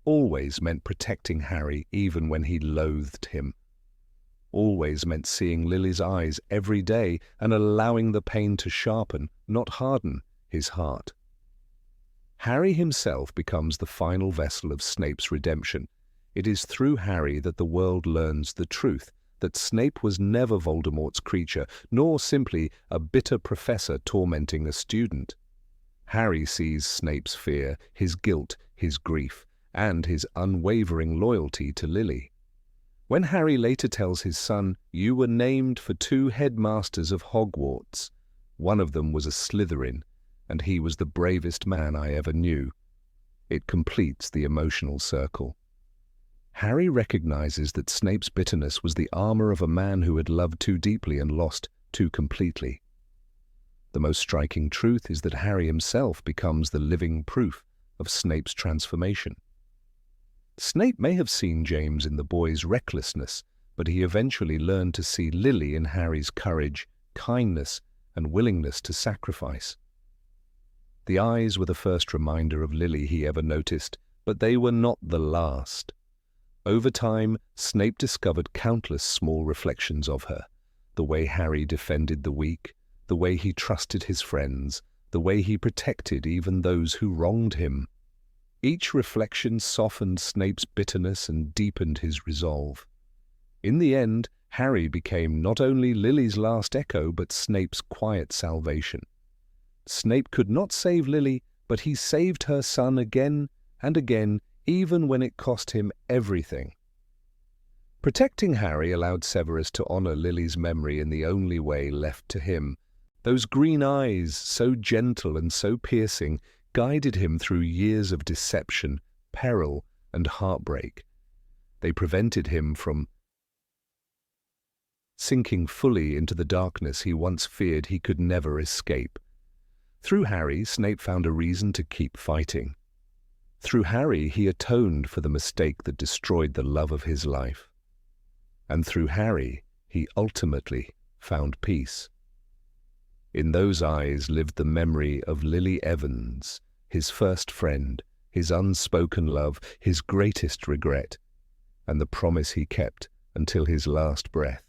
Always meant protecting Harry even when he loathed him. Always meant seeing Lily's eyes every day and allowing the pain to sharpen, not harden, his heart. Harry himself becomes the final vessel of Snape's redemption. It is through Harry that the world learns the truth, that Snape was never Voldemort's creature, nor simply a bitter professor tormenting a student. Harry sees Snape's fear, his guilt, his grief, and his unwavering loyalty to Lily. When Harry later tells his son, "You were named for 2 headmasters of Hogwarts. One of them was a Slytherin, and he was the bravest man I ever knew," it completes the emotional circle. Harry recognizes that Snape's bitterness was the armor of a man who had loved too deeply and lost too completely. The most striking truth is that Harry himself becomes the living proof of Snape's transformation. Snape may have seen James in the boy's recklessness, but he eventually learned to see Lily in Harry's courage, kindness, and willingness to sacrifice. The eyes were the first reminder of Lily he ever noticed, but they were not the last. Over time, Snape discovered countless small reflections of her, the way Harry defended the weak, the way he trusted his friends, the way he protected even those who wronged him. Each reflection softened Snape's bitterness and deepened his resolve. In the end, Harry became not only Lily's last echo, but Snape's quiet salvation. Snape could not save Lily, but he saved her son again and again, even when it cost him everything. Protecting Harry allowed Severus to honor Lily's memory in the only way left to him. Those green eyes, so gentle and so piercing, guided him through years of deception, peril, and heartbreak. They prevented him from sinking fully into the darkness he once feared he could never escape. Through Harry, Snape found a reason to keep fighting. Through Harry, he atoned for the mistake that destroyed the love of his life. And through Harry, he ultimately found peace. In those eyes lived the memory of Lily Evans, his first friend, his unspoken love, his greatest regret, and the promise he kept until his last breath.